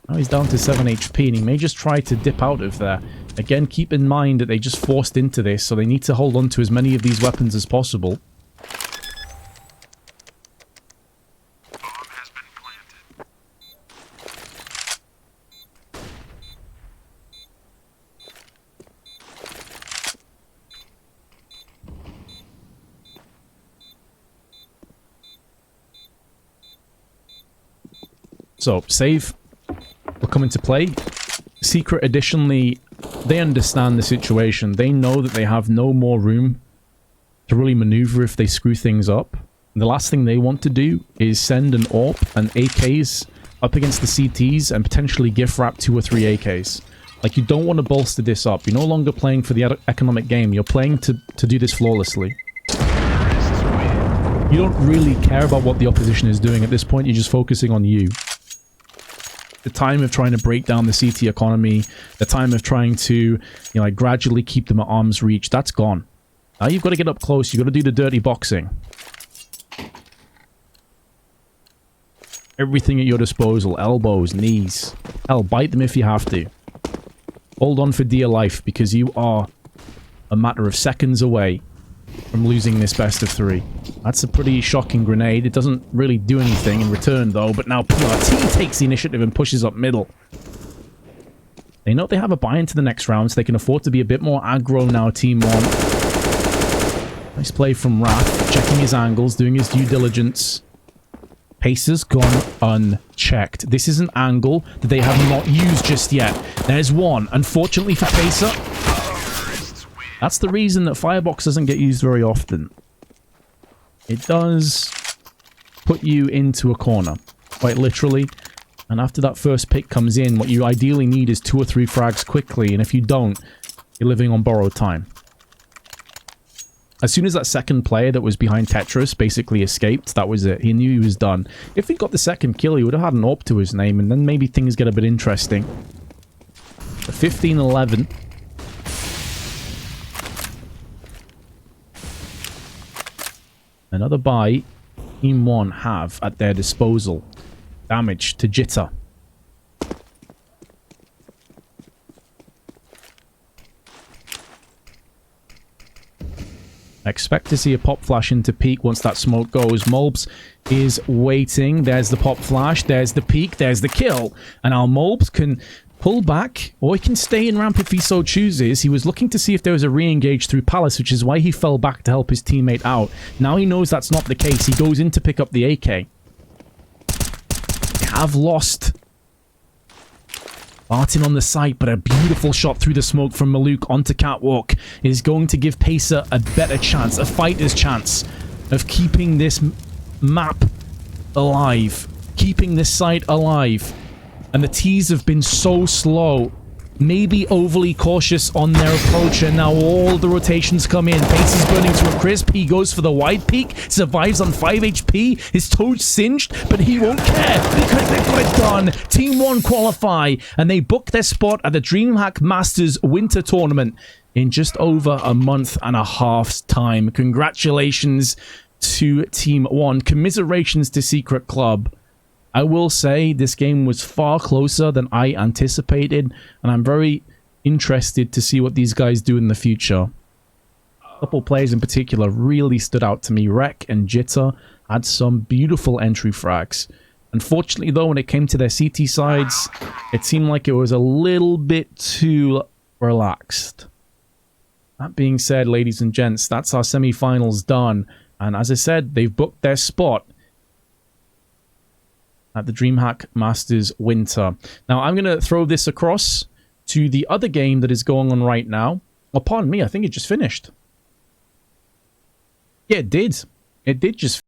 Now he's down to 7 HP, and he may just try to dip out of there. Again, keep in mind that they just forced into this, so they need to hold on to as many of these weapons as possible. So, save will come into play. Secret, additionally, they understand the situation. They know that they have no more room to really maneuver if they screw things up. And the last thing they want to do is send an AWP and AKs up against the CTs and potentially gift wrap 2 or 3 AKs. Like, you don't want to bolster this up. You're no longer playing for the economic game. You're playing to do this flawlessly. You don't really care about what the opposition is doing at this point. You're just focusing on you. The time of trying to break down the CT economy, the time of trying to, you know, like gradually keep them at arm's reach, that's gone. Now you've got to get up close. You've got to do the dirty boxing. Everything at your disposal. Elbows, knees. Hell, bite them if you have to. Hold on for dear life, because you are a matter of seconds away from losing this best of 3. That's a pretty shocking grenade. It doesn't really do anything in return, though. But now PRT takes the initiative and pushes up middle. They know they have a buy into the next round, so they can afford to be a bit more aggro now, Team 1. Nice play from Wrath, checking his angles, doing his due diligence. Pacer's gone unchecked. This is an angle that they have not used just yet. There's one. Unfortunately for Pacer, that's the reason that Firebox doesn't get used very often. It does put you into a corner, quite literally. And after that first pick comes in, what you ideally need is 2 or 3 frags quickly. And if you don't, you're living on borrowed time. As soon as that second player that was behind Tetris basically escaped, that was it. He knew he was done. If he got the second kill, he would have had an AWP to his name, and then maybe things get a bit interesting. 15-11. Another buy Team 1 have at their disposal. Damage to Jitter. Expect to see a pop flash into peak once that smoke goes. Molbs is waiting. There's the pop flash. There's the peak. There's the kill. And now Molbs can pull back, or he can stay in ramp if he so chooses. He was looking to see if there was a re-engage through Palace, which is why he fell back to help his teammate out. Now he knows that's not the case. He goes in to pick up the AK. They have lost Martin on the site, but a beautiful shot through the smoke from Maluk onto Catwalk is going to give Pacer a better chance, a fighter's chance of keeping this map alive, keeping this site alive. And the T's have been so slow, maybe overly cautious on their approach, and now all the rotations come in. Pace is burning to a crisp. He goes for the wide peak, survives on 5 HP. His toes singed, but he won't care because they've got it done. Team 1 qualify, and they book their spot at the DreamHack Masters Winter Tournament in just over a month and a half's time. Congratulations to Team 1. Commiserations to Secret Club. I will say this game was far closer than I anticipated, and I'm very interested to see what these guys do in the future. A couple players in particular really stood out to me. Rek and Jitter had some beautiful entry frags. Unfortunately, though, when it came to their CT sides, it seemed like it was a little bit too relaxed. That being said, ladies and gents, that's our semi-finals done. And as I said, they've booked their spot at the DreamHack Masters Winter. Now, I'm going to throw this across to the other game that is going on right now. Oh, pardon me, I think it just finished. Yeah, it did. It did just